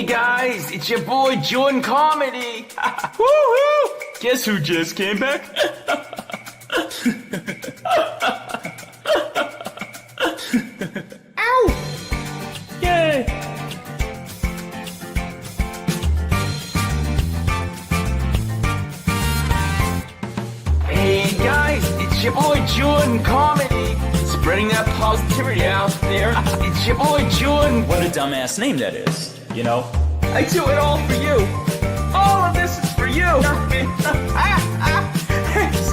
guys, it's your boy Jorrun Comedy. Woo-hoo! Guess who just came back? Ow! Yay! Hey guys, it's your boy Jorrun Comedy. Spreading that positivity out there. It's your boy Jorrun. What a dumbass name that is, you know? I do it all for you. All of this is for you. It's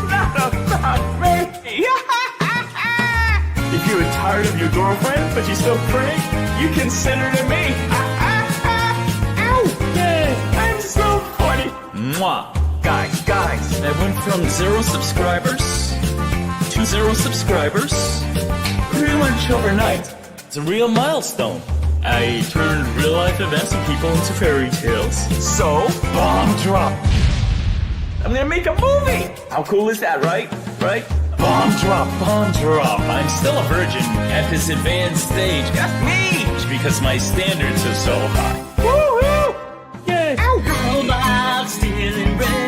not about me. If you were tired of your girlfriend, but you still pray, you can send her to me. Ow! Yeah, I'm so funny. Mwah! Guys. I went from 0 subscribers to 0 subscribers pretty much overnight. It's a real milestone. I turned real life events and people into fairy tales. So, bomb drop. I'm gonna make a movie. How cool is that, right? Bomb drop. I'm still a virgin at this advanced stage. That's me. Because my standards are so high. Woohoo! Yay! Ow! Robots stealing bread.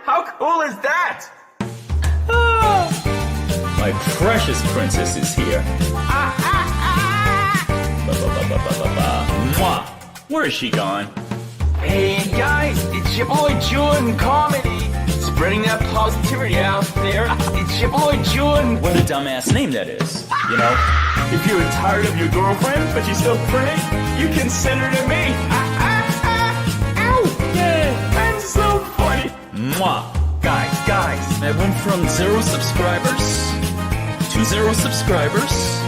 How cool is that? My precious princess is here. Mwah! Where is she gone? Hey guys, it's your boy Jorrun Comedy. Spreading that positivity out there. It's your boy Jorrun. What a dumbass name that is, you know? If you were tired of your girlfriend, but you still pray, you can send her to me. Ow! Yeah, I'm so funny. Mwah! Guys. I went from 0 subscribers to 0 subscribers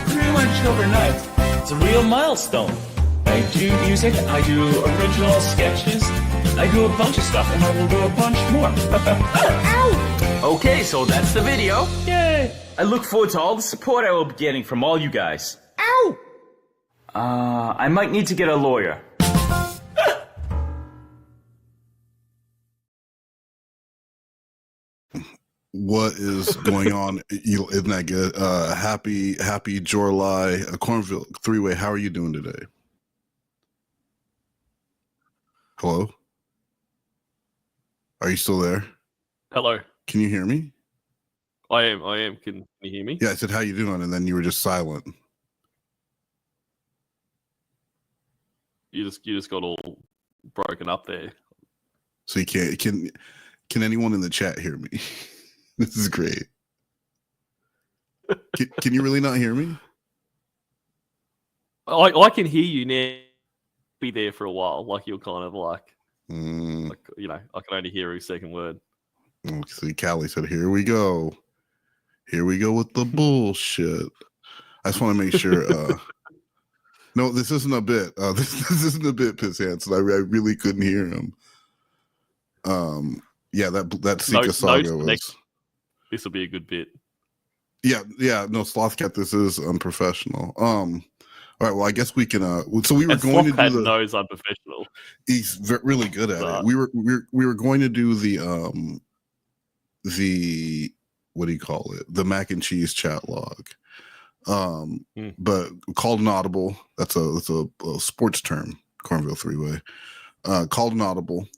pretty much overnight. It's a real milestone. I do music, I do original sketches, I do a bunch of stuff, and I will do a bunch more. Ow! Okay, so that's the video. Yay! I look forward to all the support I will be getting from all you guys. Ow! I might need to get a lawyer. What is going on? Isn't that good? Happy July, Cornville 3-way. How are you doing today? Hello? Are you still there? Hello. Can you hear me? I am. Can you hear me? Yeah, I said, how you doing? And then you were just silent. You just got all broken up there. So you can't, can anyone in the chat hear me? This is great. Can you really not hear me? I can hear you now. Be there for a while, like you're kind of like you know, I can only hear every second word. See, Callie said, "Here we go. Here we go with the bullshit." I just want to make sure. No, this isn't a bit. This isn't a bit, Piss Hansen. I really couldn't hear him. Yeah, that Sika saga was. This will be a good bit. Yeah. No, Slothcat, this is unprofessional. All right. Well, I guess we can. So we were going to do the. Knows I'm professional. He's really good at it. We were going to do the what do you call it? The mac and cheese chat log. But called an audible. That's a sports term. Cornville 3-way. Called an audible.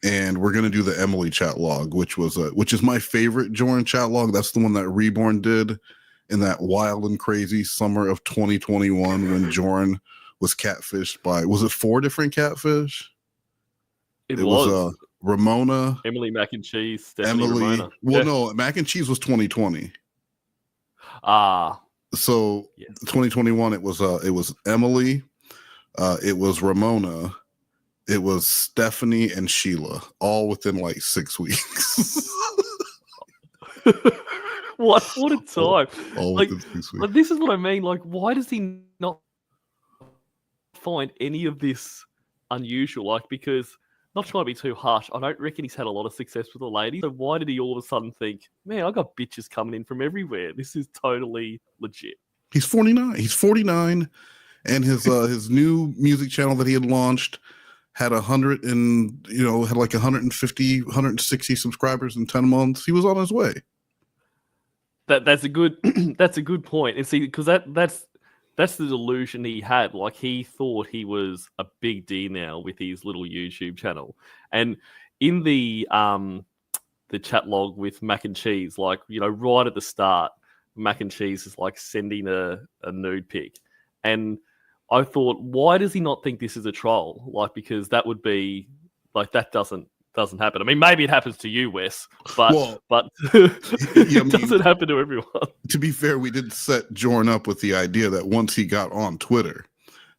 And we're gonna do the Emily chat log, which is my favorite Jorrun chat log. That's the one that Reborn did in that wild and crazy summer of 2021 when Jorrun was catfished by, was it 4 different catfish? It was Ramona, Emily Mac and Cheese, Stephanie, Emily. Ramona. Well, no, Mac and Cheese was 2020. So yes. 2021 it was Emily, it was Ramona. It was Stephanie and Sheila, all within like 6 weeks. What a time! All like, within 6 weeks. Like, this is what I mean. Like, why does he not find any of this unusual? Like, because not trying to be too harsh, I don't reckon he's had a lot of success with the ladies. So why did he all of a sudden think, man, I got bitches coming in from everywhere. This is totally legit. He's 49. He's 49, and his new music channel that he had launched had 100 and had like 150, 160 subscribers in 10 months. He was on his way. That's a good that's a good point. And see, because that's the delusion he had. Like, he thought he was a big D now with his little YouTube channel. And in the chat log with Mac and Cheese, like, right at the start, Mac and Cheese is like sending a nude pic. And I thought, why does he not think this is a troll? Like, because that would be like, that doesn't happen. I mean, maybe it happens to you, Wes, but it doesn't happen to everyone. To be fair, we did set Jorrun up with the idea that once he got on Twitter,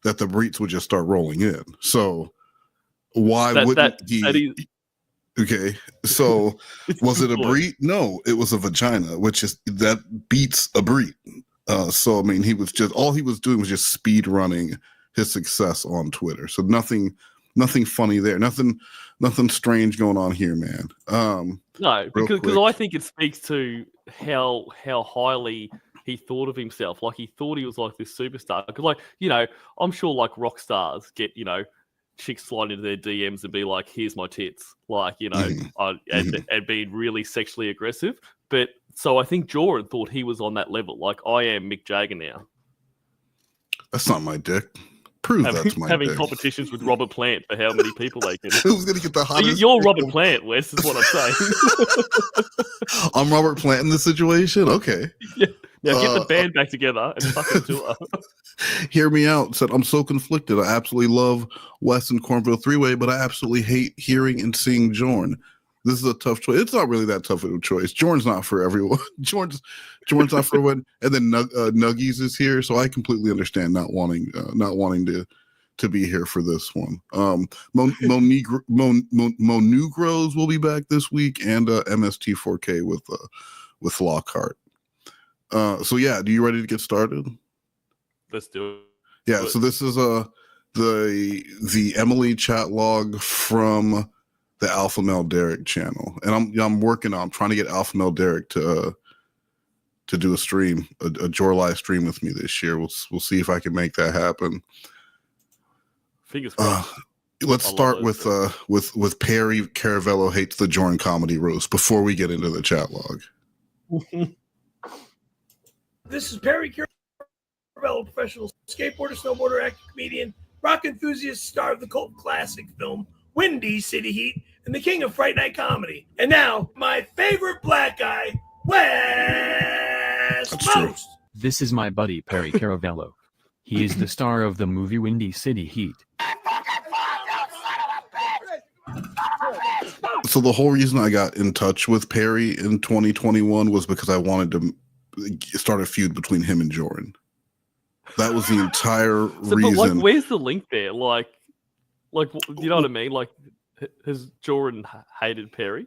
that the breeds would just start rolling in. So why wouldn't he? Okay, so was it a breed? No, it was a vagina, which is that beats a breed. So I mean, all he was doing was just speed running his success on Twitter. So nothing funny there. Nothing strange going on here, man. No, because I think it speaks to how highly he thought of himself. Like, he thought he was like this superstar. Because, like, I'm sure like rock stars get, chicks slide into their DMs and be like, here's my tits. Like, and being really sexually aggressive. But so I think Jorrun thought he was on that level. Like, I am Mick Jagger now. That's not my dick. Prove that's my having dick. Competitions with Robert Plant for how many people they can. Who's going to get the hottest? You're Robert Plant, Wes, is what I'm saying. I'm Robert Plant in this situation? Okay. Yeah. Now get the band back together and fucking tour. Hear me out. Said, I'm so conflicted. I absolutely love Wes and Cornville Three-Way, but I absolutely hate hearing and seeing Jorrun. This is a tough choice. It's not really that tough of a choice. Jorrun's not for everyone. Jorrun's not for everyone. And then Nuggies is here, so I completely understand not wanting to be here for this one. Monegros will be back this week, and MST4K with Lockhart. So yeah, do you ready to get started? Let's do it. Yeah. So this is the Emily chat log from the Alpha Male Derek channel, and I'm trying to get Alpha Male Derek to do a stream, a Jor live stream with me this year. We'll see if I can make that happen. Fingers crossed. Let's start with Perry Caravello hates the Jorrun comedy roast before we get into the chat log. This is Perry Caravello, professional skateboarder, snowboarder, actor, comedian, rock enthusiast, star of the cult classic film Windy City Heat, and the king of Fright Night comedy. And now, my favorite black guy, Wes Most. This is my buddy Perry Caravello. He is the star of the movie Windy City Heat. So the whole reason I got in touch with Perry in 2021 was because I wanted to start a feud between him and Jorrun. That was the entire reason. But like, where's the link there? Like, you know what I mean? Like, has Jorrun hated Perry?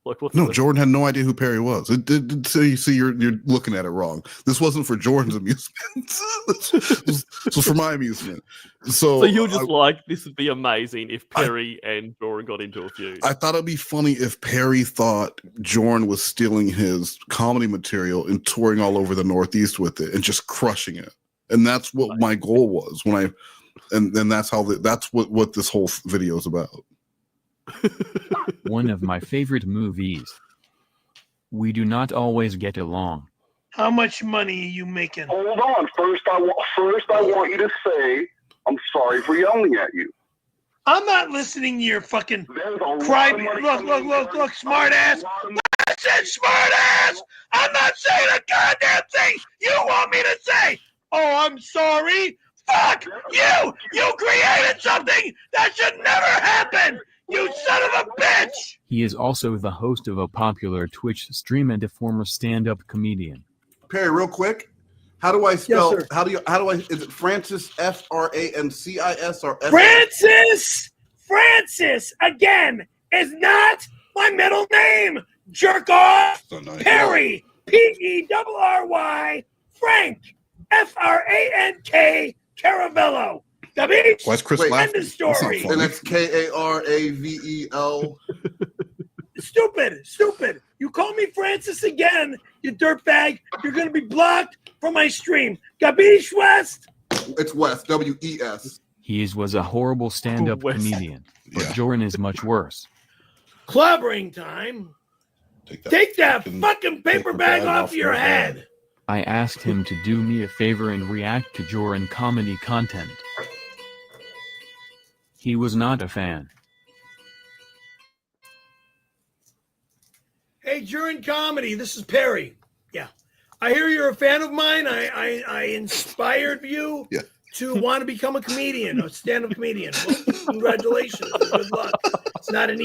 Like, no, Jorrun had no idea who Perry was. So you see, you're looking at it wrong. This wasn't for Jorrun's amusement. This was for my amusement. So you're just this would be amazing if Perry and Jorrun got into a feud. I thought it'd be funny if Perry thought Jorrun was stealing his comedy material and touring all over the Northeast with it and just crushing it. And that's what my goal was and that's what this whole video is about. One of my favorite movies. We do not always get along. How much money are you making? Hold on. First, I want you to say, I'm sorry for yelling at you. I'm not listening to your fucking cry. Look, smart ass. I said smart ass. I'm not saying a goddamn thing you want me to say. Oh, I'm sorry. Fuck you. You created something that should never happen. You son of a bitch! He is also the host of a popular Twitch stream and a former stand-up comedian. Perry, real quick, how do I spell? Yes, sir. How do I? Is it Francis Francis or Francis again is not my middle name. Jerk off. Perry Perry Frank Frank Caravello. Capiche? Why is Chris Wait, laughing? End of story. That's And not it's Karavel. Stupid. You call me Francis again, you dirtbag. You're going to be blocked from my stream. Capiche, West? It's West, WES. He was a horrible stand-up West. comedian, but Yeah. Jorrun is much worse. Clobbering time. Take that fucking paper bag off your head. I asked him to do me a favor and react to Jorrun comedy content. He was not a fan. Hey, Jorrun Comedy, this is Perry. Yeah. I hear you're a fan of mine. I inspired you to want to become a comedian, a stand-up comedian. Well, congratulations. Good luck. It's not an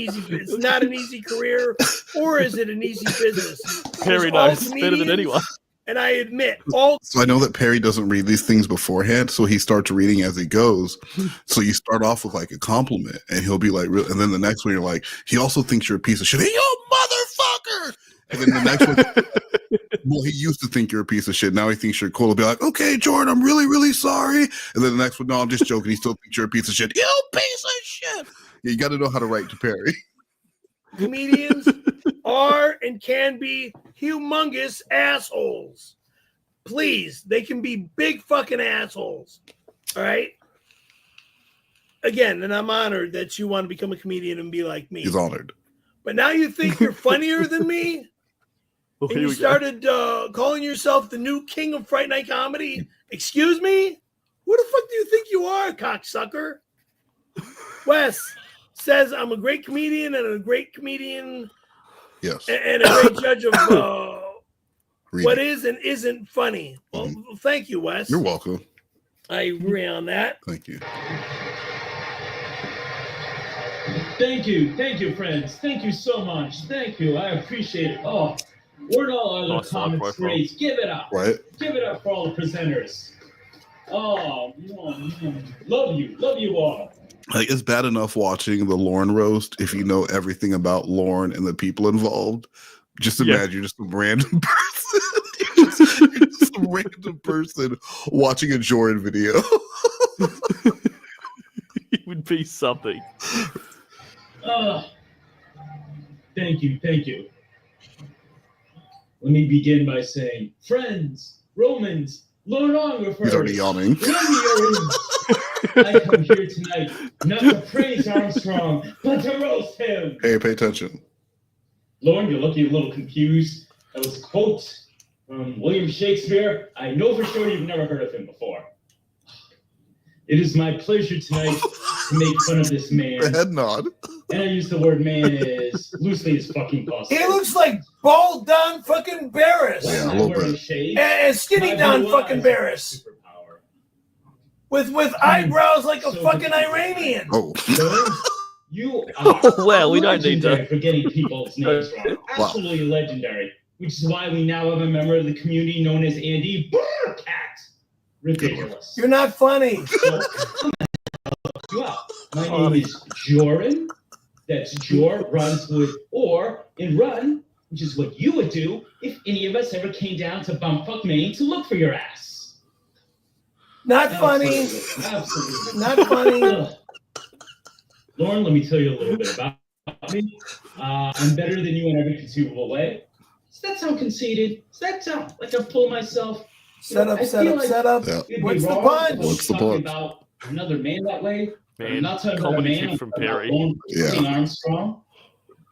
easy career, or is it an easy business? Perry All knows better than anyone. And I admit, all So I know that Perry doesn't read these things beforehand, so he starts reading as he goes. So you start off with like a compliment, and he'll be like, and then the next one you're like, he also thinks you're a piece of shit. Hey, yo, motherfucker! And then the next one, well, he used to think you're a piece of shit. Now he thinks you're cool. He'll be like, okay, Jordan, I'm really, really sorry. And then the next one, no, I'm just joking. He still thinks you're a piece of shit. You piece of shit. Yeah, you got to know how to write to Perry. comedians are and can be humongous assholes. Please, they can be big fucking assholes. All right? Again, and I'm honored that you want to become a comedian and be like me. He's honored. But now you think you're funnier than me? Well, And here you we go. started calling yourself the new king of Fright Night Comedy? Excuse me? Who the fuck do you think you are, cocksucker? Wes says I'm a great comedian and a great comedian Yes. and a great judge of Read what it. is and isn't funny. Well, thank you, Wes. You're welcome. I agree on that. Thank you. Thank you, friends. Thank you so much. Thank you. I appreciate it. Oh, where'd all other Nice work, comments bro. great? Give it up. Right? Give it up for all the presenters. Oh, love you all. Like, it's bad enough watching the Lauren roast if you know everything about Lauren and the people involved. Just imagine you're just a random person. You're just a random person watching a Jordan video. It would be something. Thank you. Let me begin by saying, friends, Romans, Lorangophers. He's already yawning. I come here tonight not to praise Armstrong, but to roast him. Hey, pay attention. Lauren, you're looking a little confused. That was a quote from William Shakespeare. I know for sure you've never heard of him before. It is my pleasure tonight to make fun of this man. The head nod. And I use the word man as loosely as fucking possible. He looks like bald Don fucking Barris. Yeah, a I'm little wearing bit. shades. And skinny My Don blue fucking eyes Barris. have superpower. With eyebrows like a So fucking confused. Iranian. Oh. Lauren, you are Well, we don't need legendary to. for getting people's names wrong. Wow. Absolutely legendary. Which is why we now have a member of the community known as Andy Burcat. Ridiculous. You're not funny. So, well, my name is Jorrun. That's Jor runs with or in run, which is what you would do if any of us ever came down to Bumfuck, Maine to look for your ass. Not funny. Absolutely. Not funny. Ugh. Lauren, let me tell you a little bit about me. I'm better than you in every conceivable way. Does that sound conceited? Does that sound like I'm pulling myself? Set up. Yeah. It'd be What's the wrong punch? if I was What's the talking punch? about another man that way. I'm Man, not talking about a comedy man. tip from I'm talking about Perry. Owen Yeah. fucking Armstrong,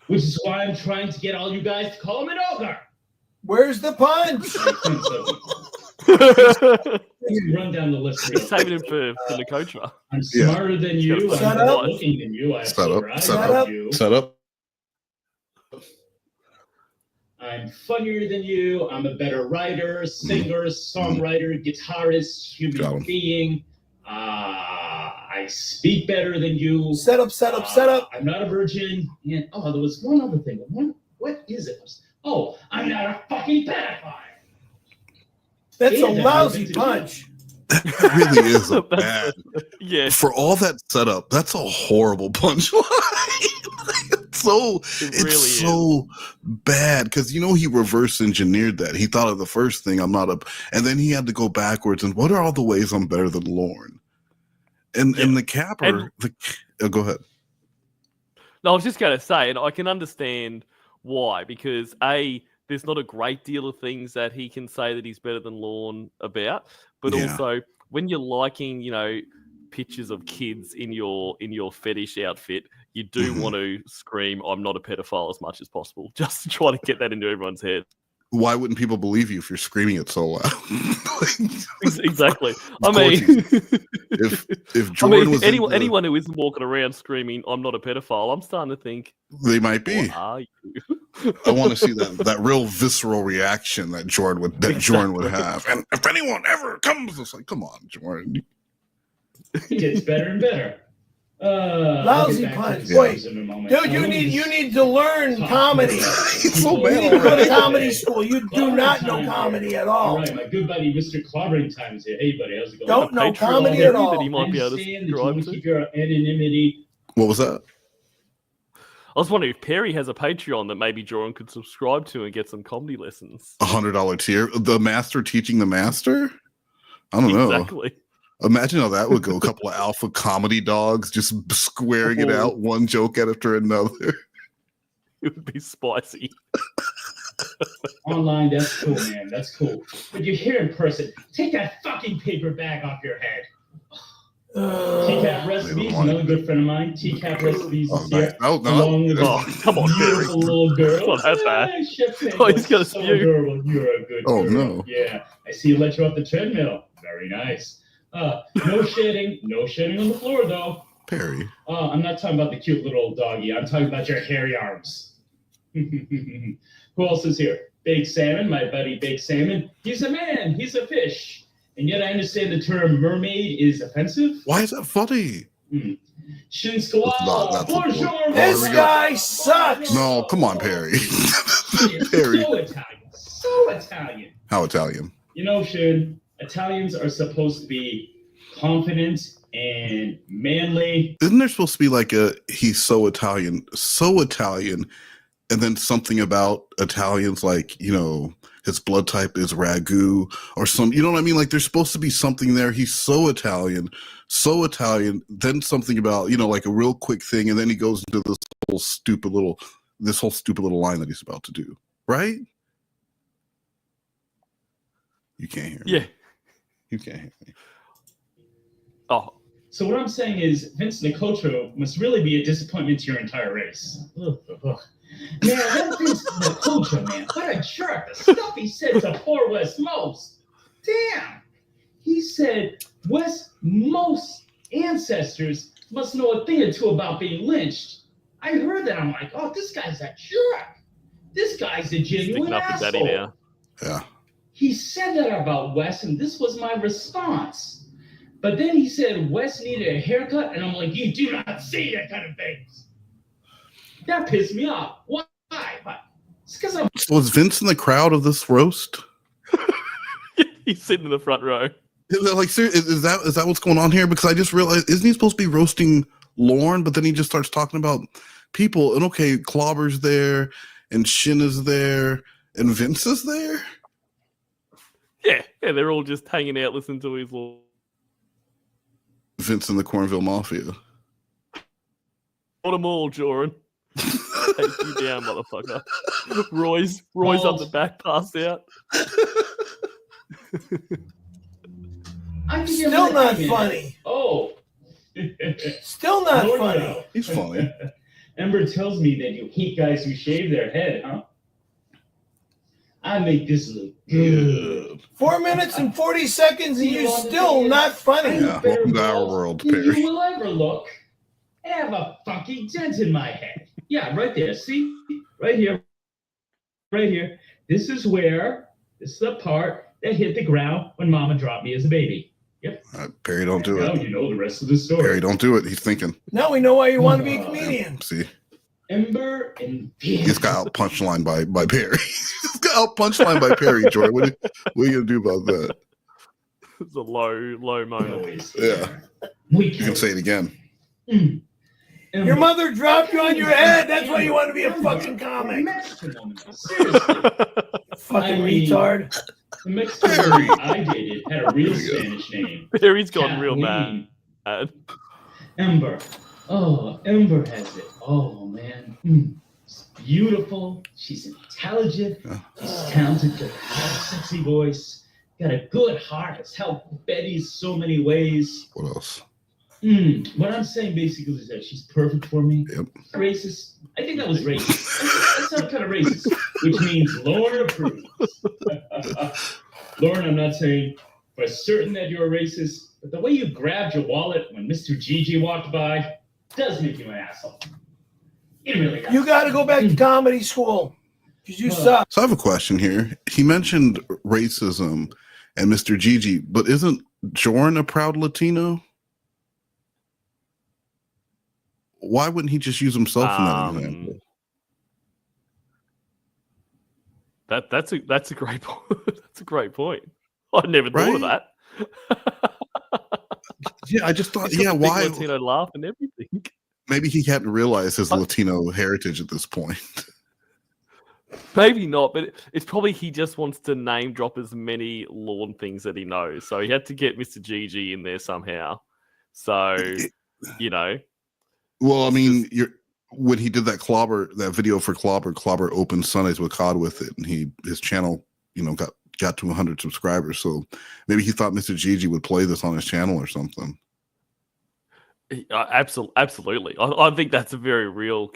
which is why I'm trying to get all you guys to call him an ogre. Where's the punch? Run down the list. real He's saving quick. him for the coach. I'm smarter than you. Shut I'm up. better looking than you. I have Shut up. silver eyes Shut than up. you. Set up. I'm funnier than you. I'm a better writer, singer, songwriter, guitarist, Got him. human being. I speak better than you. Set up. I'm not a virgin. And there was one other thing. What is it? Oh, I'm not a fucking pedophile. That's a And lousy punch. That really is a bad. Yeah, For all that setup, that's a horrible punchline. it really It's so bad because he reverse engineered that. He thought of the first thing, I'm not a, and then he had to go backwards. And what are all the ways I'm better than Lauren? And the capper, go ahead. No, I was just going to say, and I can understand why, because there's not a great deal of things that he can say that he's better than Lorne about, but also when you're liking, pictures of kids in your fetish outfit, you do want to scream, "I'm not a pedophile" as much as possible, just to try to get that into everyone's head. Why wouldn't people believe you if you're screaming it so loud? Exactly. If Jordan was anyone who isn't walking around screaming, "I'm not a pedophile," I'm starting to think they might be. What are you? I want to see that real visceral reaction that Jordan would have. And if anyone ever comes, it's like, come on, Jordan. It gets better and better. Lousy puns. Wait, dude, you need to learn comedy. So You need to go to comedy school. You do not know comedy at all. All right, my good buddy, Mr. Clobbering Times here. Hey, buddy, how's it going? Don't know comedy at all. That he might be able to understand that you want to subscribe keep to. your anonymity. What was that? I was wondering if Perry has a Patreon that maybe Jorrun could subscribe to and get some comedy lessons. $100 tier. The master teaching the master? I don't know. Exactly. Imagine how that would go. A couple of alpha comedy dogs just squaring it out, one joke after another. It would be spicy. Online, that's cool, man. That's cool. But you're here in person. Take that fucking paper bag off your head. TCAP Recipes, another good friend of mine. TCAP Recipes is here. Along with come on, Perry. beautiful little girl. It's not that bad. Chef Sam, Oh, he's gonna so spew. adorable. You're a good girl. No. Yeah, I see you let you off the treadmill. Very nice. No shedding on the floor though. Perry. I'm not talking about the cute little doggy. I'm talking about your hairy arms. Who else is here? Big Salmon, my buddy Big Salmon. He's a man. He's a fish. And yet I understand the term mermaid is offensive. Why is that funny? Shin Squall. Bonjour. This guy sucks. No, come on, Perry. Perry. So Italian. So Italian. How Italian? Shin, Italians are supposed to be confident and manly. Isn't there supposed to be like he's so Italian, and then something about Italians, like, his blood type is ragu or some, you know what I mean? Like there's supposed to be something there. He's so Italian, then something about, like a real quick thing. And then he goes into this whole stupid little line that he's about to do. Right? You can't hear me. Yeah. You can't hear me. Oh. So what I'm saying is Vince Nicotro must really be a disappointment to your entire race. Ugh. Man, that Vince Nicotro, man, what a jerk. The stuff he said to poor Wes Most. Damn. He said Wes Most ancestors must know a thing or two about being lynched. I heard that. I'm like, oh, this guy's a jerk. This guy's a genuine asshole. Daddy now. Yeah. He said that about Wes, and this was my response. But then he said Wes needed a haircut, and I'm like, you do not say that kind of things. That pissed me off. Why? It's because I'm. Was Vince in the crowd of this roast? He's sitting in the front row. Like, is that what's going on here? Because I just realized, isn't he supposed to be roasting Lorne? But then he just starts talking about people. And okay, Clobber's there, and Shin is there, and Vince is there. Yeah, they're all just hanging out, listening to his little. Vince and the Cornville Mafia. Not them all, Jorrun. Take you down, motherfucker. Roy's up the back, passed out. Still not funny. Oh. Still not funny. He's funny. Ember tells me that you hate guys who shave their head, huh? I make this look good. 4 minutes and 40 seconds and you're still not funny. Yeah, welcome to our world, Perry. You will ever look. I have a fucking dent in my head. Yeah, right there. See? Right here. Right here. This is the part that hit the ground when Mama dropped me as a baby. Yep. Perry, don't do it. Now you know the rest of the story. Perry, don't do it. He's thinking. Now we know why you want to be a comedian. See? Ember and He's got out punchline by Perry. He's got out punchline by Perry, Jordan. What are you going to do about that? It's a low moment. Yeah. You can say it again. Your mother dropped you on your head. That's why you want to be a fucking comic. Fucking retard. The Mexican woman I dated had a real Spanish name. Perry's gone real mad. bad. Ember. Oh, Ember has it. Oh, man. She's beautiful. She's intelligent. She's talented. Got a sexy voice. Got a good heart. Has helped Betty so many ways. What else? What I'm saying basically is that she's perfect for me. Yep. Racist. I think that was racist. That sounds kind of racist, which means Lauren approves. Lauren, I'm not saying for certain that you're a racist, but the way you grabbed your wallet when Mr. Gigi walked by does make you an asshole. It really does. You got to go back to comedy school because you suck. So I have a question here. He mentioned racism and Mr. Gigi, but isn't Jorrun a proud Latino? Why wouldn't he just use himself in that example? That's a great point. That's a great point. I never thought of that. Yeah, I just thought, He's got the big why? Latino laugh and everything. Maybe he hadn't realized his Latino heritage at this point. Maybe not, but it's probably he just wants to name drop as many Lorne things that he knows. So he had to get Mr. Gigi in there somehow. So, you know. Well, I mean, when he did that video for Clobber opened Sundays with COD with it, and his channel, got to 100 subscribers. So maybe he thought Mr. Gigi would play this on his channel or something. Absolutely. I think that's a very real.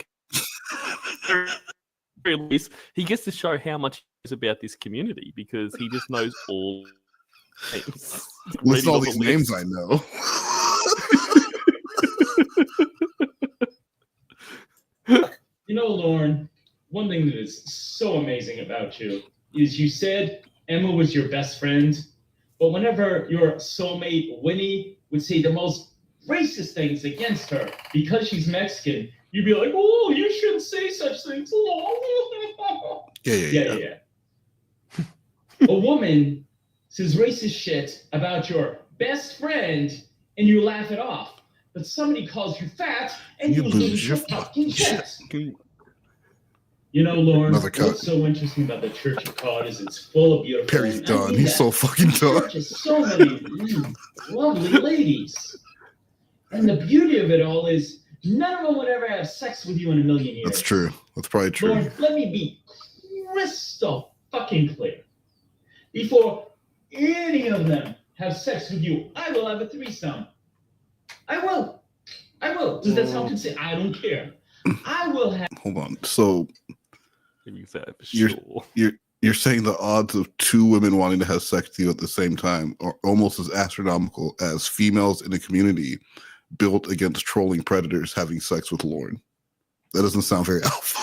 He gets to show how much he knows about this community because he just knows all names. Listen all these names I know. You know, Lauren, one thing that is so amazing about you is you said Emma was your best friend, but whenever your soulmate Winnie would say the most racist things against her because she's Mexican, you'd be like, "Oh, you shouldn't say such things." Yeah. A woman says racist shit about your best friend, and you laugh it off. But somebody calls you fat, and you lose your fucking shit. You know, Lauren, what's so interesting about the Church of God is it's full of beautiful. Perry's done. He's so fucking done. Church is so many lovely ladies, and the beauty of it all is none of them would ever have sex with you in a million years. That's true. That's probably true. Lauren, let me be crystal fucking clear. Before any of them have sex with you, I will have a threesome. I will. Does that sound consistent? I don't care. I will have. Hold on. So you're saying the odds of two women wanting to have sex with you at the same time are almost as astronomical as females in a community built against trolling predators having sex with Lauren. That doesn't sound very alpha.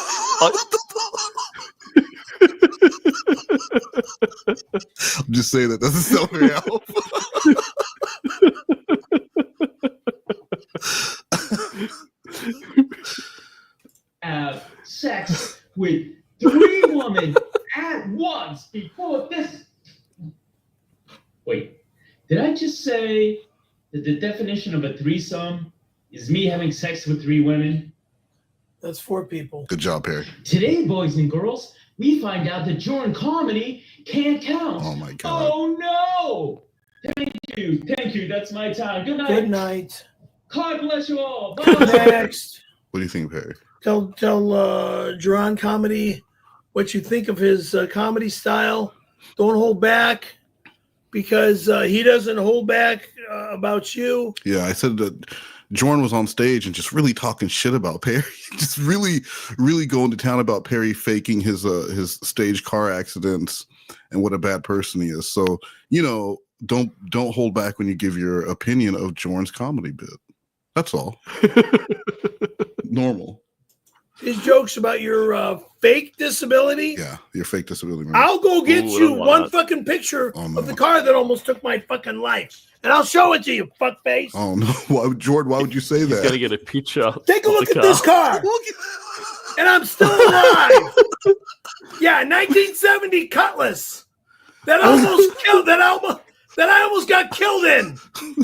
I'm just saying that doesn't sound very alpha. Have sex with 3 women at once before this. Wait, did I just say that the definition of a threesome is me having sex with 3 women? That's 4 people. Good job, Perry. Today, boys and girls, we find out that Jorrun comedy can't count. Oh my God. Oh no! Thank you. That's my time. Good night. Good night. God bless you all. Bye. Next. What do you think, Perry? Tell Jorrun comedy what you think of his comedy style. Don't hold back because he doesn't hold back about you. Yeah, I said that Jorrun was on stage and just really talking shit about Perry. Just really, really going to town about Perry faking his stage car accidents and what a bad person he is. So, don't hold back when you give your opinion of Jorrun's comedy bit. That's all. Normal. His jokes about your fake disability. Yeah, your fake disability. I'll go get you one fucking picture of the car that almost took my fucking life. And I'll show it to you, fuckface. Oh, no. Jordan, why would you say that? He's going to get a picture. Take a look at this car. And I'm still alive. Yeah, 1970 Cutlass. That almost killed. That I almost got killed in.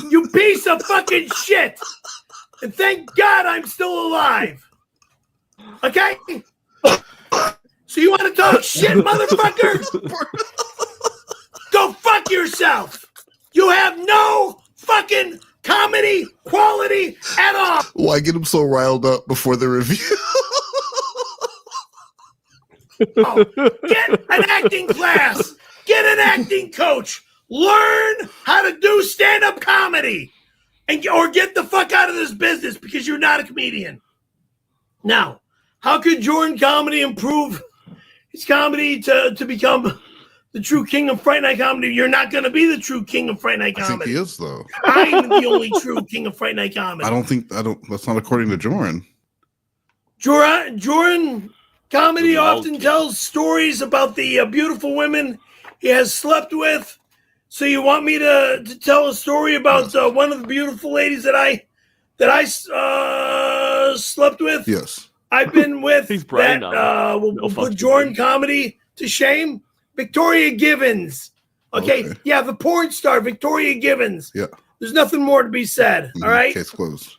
You piece of fucking shit. And thank God I'm still alive. Okay? So you want to talk shit, motherfucker? Go fuck yourself. You have no fucking comedy quality at all. Why get them so riled up before the review? Get an acting class. Get an acting coach. Learn how to do stand-up comedy, or get the fuck out of this business because you're not a comedian. Now, how could Jorrun Comedy improve his comedy to become the true king of Fright Night Comedy? You're not going to be the true king of Fright Night Comedy. I think he is, though. I'm the only true king of Fright Night Comedy. That's not according to Jorrun. Jorrun Comedy often tells stories about the beautiful women he has slept with. So you want me to tell a story about one of the beautiful ladies that I slept with? Yes. I've been with brain that will put Jorrun Comedy to shame. Victoria Givens. Okay. Yeah, the porn star Victoria Givens. Yeah. There's nothing more to be said. All right. Case closed.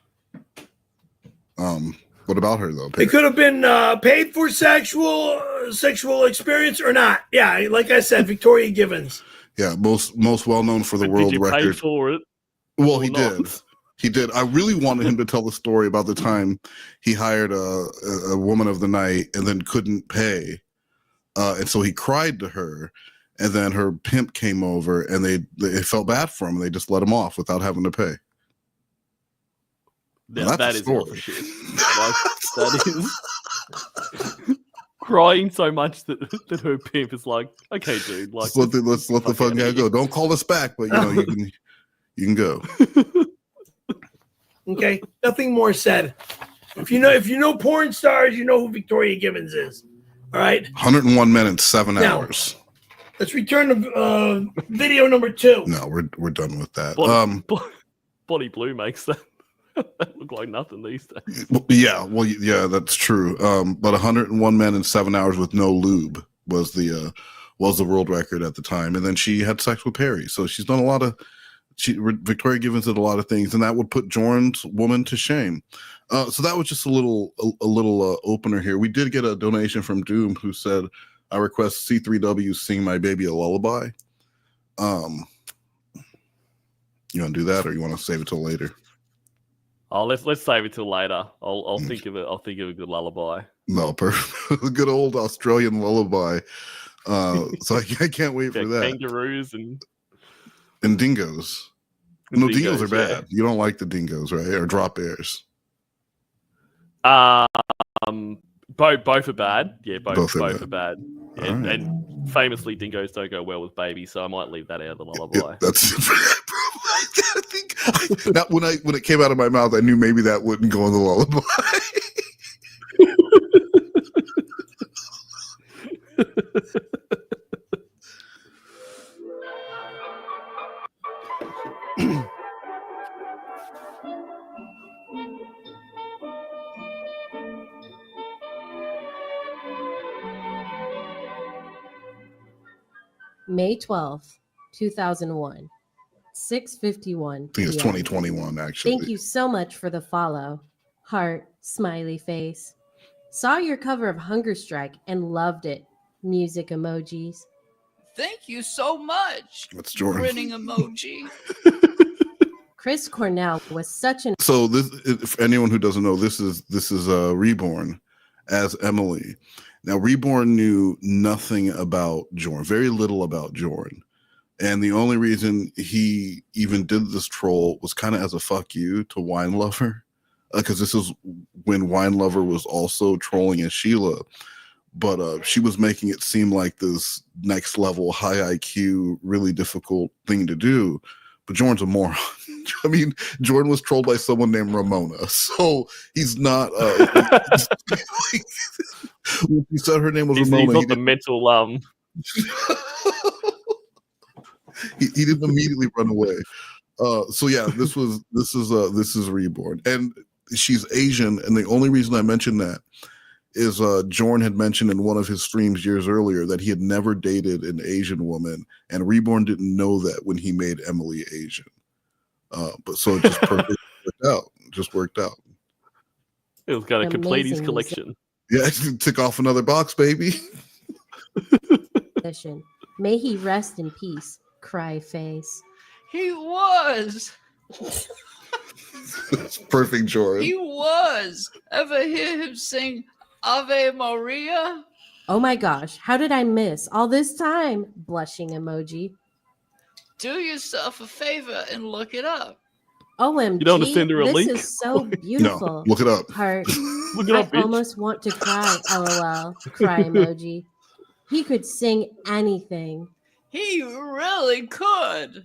What about her though? It could have been paid for sexual experience or not. Yeah, like I said, Victoria Givens. Yeah, most well known for the world record. Did you pay for it? Well, he did. He did. I really wanted him to tell the story about the time he hired a woman of the night and then couldn't pay, and so he cried to her, and then her pimp came over and they felt bad for him and they just let him off without having to pay. Yeah, that is awful shit. Like, that is crying so much that her pimp is like, okay, dude, like let's let the fun guy go. Don't call us back, but you can go. Okay, nothing more said. If you know porn stars, you know who Victoria Givens is. All right. 101 minutes, 7 hours. Let's return to video number 2. No, we're done with that. Bonnie Blue makes that look like nothing these days. Yeah, that's true. But 101 men in 7 hours with no lube was the world record at the time. And then she had sex with Perry, so she's done a lot of. Victoria Givens did a lot of things, and that would put Jorrun's woman to shame. So that was just a little opener here. We did get a donation from Doom who said, "I request C3W sing my baby a lullaby." You want to do that, or you want to save it till later? Oh, let's save it till later. I'll think of it. I'll think of a good lullaby. No, perfect. A good old Australian lullaby. So I can't wait for that. Kangaroos and dingoes. No, dingoes are bad. You don't like the dingoes, right? Or drop bears. Both are bad. Yeah, both are bad. And famously, dingoes don't go well with babies, so I might leave that out of the lullaby. Yeah, that's. I think when it came out of my mouth, I knew maybe that wouldn't go in the lullaby. May 12th, 2001, 6:51. I think it's 2021, actually. Thank you so much for the follow. Heart, smiley face. Saw your cover of Hunger Strike and loved it. Music emojis. Thank you so much. That's Jorrun. Grinning emoji. Chris Cornell was such an. So this, for anyone who doesn't know, this is Reborn as Emily. Now, Reborn knew nothing about Jorrun, very little about Jorrun. And the only reason he even did this troll was kind of as a fuck you to Wine Lover, because this is when Wine Lover was also trolling as Sheila. But she was making it seem like this next level, high IQ, really difficult thing to do. But Jorrun's a moron. I mean, Jorrun was trolled by someone named Ramona. So he's not. He said her name was Ramona. He's not the mental. He didn't immediately run away. So yeah, this is Reborn, and she's Asian. And the only reason I mentioned that is Jorrun had mentioned in one of his streams years earlier that he had never dated an Asian woman, and Reborn didn't know that when he made Emily Asian. But so it just perfectly worked out. It was got to complete his collection. Yeah, tick off another box, baby. May he rest in peace. Cry face. He was. It's perfect, Jorrun. He was. Ever hear him sing Ave Maria? Oh my gosh, how did I miss all this time? Blushing emoji. Do yourself a favor and look it up. OMG, You don't want to send her a this link? is so beautiful. No, look it up. Heart. Look it up, I bitch. almost want to cry. LOL. Cry emoji. He could sing anything. He really could.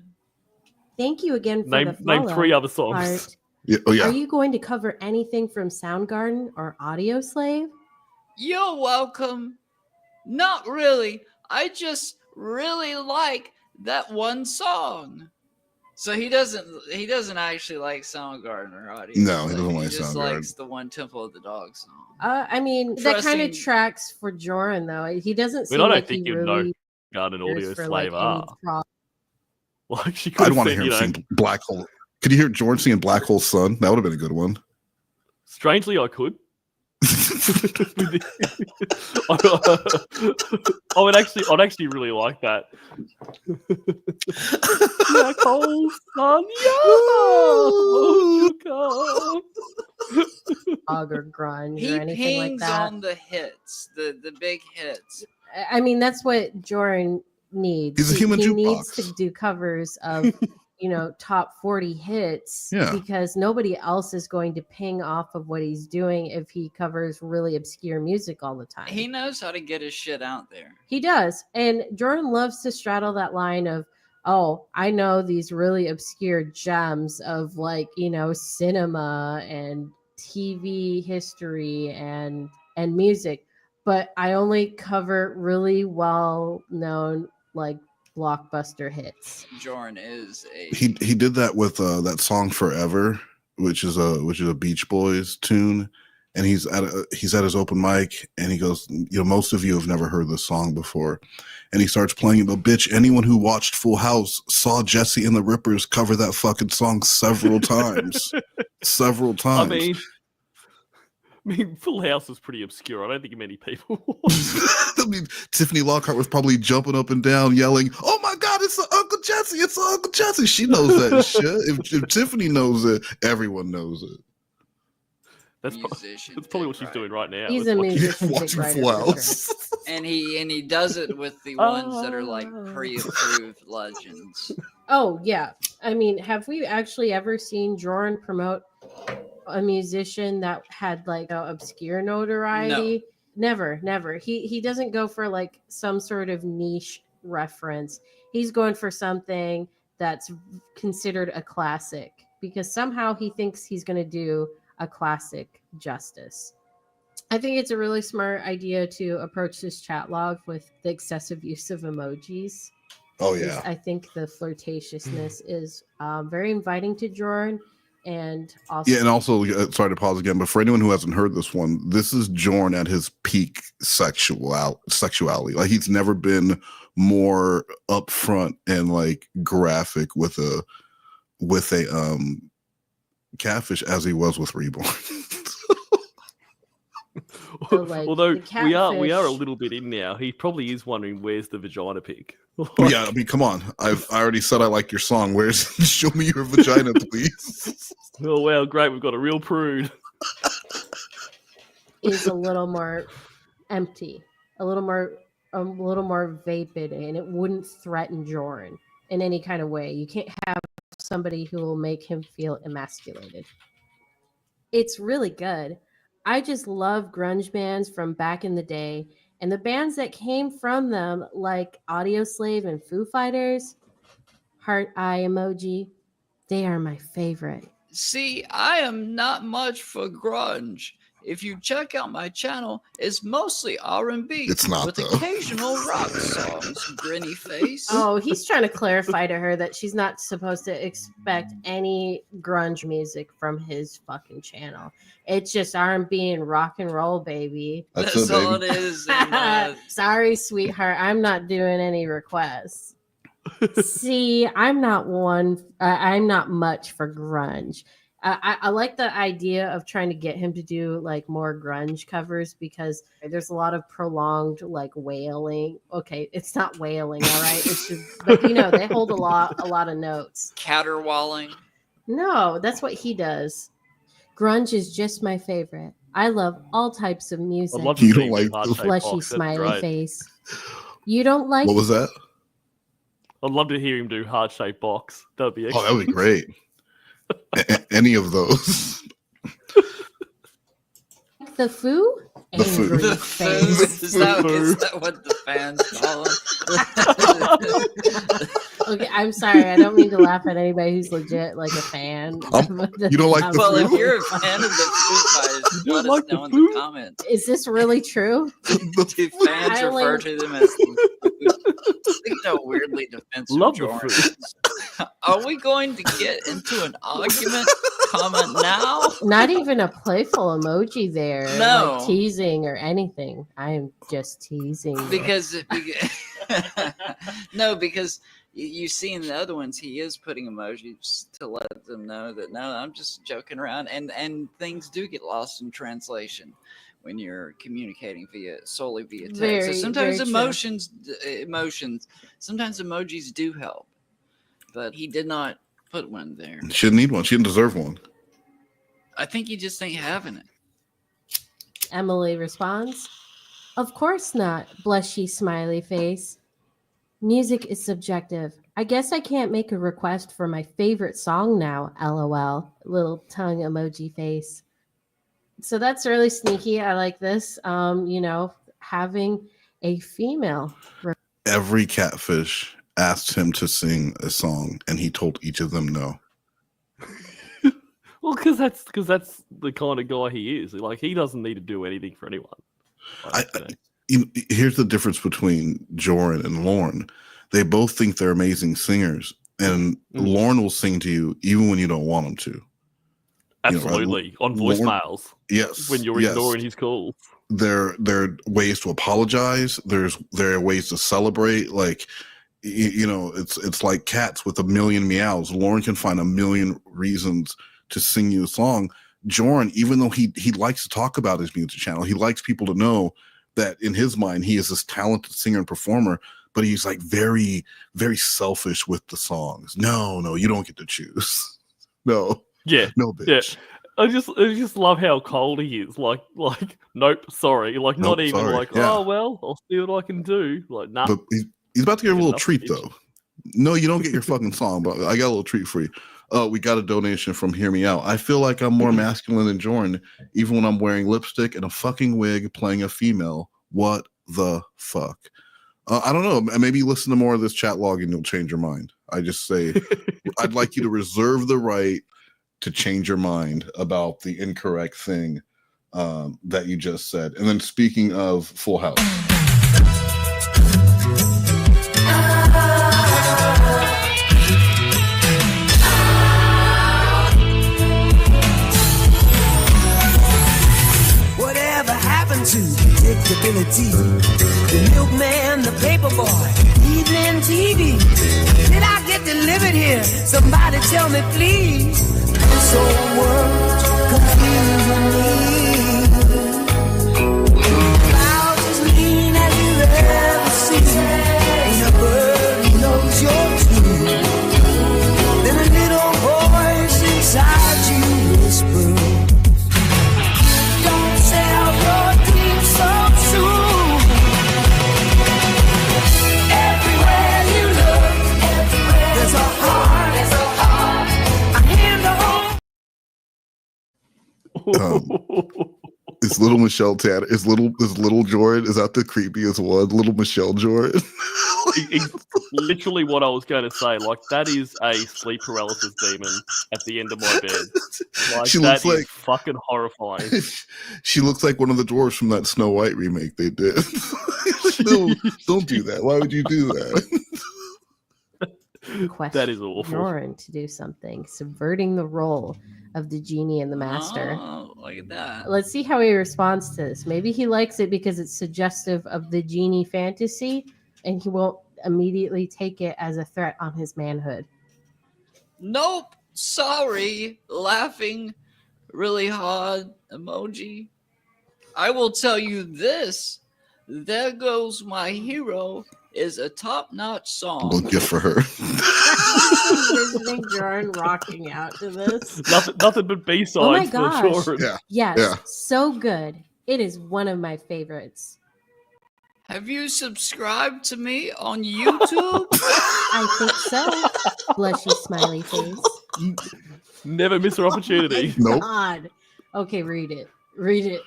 Thank you again for Name the follow. name 3 other songs. Heart. Yeah, oh yeah. Are you going to cover anything from Soundgarden or Audio Slave? You're welcome. Not really. I just really like that one song. So he doesn't actually like Soundgarden or Audio. No, he doesn't like He just Soundgarden. likes the one Temple of the Dog song. I mean, that kind of Trusting- tracks for Jorrun, though. He doesn't I seem mean, I don't like think he you know really Garden cares Audio for, Slave like, are. any prog. Like she could I'd have want to said, hear you him know, sing Black Hole. Could you hear Jorrun singing Black Hole Sun? That would have been a good one. strangely I could. I'd actually really like that. Black hole sun, Prog or grunge He or anything like pings that. on the hits, the big hits. I mean, that's what Jorrun needs. He's a human he jukebox. needs to do covers of, top 40 hits Yeah. because nobody else is going to ping off of what he's doing if he covers really obscure music all the time. He knows how to get his shit out there. He does. And Jorrun loves to straddle that line of, oh, I know these really obscure gems of cinema and TV history and music, but I only cover really well known blockbuster hits. Jorrun is a He did that with that song Forever, which is a Beach Boys tune, and he's at his open mic and he goes, most of you have never heard this song before, and he starts playing it. But bitch, anyone who watched Full House saw Jesse and the Rippers cover that fucking song several times. Several times. I mean, Full House is pretty obscure. I don't think many people. I mean, Tiffany Lockhart was probably jumping up and down, yelling, "Oh my God, it's Uncle Jesse! It's Uncle Jesse!" She knows that shit. If Tiffany knows it, everyone knows it. That's probably what she's doing right now. He's That's a what- musician Watching dick writer Full for House. sure. and he does it with the ones that are like pre-approved legends. Oh yeah, I mean, have we actually ever seen Jorrun promote a musician that had obscure notoriety? Never. He doesn't go for some sort of niche reference. He's going for something that's considered a classic because somehow he thinks he's going to do a classic justice. I think it's a really smart idea to approach this chat log with the excessive use of emojis. Oh yeah. I think the flirtatiousness is very inviting to Jorrun, and also sorry to pause again, but for anyone who hasn't heard this one, this is Jorrun at his peak sexuality. Like he's never been more upfront and graphic with a Catfish as he was with Reborn. So, Although the we are a Catfish- little bit in now, he probably is wondering where's the vagina pic. Yeah, I mean, come on. I already said I like your song. Where's show me your vagina, please? Oh well, great. We've got a real prude. is a little more empty, a little more vapid, and it wouldn't threaten Jorrun in any kind of way. You can't have somebody who will make him feel emasculated. It's really good. I just love grunge bands from back in the day, and the bands that came from them, like Audio Slave and Foo Fighters, heart eye emoji, they are my favorite. See, I am not much for grunge. If you check out my channel, it's mostly R&B. It's not, with though. occasional rock songs. Grinny face. Oh, he's trying to clarify to her that she's not supposed to expect any grunge music from his fucking channel. It's just R&B and rock and roll, baby. That's all it is. And, Sorry, sweetheart. I'm not doing any requests. See, I'm not much for grunge. I like the idea of trying to get him to do more grunge covers because there's a lot of prolonged wailing. Okay, it's not wailing, all right. It's just, but they hold a lot of notes. caterwauling. No, that's what he does. Grunge is just my favorite. I love all types of music. I'd love to You see don't him like do heart-shaped Fleshy box. That'd be smiley great. face. You don't like What was that? I'd love to hear him do heart-shaped box. That'd be Oh, excellent. that would be great. Any of those. the foo? The foo. Angry The face. is that what the fans call him? Okay, I'm sorry. I don't mean to laugh at anybody who's legit like a fan. You don't like the Well, if Foo? you're a fan of the Foo Fighters, You let don't us like the know in the Foo? comments. Is this really true? Do fans I refer like- to them as the Foo? Look at how weirdly defensive Love the Jorrun Foo. is. Are we going to get into an argument? Comment now. Not even a playful emoji there. No. Like teasing or anything. I am just teasing. you. Because no, because you see in the other ones he is putting emojis to let them know that no, I'm just joking around, and things do get lost in translation when you're communicating solely via text. Very, So sometimes very true. emotions, sometimes emojis do help, but he did not put one there. She didn't need one. She didn't deserve one. I think he just ain't having it. Emily responds, "Of course not, blushy smiley face. Music is subjective. I guess I can't make a request for my favorite song now, LOL. Little tongue emoji face." So that's really sneaky. I like this. Having a female. Every catfish asked him to sing a song, and he told each of them no. Well, because that's the kind of guy he is. Like, he doesn't need to do anything for anyone. Here's the difference between Jorrun and Lorne. They both think they're amazing singers, and Lorne will sing to you even when you don't want him to. Absolutely. On voicemails. Yes. When you're ignoring his calls. There are ways to apologize. There are ways to celebrate. Like, it's like cats with a million meows. Lorne can find a million reasons to sing you a song. Jorrun, even though he likes to talk about his music channel, he likes people to know that in his mind he is this talented singer and performer, but he's like very, very selfish with the songs. No, you don't get to choose. No. Yeah. No, bitch. Yeah. I just love how cold he is. Like, nope, sorry. Like, Nope, not even sorry. like, Yeah. oh well, I'll see what I can do. Like, nah. But he's about to get a little Enough, treat bitch. though. No, you don't get your fucking song, but I got a little treat for you. We got a donation from Hear Me Out. I feel like I'm more masculine than Jorrun, even when I'm wearing lipstick and a fucking wig playing a female. What the fuck? I don't know. Maybe listen to more of this chat log and you'll change your mind. I just say, I'd like you to reserve the right to change your mind about the incorrect thing that you just said. And then speaking of Full House. Whatever happened to predictability? The milkman, the paper boy, evening TV. Did I get delivered here? Somebody tell me, please. This whole world's confusing me. Clouds as lean as you've ever seen. Ain't a bird who knows you're true. Then a little voice inside you whispers, don't sell your dreams so soon. Everywhere you look, there's a heart, a hand to hold. Is little Michelle Tanner? Is little Jorrun? Is that the creepiest one? Little Michelle Jorrun. It's literally what I was going to say. Like, that is a sleep paralysis demon at the end of my bed. Like, She that looks is like- fucking horrifying. She looks like one of the dwarves from that Snow White remake they did. No, don't do that. Why would you do that? Request That is awful. Jorrun to do something, subverting the role of the genie and the master. Oh, look at that. Let's see how he responds to this. Maybe he likes it because it's suggestive of the genie fantasy, and he won't immediately take it as a threat on his manhood. Nope. Sorry. Laughing really hard emoji. I will tell you this. There Goes My Hero is a top-notch song. Well, good for her. envisioning Jorrun rocking out to this. Nothing but B-sides Oh my for gosh. Jorrun. Yeah. Yes, Yeah. so good. It is one of my favorites. Have you subscribed to me on YouTube? I think so. Blushy smiley face. Never miss an opportunity. Nope. God. Okay, read it. Read it.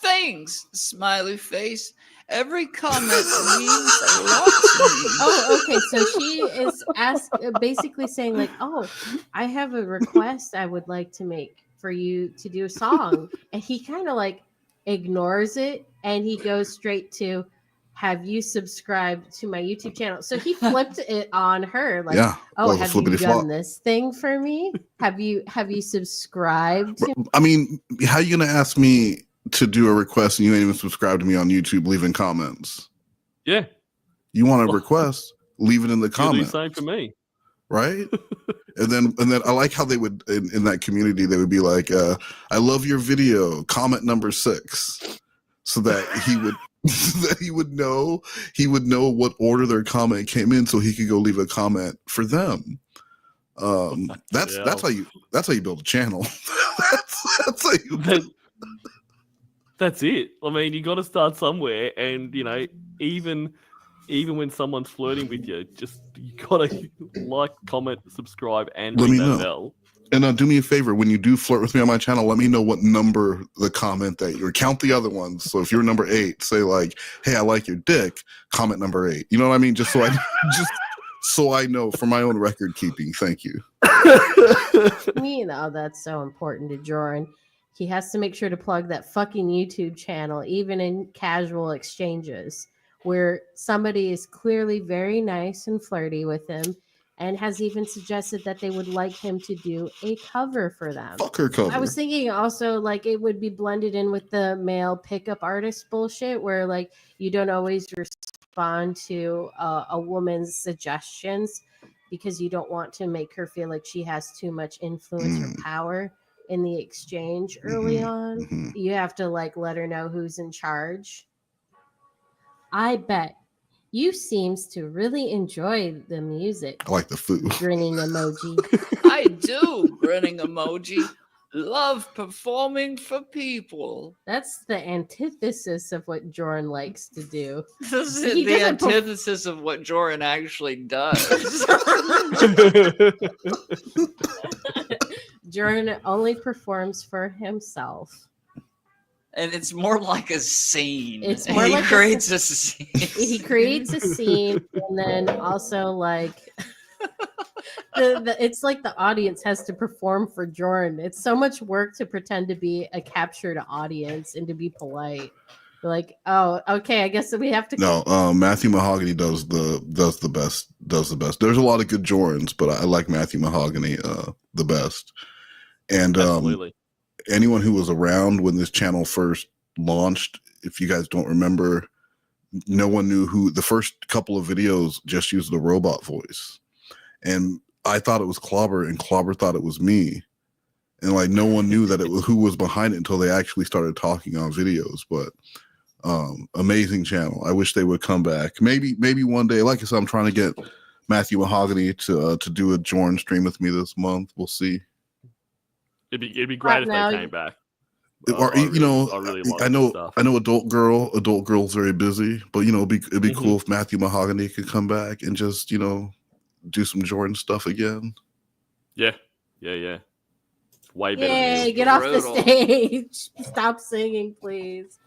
Thanks, smiley face. Every comment means a lot to me. Oh, okay. So she is basically saying like, "Oh, I have a request I would like to make for you to do a song," and he kind of like ignores it and he goes straight to, "Have you subscribed to my YouTube channel?" So he flipped it on her, like, Yeah. "Oh, Well, have you flippity done flop. this thing for me? Have you subscribed to?" I mean, how you gonna ask me to do a request and you ain't even subscribed to me on YouTube, leaving comments? Yeah. You want a request, leave it in the Do the comments, same for me. right? and then I like how they would in that community they would be like, I love your video, comment number 6, so that he would know what order their comment came in, so he could go leave a comment for them. That's how you build a channel. that's how you That's it. I mean, you got to start somewhere, and you know, even when someone's flirting with you, just you gotta like, comment, subscribe, and Let ring me that know. bell. And do me a favor, when you do flirt with me on my channel, let me know what number the comment that you're. Count the other ones. So if you're number 8, say like, "Hey, I like your dick." Comment number 8. You know what I mean? Just so I know for my own record keeping. Thank you. You know, that's so important to Jorrun. He has to make sure to plug that fucking YouTube channel, even in casual exchanges, where somebody is clearly very nice and flirty with him and has even suggested that they would like him to do a cover for them. Fuck her cover. I was thinking also like it would be blended in with the male pickup artist bullshit where like you don't always respond to a woman's suggestions because you don't want to make her feel like she has too much influence or power in the exchange early on. You have to like let her know who's in charge. I bet you seems to really enjoy the music. I like the food. Grinning emoji. I do, grinning emoji. Love performing for people. That's the antithesis of what Jorrun likes to do. This is He the doesn't antithesis of what Jorrun actually does. Jorrun only performs for himself. And it's more like a scene. It's more he like creates a scene. He creates a scene, and then also like it's like the audience has to perform for Jorrun. It's so much work to pretend to be a captured audience and to be polite. Like, oh, okay, I guess we have to. No, Matthew Mahogany does the best. There's a lot of good Jorruns, but I like Matthew Mahogany the best. And Absolutely. Anyone who was around when this channel first launched, if you guys don't remember, no one knew who. The first couple of videos just used the robot voice, and I thought it was Clobber, and Clobber thought it was me, and like no one knew that it was who was behind it until they actually started talking on videos. But amazing channel. I wish they would come back. Maybe one day. Like I said, I'm trying to get Matthew Mahogany to do a Jorrun stream with me this month. We'll see. It'd be great if they came back. Or I I really like know stuff. adult girl's very busy, but you know it'd be cool if Matthew Mahogany could come back and just do some Jorrun stuff again. Yeah. Way better. Yay, get off the stage. Stop singing, please.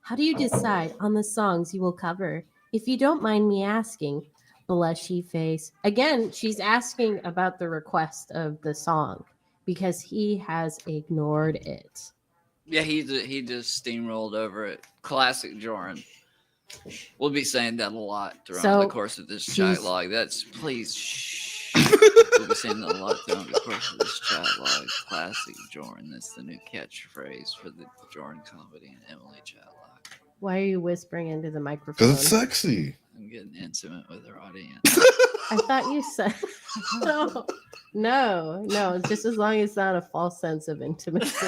How do you decide on the songs you will cover? If you don't mind me asking, blushy face. Again, she's asking about the request of the song because he has ignored it. Yeah, he just steamrolled over it. Classic Jorrun. We'll be saying that a lot throughout the course of this chat log. Please shh. We'll be saying that a lot throughout the course of this chat log. Classic Jorrun. That's the new catchphrase for the Jorrun Comedy and Emily chat log. Why are you whispering into the microphone? Because it's sexy. I'm getting intimate with our audience. I thought you said no. Just as long as it's not a false sense of intimacy.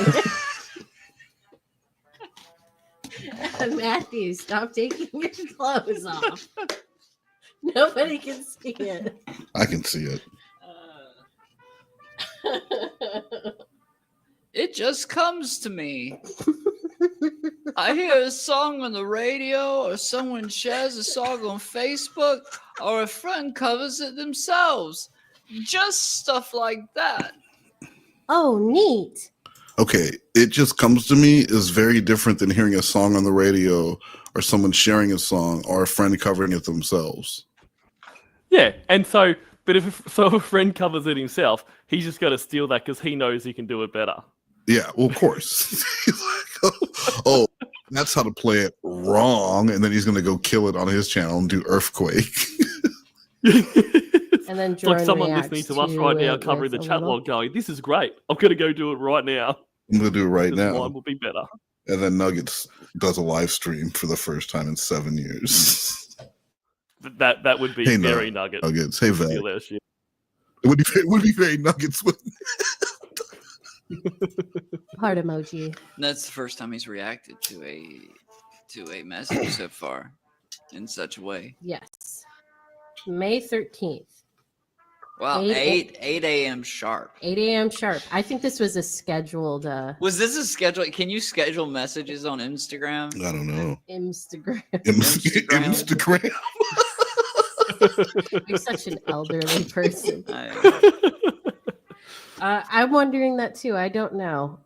Matthew, stop taking your clothes off. Nobody can see it. I can see it. It just comes to me. I hear a song on the radio, or someone shares a song on Facebook, or a friend covers it themselves. Just stuff like that. Oh, neat. Okay, it just comes to me is very different than hearing a song on the radio or someone sharing a song or a friend covering it themselves. Yeah, and so, but if a friend covers it himself, he's just got to steal that because he knows he can do it better. Yeah, well, of course. He's like, oh, that's how to play it wrong, and then he's going to go kill it on his channel and do Earthquake. And then It's like Jorrun someone reacts listening to us right to now it covering the with a chat little- log going, this is great. I'm going to go do it right now. I'm going to do it right Because now. mine will be better. And then Nuggets does a live stream for the first time in 7 years. That would be Hey, very Nugget. Nuggets. Hey, Vet. Steal their shit. It would be very Nuggets. Heart emoji. That's the first time he's reacted to a message so far in such a way. Yes. May 13th. Wow, 8 8 a.m. sharp. 8 a.m. sharp. I think this was a scheduled Was this a schedule? Can you schedule messages on Instagram? I don't know. Instagram. Instagram. You're such an elderly person. I'm wondering that too. I don't know.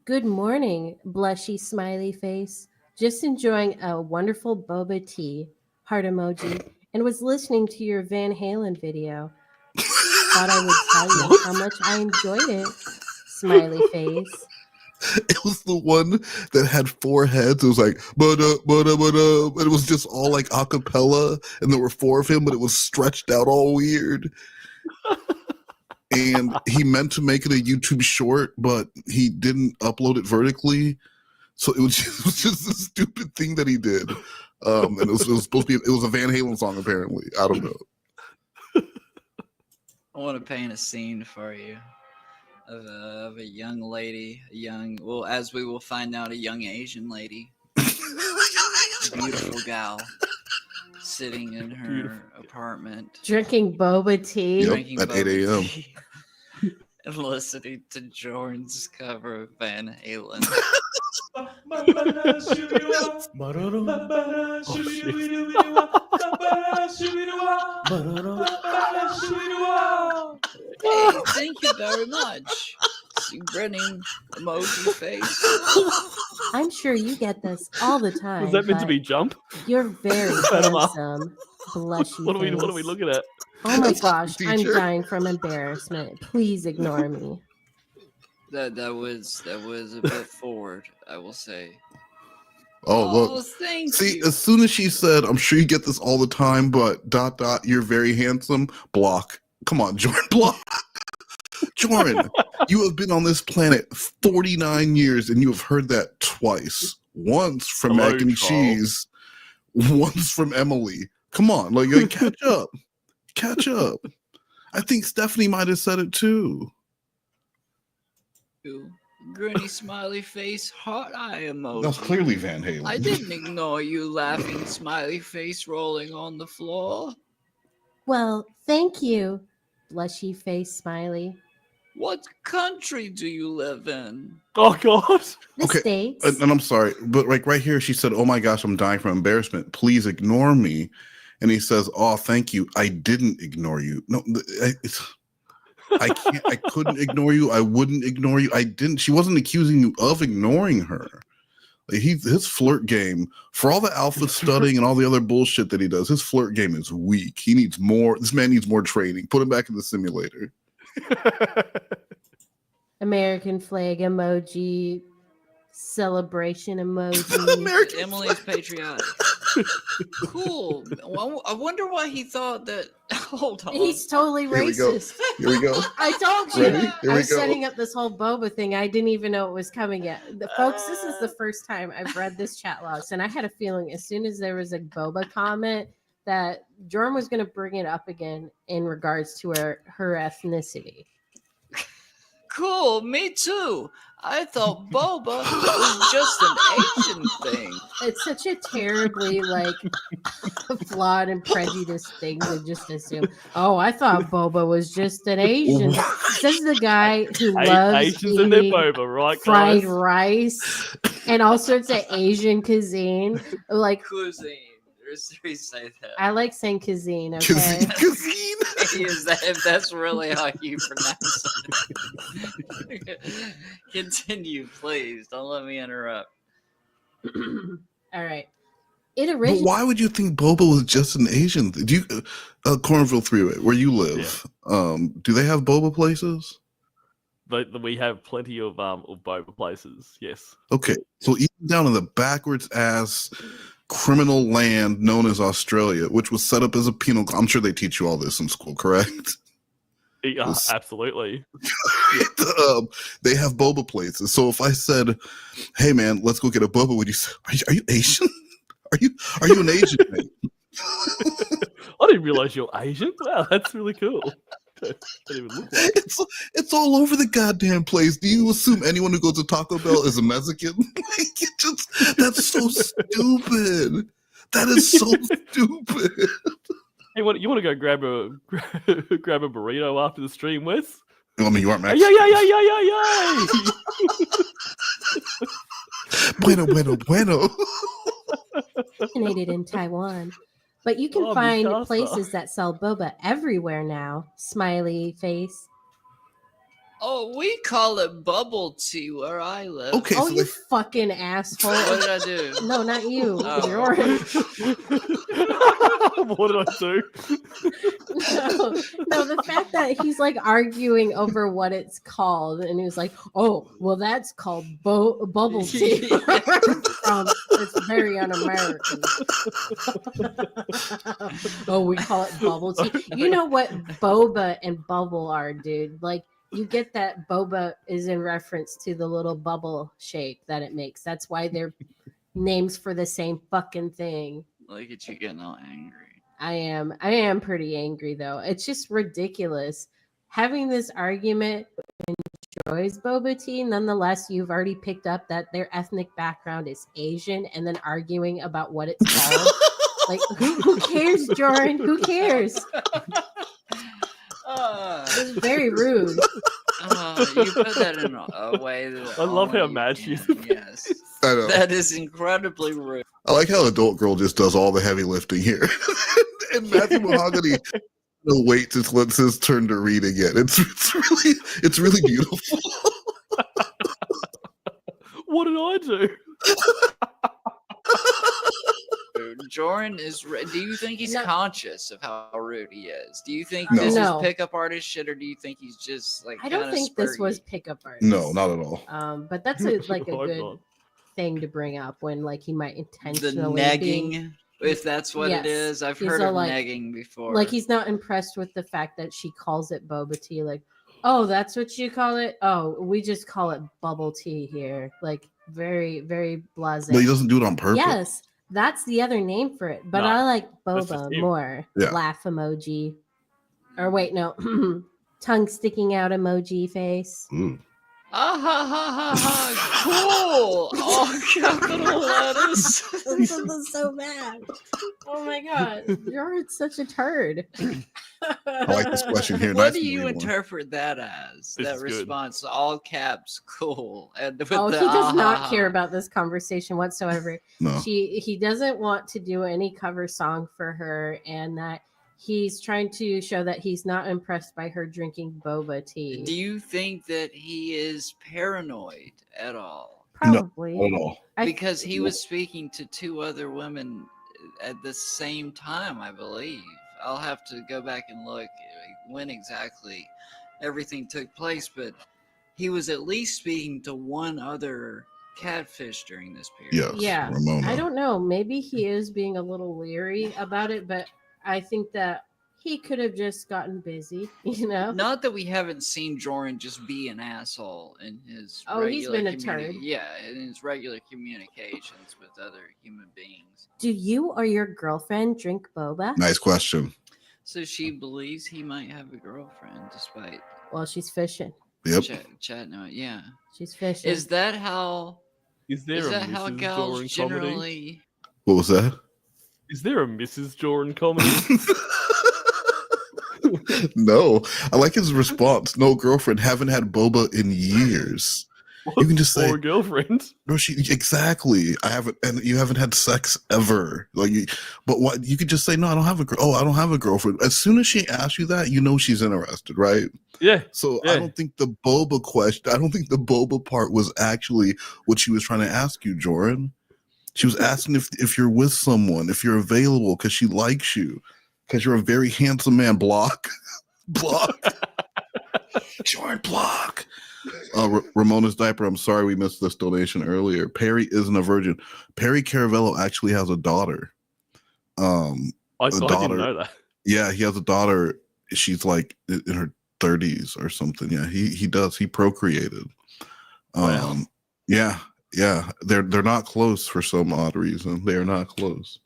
Good morning, blushy smiley face. Just enjoying a wonderful boba tea, heart emoji, and was listening to your Van Halen video. Thought I would tell you how much I enjoyed it. Smiley face. It was the one that had 4 heads. It was like, but it was just all like a cappella, and there were 4 of him, but it was stretched out all weird. And he meant to make it a YouTube short, but he didn't upload it vertically. So it was just a stupid thing that he did. And it was supposed to be, it was a Van Halen song, apparently. I don't know. I want to paint a scene for you of a young lady, well, as we will find out, a young Asian lady, a beautiful gal, sitting in her apartment, Drinking boba tea. Yep, at 8 a.m. and listening to Jorrun's cover of Van Halen. Hey, thank you very much. You grinning emoji face. I'm sure you get this all the time. Was that meant to but be Jump? You're very handsome, blushy What are we face. looking at? Oh my gosh, I'm Teacher. dying from embarrassment. Please ignore me. That was a bit forward, I will say. Oh, look. Thank See, you. as soon as she said, I'm sure you get this all the time, but ... you're very handsome, block. Come on, Jorrun, block. Jorrun, you have been on this planet 49 years, and you have heard that twice. Once from Hello, Mac and Charles. Cheese, once from Emily. Come on, like catch up. Catch up. I think Stephanie might have said it too. Grinny smiley face, heart eye emoji. That's clearly Van Halen. I didn't ignore you laughing smiley face rolling on the floor. Well, thank you, blushy face smiley. What country do you live in? Oh, God. The Okay, States. and I'm sorry, but like right here, she said, "Oh my gosh, I'm dying from embarrassment. Please ignore me." And he says, "Oh, thank you. I didn't ignore you. No, I can't. I couldn't ignore you. I wouldn't ignore you. I didn't. She wasn't accusing you of ignoring her. Like his flirt game, for all the alpha studying and all the other bullshit that he does, his flirt game is weak. He needs more. This man needs more training. Put him back in the simulator." American flag emoji, celebration emoji. American Emily's patriotic. Cool. Well, I wonder why he thought that. Hold on. He's totally Here we go. racist. Here we go. I told you. Ready? Here I we was go. setting up this whole boba thing. I didn't even know it was coming yet. Folks, this is the first time I've read this chat logs, and I had a feeling as soon as there was a boba comment that Jorrun was going to bring it up again in regards to her ethnicity. Cool. Me too. I thought boba was just an Asian thing. It's such a terribly like flawed and prejudiced thing to just assume. Oh, I thought boba was just an Asian. Says the guy who loves Asians and their eating boba, right, fried guys? rice and all sorts of Asian cuisine. Like Cuisine. We say that. I like saying cuisine. Okay. Cuisine. Is that, if that's really how you pronounce it. Continue, please. Don't let me interrupt. All right. It But originated. why would you think Boba was just an Asian? Do you, Cornville Freeway, where you live, do they have boba places? But we have plenty of boba places. Yes. Okay, so even down in the backwards ass criminal land known as Australia, which was set up as a penal. I'm sure they teach you all this in school, correct? Yeah, absolutely. They have boba places. So if I said, "Hey man, let's go get a boba," would you say, "Are you Asian? Are you an Asian mate?" I didn't realize you're Asian. Wow, that's really cool. Don't even look like it. It's all over the goddamn place. Do you assume anyone who goes to Taco Bell is a Mexican? That's so stupid. That is so stupid. Hey, you want to go grab a burrito after the stream, Wes? I mean, you aren't Hey, Mexican. Yay! Bueno. Originated in Taiwan. But you can Oh, find Mikasa. places that sell boba everywhere now. Smiley face. Oh, we call it bubble tea where I live. Okay, Oh, so you fucking asshole. What did I do? No, not you. Oh. Jorrun. What did I do? No, the fact that he's like arguing over what it's called, and he was like, "Oh, well, that's called bubble tea." It's very un-American. Oh, we call it bubble tea. You know what boba and bubble are, dude? Like, you get that boba is in reference to the little bubble shape that it makes. That's why they're names for the same fucking thing. Look at you getting all angry. I am pretty angry though. It's just ridiculous. Having this argument enjoys boba tea. Nonetheless, you've already picked up that their ethnic background is Asian and then arguing about what it's called. Like, who cares, Jorrun? Who cares? It's very rude. You put that in a way that I love how only mad you she is. can. Yes. I know. That is incredibly rude. I like how Adult Girl just does all the heavy lifting here. And Matthew Mahogany waits until it's his turn to read again. It's really beautiful. What did I do? Jorrun is. Do you think he's conscious of how rude he is? Do you think No. this No. is pickup artist shit, or do you think he's just like? I don't kinda think this spurty? was pickup art. No, not at all. But that's a Why good not? thing to bring up when like he might The intentionally negging, be, if that's what Yes. it is. I've He's heard all of like- negging before. like he's not impressed with the fact that she calls it boba tea. Like, oh, that's what you call it? Oh, we just call it bubble tea here. Like, very, very blasé. But he doesn't do it on purpose. Yes, that's the other name for it. But No, I like that's just boba him. more. Yeah. Laugh emoji. Or wait, no. Tongue sticking out emoji face. Ooh. Ah ha ha ha ha! Cool. Oh, capital letters. This is so bad. Oh my god. You're such a turd. I like this question here. What Nice do you and read one. interpret that as? This That is good. response, all caps, cool. And with Oh, the he does ah, not ha, care ha. about this conversation whatsoever. No. He doesn't want to do any cover song for her, and that he's trying to show that he's not impressed by her drinking boba tea. Do you think that he is paranoid at all? Probably. Not at all. Because he was speaking to two other women at the same time, I believe. I'll have to go back and look when exactly everything took place, but he was at least speaking to one other catfish during this period. Yes. Yeah. Ramona. I don't know. Maybe he is being a little leery about it, but I think that he could have just gotten busy, you know? Not that we haven't seen Jorrun just be an asshole in his Oh, he's regular been a turd. Yeah, in his regular communications with other human beings. Do you or your girlfriend drink boba? Nice question. So she believes he might have a girlfriend despite Well, she's fishing. Yep. Chat note. Yeah. She's fishing. Is that how? Is there Is a that how Mrs. gals Jorrun generally? comedy? What was that? Is there a Mrs. Jorrun comedy? No, I like his response. No, girlfriend, haven't had boba in years. You can just say, or a girlfriend. No, exactly. I haven't, and you haven't had sex ever. But what you could just say, no, I don't have a girl. Oh, I don't have a girlfriend. As soon as she asks you that, you know she's interested, right? Yeah. So yeah. I don't think the boba question. I don't think the boba part was actually what she was trying to ask you, Jorrun. She was asking if you're with someone, if you're available, because she likes you, because you're a very handsome man. Block. Jorrun, block. Ramona's diaper. I'm sorry we missed this donation earlier. Perry isn't a virgin. Perry Caravello actually has a daughter. I didn't know that. Yeah, he has a daughter. She's like in her 30s or something. Yeah, he does. He procreated. Wow. Yeah. They're not close for some odd reason. They are not close.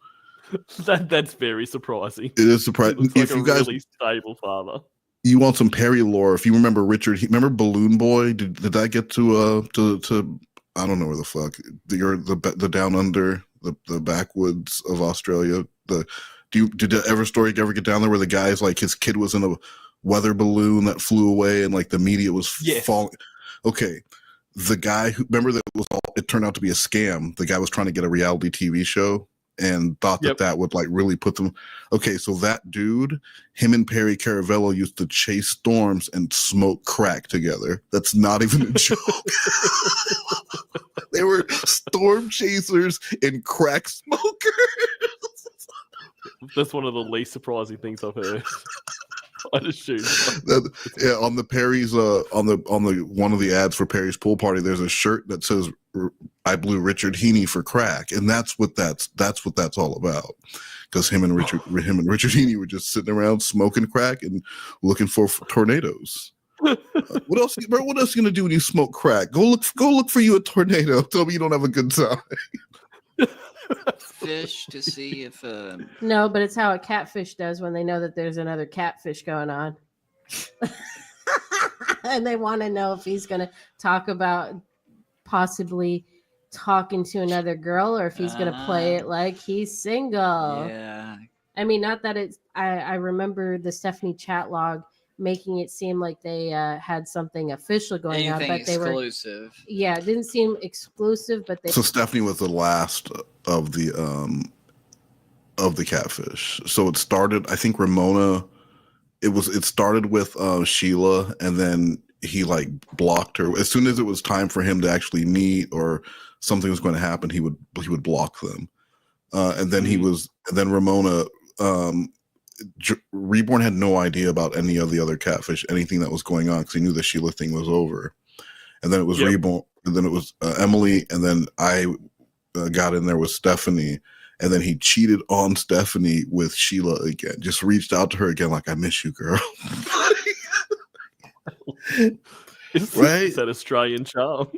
That's very surprising. It is surprising. Looks like If a you guys really stable father. You want some Perry lore? If you remember Richard, remember Balloon Boy? Did that get to I don't know where the fuck the down under the backwoods of Australia? Did the ever story ever get down there where the guy's like his kid was in a weather balloon that flew away and like the media was falling? Okay, the guy who remember that it turned out to be a scam. The guy was trying to get a reality TV show and thought that would like really put them. Okay, so that dude, him and Perry Caravello used to chase storms and smoke crack together. That's not even a joke. They were storm chasers and crack smokers. That's one of the least surprising things I've heard. I'd assume. On the Perry's on the one of the ads for Perry's pool party, there's a shirt that says I blew Richard Heaney for crack, and that's what that's all about. Because him and Richard Heaney were just sitting around smoking crack and looking for tornadoes. What else? Bro, what else are you gonna do when you smoke crack? Go look for you a tornado. Tell me you don't have a good time. Fish to see if No, but it's how a catfish does when they know that there's another catfish going on. And they want to know if he's going to talk about possibly talking to another girl or if he's going to play it like he's single. Yeah. I mean, not that it's I remember the Stephanie chat log making it seem like they had something official going on, but they were exclusive. Yeah, it didn't seem exclusive, but they. So Stephanie was the last of the catfish. So it started. I think Ramona. It started with Sheila, and then he like blocked her as soon as it was time for him to actually meet or something was going to happen. He would block them, and then Ramona. Reborn had no idea about any of the other catfish, anything that was going on, because he knew the Sheila thing was over. And then it was Reborn, and then it was Emily, and then I got in there with Stephanie, and then he cheated on Stephanie with Sheila again. Just reached out to her again, like, I miss you, girl. Right? That Australian charm.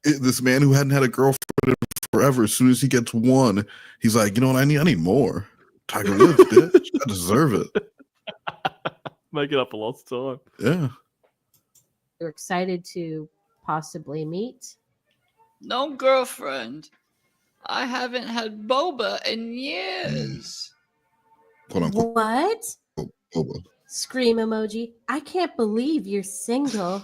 This man who hadn't had a girlfriend in forever, as soon as he gets one, he's like, you know what I need? I need more. Tiger Woods, bitch. I deserve it. Make it up a lot of time. Yeah. You're excited to possibly meet? No girlfriend. I haven't had boba in years. What? Boba. Scream emoji. I can't believe you're single.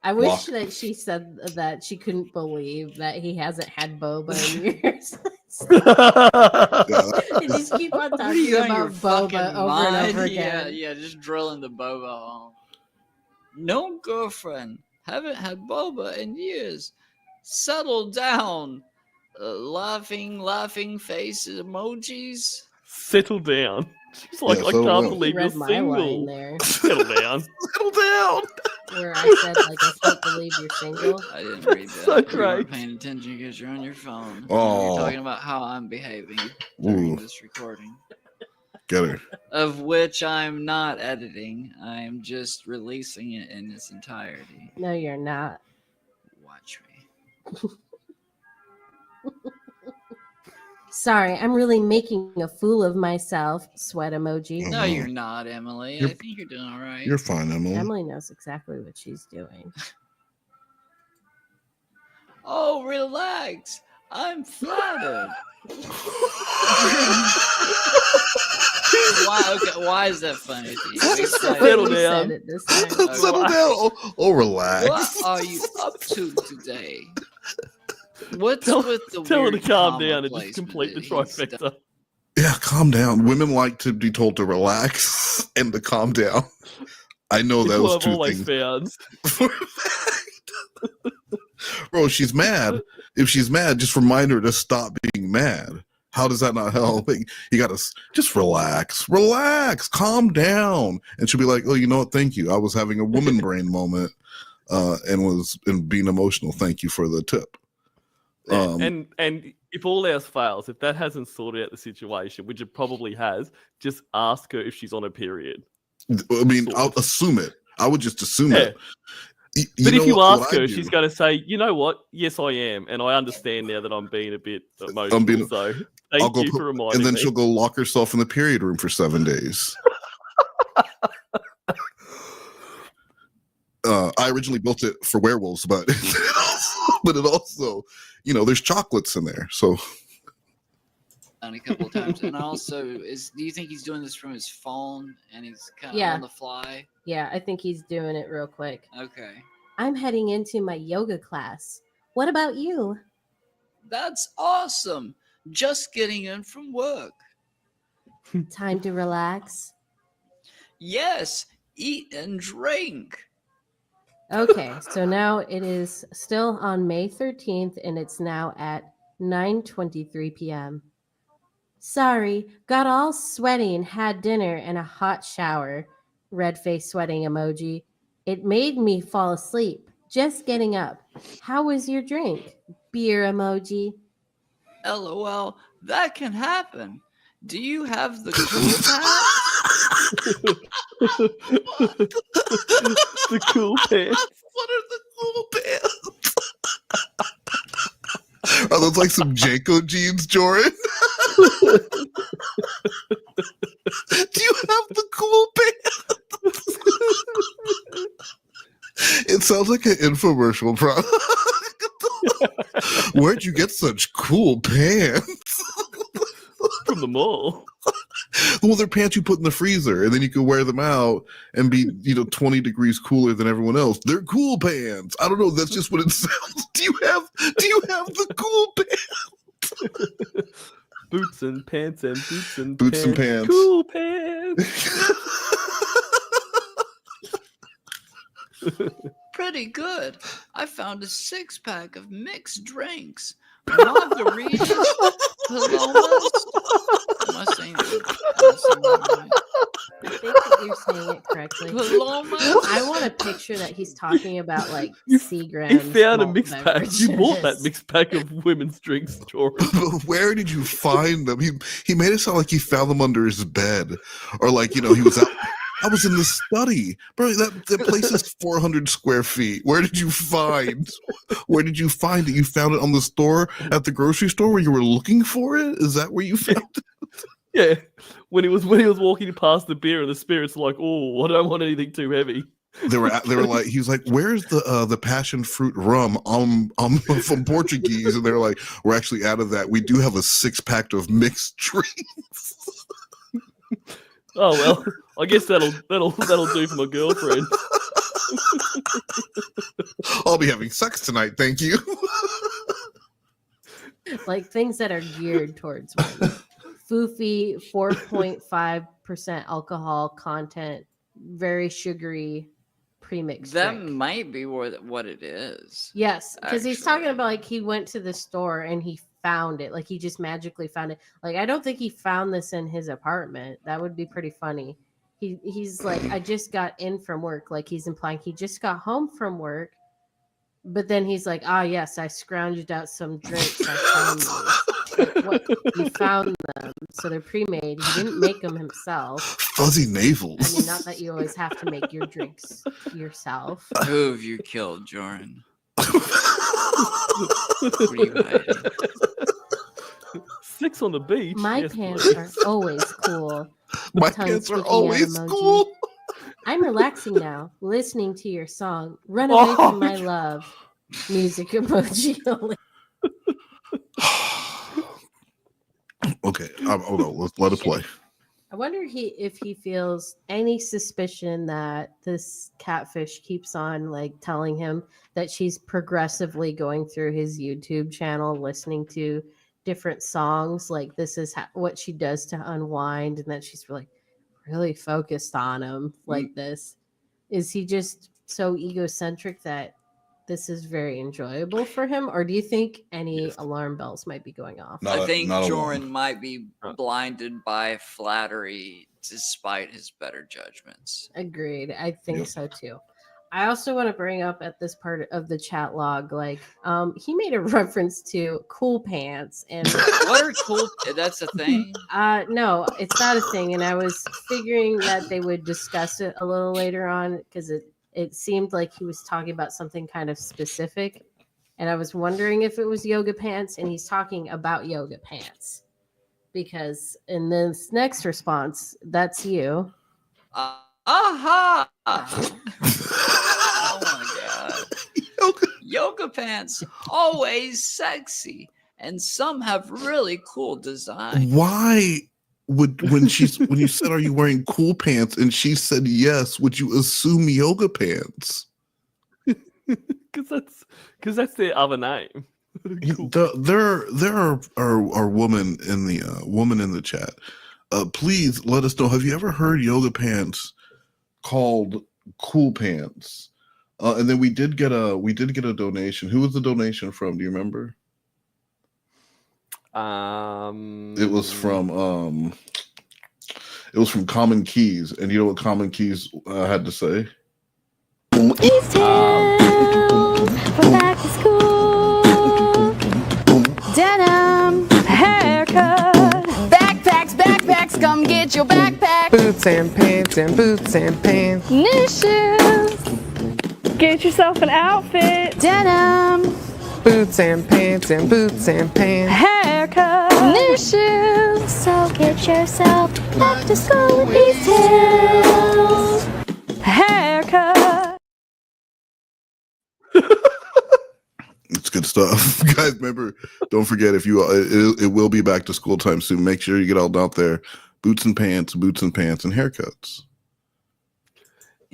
I wish that she said that she couldn't believe that he hasn't had boba in years. You just keep on talking about boba over and over again. Yeah, just drilling the boba home. No girlfriend. Haven't had boba in years. Settle down. Laughing face emojis. Settle down. She's like, I can't believe you're single. Settle down. Settle down. Where I said, like, I can't believe you're single. I didn't read that. So you great. weren't paying attention because you're on your phone. Oh. You're talking about how I'm behaving during this recording. Get her. Of which I'm not editing. I'm just releasing it in its entirety. No, you're not. Watch me. Sorry, I'm really making a fool of myself. Sweat emoji. No, you're not, Emily. I think you're doing all right. You're fine, Emily. Emily knows exactly what she's doing. Oh, relax. I'm flattered. Why is that funny to you? Explain. Settle You down. said it this time. Settle down. Oh, relax. What are you up to today? What's with the Tell her weird to calm comma down and just placement complete the that he's done? trifecta. Yeah, calm down. Women like to be told to relax and to calm down. I know It's that what was I've two always things. found. Bro, she's mad. If she's mad, just remind her to stop being mad. How does that not help? You gotta just relax, calm down, and she'll be like, "Oh, you know what? Thank you. I was having a woman brain moment, and being emotional. Thank you for the tip." Yeah, and if all else fails, if that hasn't sorted out the situation, which it probably has, just ask her if she's on a period. I mean, I'll assume it. I would just assume it. But if you what ask I her, do? she's going to say, "You know what? Yes, I am, and I understand now that I'm being a bit emotional. So thank you for reminding and then me." she'll go lock herself in the period room for 7 days. I originally built it for werewolves, but it also, there's chocolates in there. So A couple of times, and also, do you think he's doing this from his phone and he's kind of on the fly? Yeah, I think he's doing it real quick. Okay, I'm heading into my yoga class. What about you? that's awesome. Just getting in from work. Time to relax. Yes, eat and drink. Okay, so now it is still on May 13th, and it's now at 9:23 p.m. Sorry, got all sweaty and had dinner and a hot shower. Red face sweating emoji. It made me fall asleep. Just getting up. How was your drink? Beer emoji. LOL, that can happen. Do you have the cool pants? The cool pants. What are the cool pants? Are those like some Janko jeans, Jorrun? Do you have the cool pants? It sounds like an infomercial product. Where'd you get such cool pants? From the mall. Well, they're pants you put in the freezer, and then you can wear them out and be, 20 degrees cooler than everyone else. They're cool pants. I don't know. That's just what it sounds. Do you have the cool pants? Boots and pants and boots and Boots pants. and pants. Cool pants. Pretty good. I found a 6-pack of mixed drinks. Margaritas, palomas. Am I saying that right? I think that you're saying it correctly. Paloma. I want a picture that he's talking about, like He Seagram's. found a malt mixed pack. You bought that beverages. mixed pack of women's drinks, Jorrun. But where did you find them? He made it sound like he found them under his bed, or like he was out. I was in the study, bro. That place is 400 square feet. Where did you find it? You found it on the store at the grocery store where you were looking for it? Is that where you found it? Yeah, when he was walking past the beer and the spirits were like, "Oh, I don't want anything too heavy." They were like, he was like, "Where's the passion fruit rum? From Portuguese," and they're like, "We're actually out of that. We do have a 6-pack of mixed drinks." Oh well, I guess that'll do for my girlfriend. I'll be having sex tonight, thank you. Like things that are geared towards women. Foofy, 4.5% alcohol content, very sugary premixed That drink. might be what it is. Yes, because he's talking actually. about like he went to the store and he found it. Like he just magically found it. Like I don't think he found this in his apartment. That would be pretty funny. He's like, I just got in from work. Like he's implying he just got home from work. But then he's like, yes, I scrounged out some drinks. I found these. Like, what? You found them. So they're pre-made. He didn't make them himself. Fuzzy navels. I mean, not that you always have to make your drinks yourself. Who have you killed, Jorrun? What are you hiding? Sex on the beach. My Yes, pants please. are always cool. My Tongue pants are sticking out always emoji. cool. I'm relaxing now, listening to your song. Run away from my love. Music emoji only. Okay, hold on. Let's let it play. I wonder if he feels any suspicion that this catfish keeps on like telling him that she's progressively going through his YouTube channel, listening to different songs. Like this is what she does to unwind, and that she's really focused on him like this. Is he just so egocentric that this is very enjoyable for him, or do you think any alarm bells might be going off? I think Jorrun might be blinded by flattery despite his better judgments. Agreed. I think so too. I also want to bring up at this part of the chat log, he made a reference to cool pants, and what are cool? That's a thing. No, it's not a thing. And I was figuring that they would discuss it a little later on because it seemed like he was talking about something kind of specific, and I was wondering if it was yoga pants, and he's talking about yoga pants because in this next response, that's you. Aha! Oh my god. Yoga pants, always sexy, and some have really cool design. Why would when you said, "Are you wearing cool pants?" and she said yes, would you assume yoga pants? Because that's their other name. Cool. There are women in the chat. Please let us know. Have you ever heard yoga pants called cool pants? And then we did get a donation. Who was the donation from? Do you remember? It was from Common Keys, and you know what Common Keys had to say? It's from back to school. Denim haircut. Backpacks, come get your backpack. Boots and pants. New shoes. Get yourself an outfit. Denim. Boots and pants. Haircut. New shoes. So get yourself back to school with these tails. Haircut. It's good stuff, guys. Remember, don't forget if you it will be back to school time soon. Make sure you get all out there. Boots and pants, and haircuts.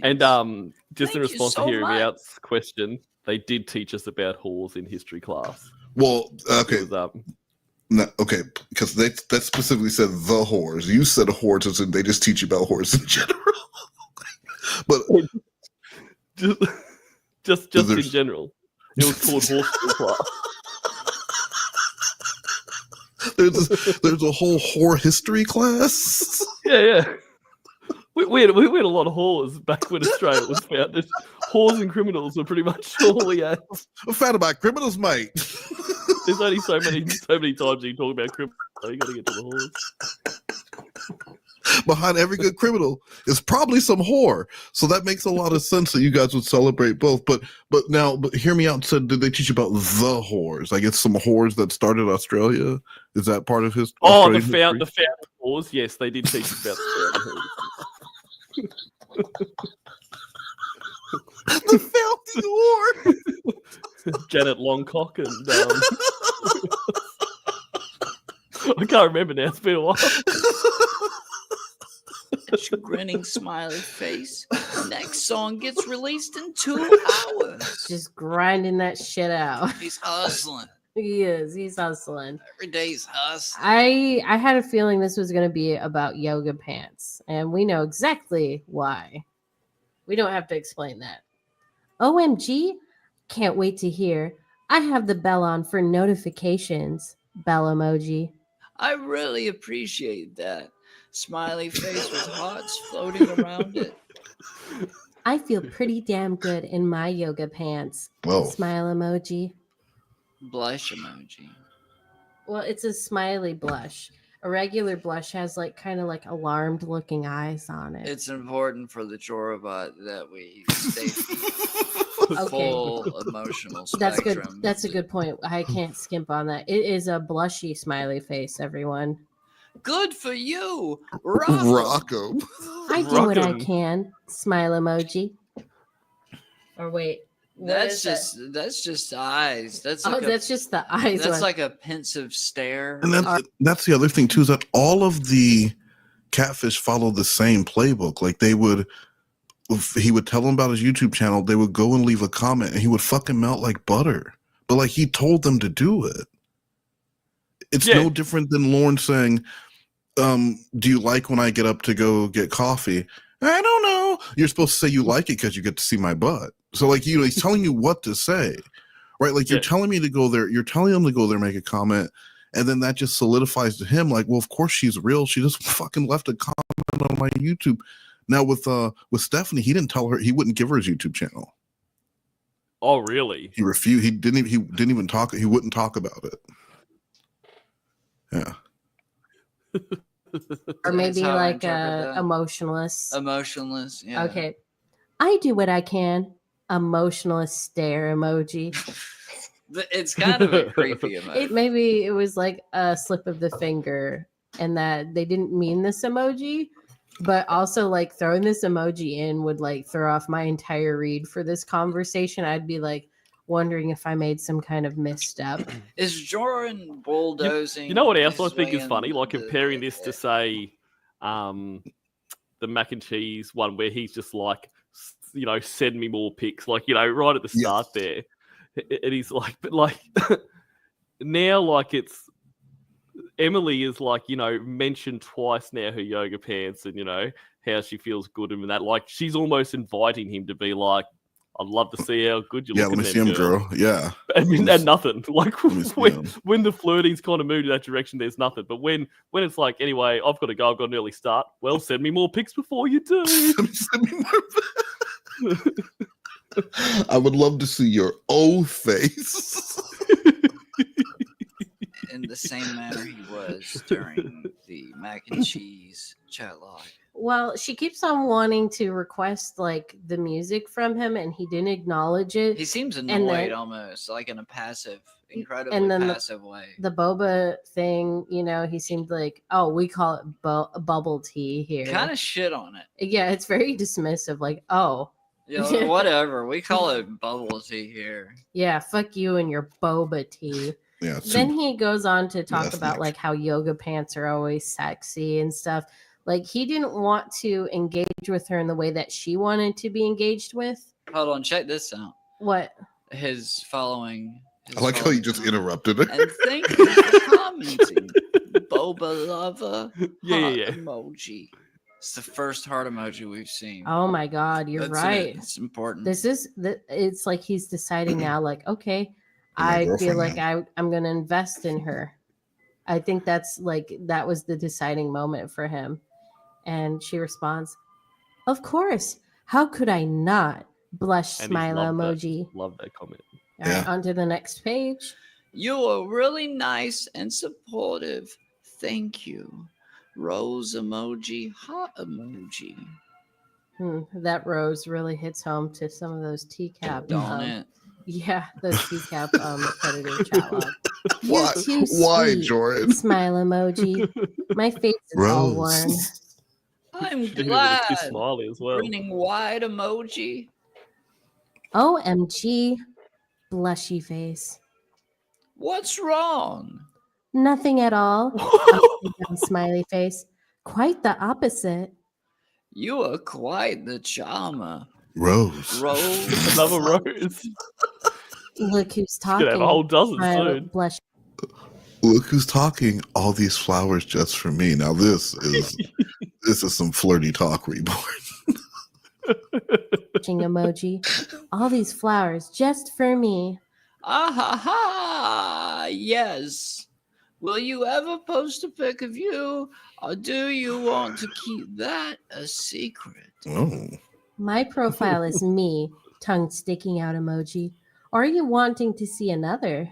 And just in response to hearing me out's question, they did teach us about whores in history class. Well, okay. No, okay, because that specifically said the whores. You said whores, and they just teach you about whores in general. But just in general, it was called horse class. There's a whole whore history class. Yeah. We had a lot of whores back when Australia was founded. Whores and criminals were pretty much all we had. I'm fan about criminals, mate. There's only so many times you talk about criminals. So you got to get to the whores. Behind every good criminal is probably some whore. So that makes a lot of sense that you guys would celebrate both. But hear me out. So did they teach you about the whores? I guess some whores that started Australia. Is that part of his? Oh, the found whores. Yes, they did teach us about the founding whores. The filthy whore. Janet Longcock and I can't remember now. It's been a while. That's your grinning smiley face. Next song gets released in 2 hours. Just grinding that shit out. He's hustling. He is. He's hustling. Every day's hustling. I had a feeling this was going to be about yoga pants, and we know exactly why. We don't have to explain that. OMG, can't wait to hear. I have the bell on for notifications. Bell emoji. I really appreciate that. Smiley face with hearts floating around it. I feel pretty damn good in my yoga pants. Whoa. Smile emoji. Blush emoji. Well, it's a smiley blush. A regular blush has kind of alarmed looking eyes on it. It's important for the Jorobot that we stay full emotional spectrum. That's good. That's a good point. I can't skimp on that. It is a blushy smiley face, everyone. Good for you, Rocco. I do what I can. Smile emoji. Or wait, That's just eyes. That's that's just the eyes. That's one. like a pensive stare. And that's the other thing too, is that all of the Catfish follow the same playbook. Like he would tell them about his YouTube channel, they would go and leave a comment, and he would fucking melt like butter. But like he told them to do it. It's no different than Lorne saying, do you like when I get up to go get coffee? I don't know. You're supposed to say you like it because you get to see my butt. So like, he's telling you what to say, right? Like you're telling me to go there. You're telling him to go there, make a comment. And then that just solidifies to him like, well, of course she's real. She just fucking left a comment on my YouTube. Now with Stephanie, he didn't tell her, he wouldn't give her his YouTube channel. Oh, really? He refused. He didn't even talk. He wouldn't talk about it. Yeah. Or maybe like emotionless. Emotionless, yeah. Okay. I do what I can. Emotionless stare emoji. It's kind of a creepy emoji. Maybe it was like a slip of the finger and that they didn't mean this emoji, but also like throwing this emoji in would like throw off my entire read for this conversation. I'd be like wondering if I made some kind of misstep. Is Jorrun bulldozing? You know what else I think is funny? Like comparing this to say the mac and cheese one where he's just like, send me more pics, like, right at the start there. And he's like, but like now, like it's Emily is like, mentioned twice now her yoga pants and, how she feels good and that. Like she's almost inviting him to be like, I'd love to see how good you look. Yeah, let me see him, girl. Yeah. I mean, and nothing. Like when the flirting's kind of moved in that direction, there's nothing. But when it's like, anyway, I've got to go. I've got an early start. Well, send me more pics before you do. Send me more. I would love to see your old face. In the same manner he was during the mac and cheese chat log. Well, she keeps on wanting to request like the music from him, and he didn't acknowledge it. He seems annoyed, almost like in a passive, incredibly passive way. The Boba thing, he seemed like, oh, we call it bubble tea here. Kind of shit on it. Yeah, it's very dismissive. Like, oh, whatever. We call it bubble tea here. Yeah, fuck you and your boba tea. Yeah. Then he goes on to talk about like how yoga pants are always sexy and stuff. Like he didn't want to engage with her in the way that she wanted to be engaged with. Hold on, check this out. What? His following. I like how you just interrupted her. And thank you for commenting, Boba lover. Yeah. Emoji. It's the first heart emoji we've seen. Oh my God, you're right. It's important. It's like he's deciding now, like, okay, I feel like I'm going to invest in her. I think that was the deciding moment for him. And she responds, of course. How could I not? Blush smile emoji. Love that comment. All right, on to the next page. You are really nice and supportive. Thank you. Rose emoji, heart emoji. That rose really hits home to some of those teacup. Don't it? Yeah, those teacup predator chat log. Why, Jorrun? Smile emoji. My face is all warm. I'm glad. Too smiley as well. Grinning wide emoji. OMG. Blushy face. What's wrong? Nothing at all. Smiley face. Quite the opposite. You are quite the charmer. Rose. Another rose. Look who's talking. Could have a whole dozen soon. Blush. Look who's talking. All these flowers just for me. Now this is some flirty talk reborn. Emoji. All these flowers just for me. Ah ha ha! Yes. Will you ever post a pic of you, or do you want to keep that a secret? Oh. My profile is me, tongue sticking out emoji. Are you wanting to see another?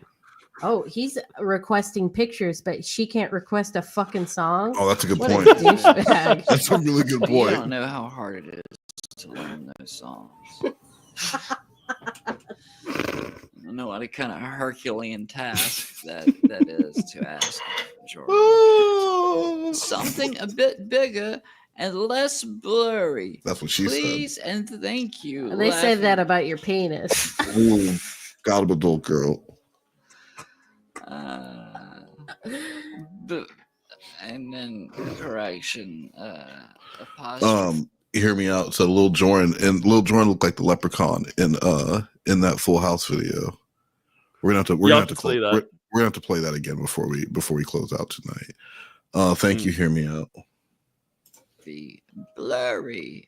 Oh, he's requesting pictures, but she can't request a fucking song. Oh, that's a good What point. A douchebag. That's a really good point. You don't know how hard it is to learn those songs. I don't know what a kind of Herculean task that is to ask Jorrun. Something a bit bigger and less blurry. That's what she Please and thank you. And they said that Laughing. about your penis. said. Ooh, God of adult girl. And then correction, apostrophe. Hear me out. So Lil Jorrun, and Lil Jorrun looked like the leprechaun in that Full House video. We're gonna have to play that again before we close out tonight. Thank you. Hear me out. Be blurry.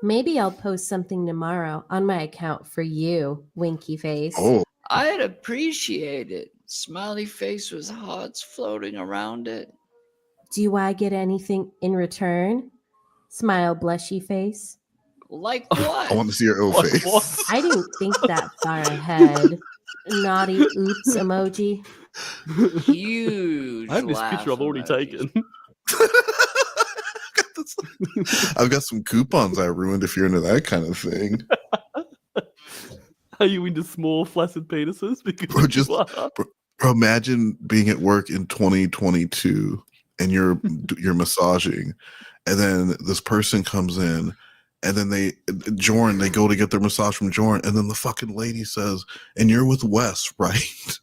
Maybe I'll post something tomorrow on my account for you, winky face. Oh, I'd appreciate it. Smiley face with hearts floating around it. Do I get anything in return? Smile, blushy face. Like what? I want to see your ill face. I didn't think that far ahead. Naughty oops emoji. Huge. I have this laugh picture I've already emoji. taken. I've got some coupons I ruined if you're into that kind of thing. Are you into small flaccid penises? Because Bro, just you are. bro, imagine being at work in 2022 and you're massaging, and then this person comes in, and then they go to get their massage from Jorrun, and then the fucking lady says, "And you're with Wes, right?"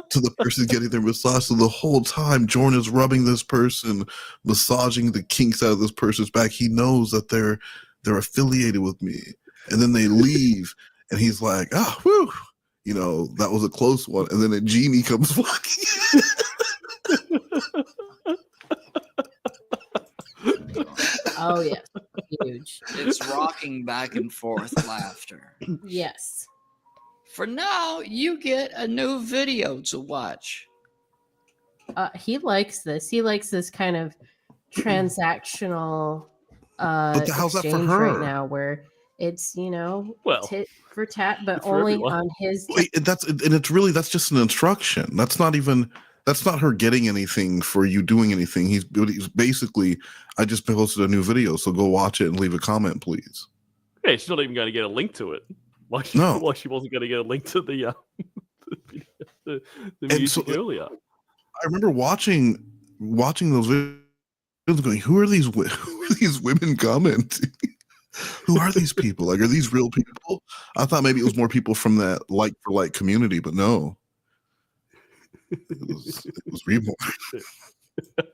to the person getting their massage. So the whole time Jorrun is rubbing this person, massaging the kinks out of this person's back. He knows that they're affiliated with me. And then they leave, and he's like, "Ah, whew, that was a close one." And then a genie comes walking in. Oh yeah, huge. It's rocking back and forth laughter. Yes. For now, you get a new video to watch. He likes this. He likes this kind of transactional But how's that for exchange her? right now, where it's Well, tit for tat, but it's for only everyone. on his. Wait, that's just an instruction. That's not her getting anything for you doing anything. He's basically, I just posted a new video, so go watch it and leave a comment, please. Yeah, she's not even going to get a link to it. Why she wasn't going to get a link to the the music earlier. I remember watching those videos, going, "Who are these women commenting? Who are these people? Like, are these real people?" I thought maybe it was more people from that like for like community, but no. It was Reborn.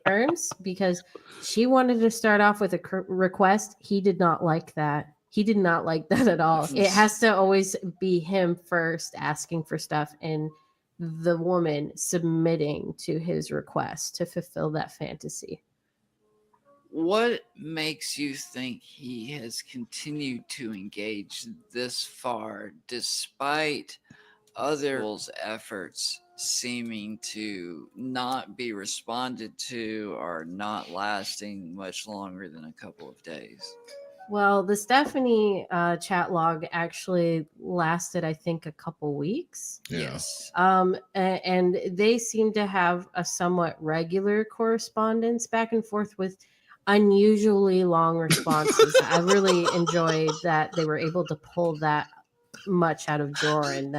Terms because she wanted to start off with a request. He did not like that. He did not like that at all. It has to always be him first asking for stuff and the woman submitting to his request to fulfill that fantasy. What makes you think he has continued to engage this far despite others' efforts seeming to not be responded to or not lasting much longer than a couple of days? Well, the Stephanie chat log actually lasted, I think, a couple weeks. Yes. And they seem to have a somewhat regular correspondence back and forth with unusually long responses. I really enjoyed that they were able to pull that much out of Jorrun.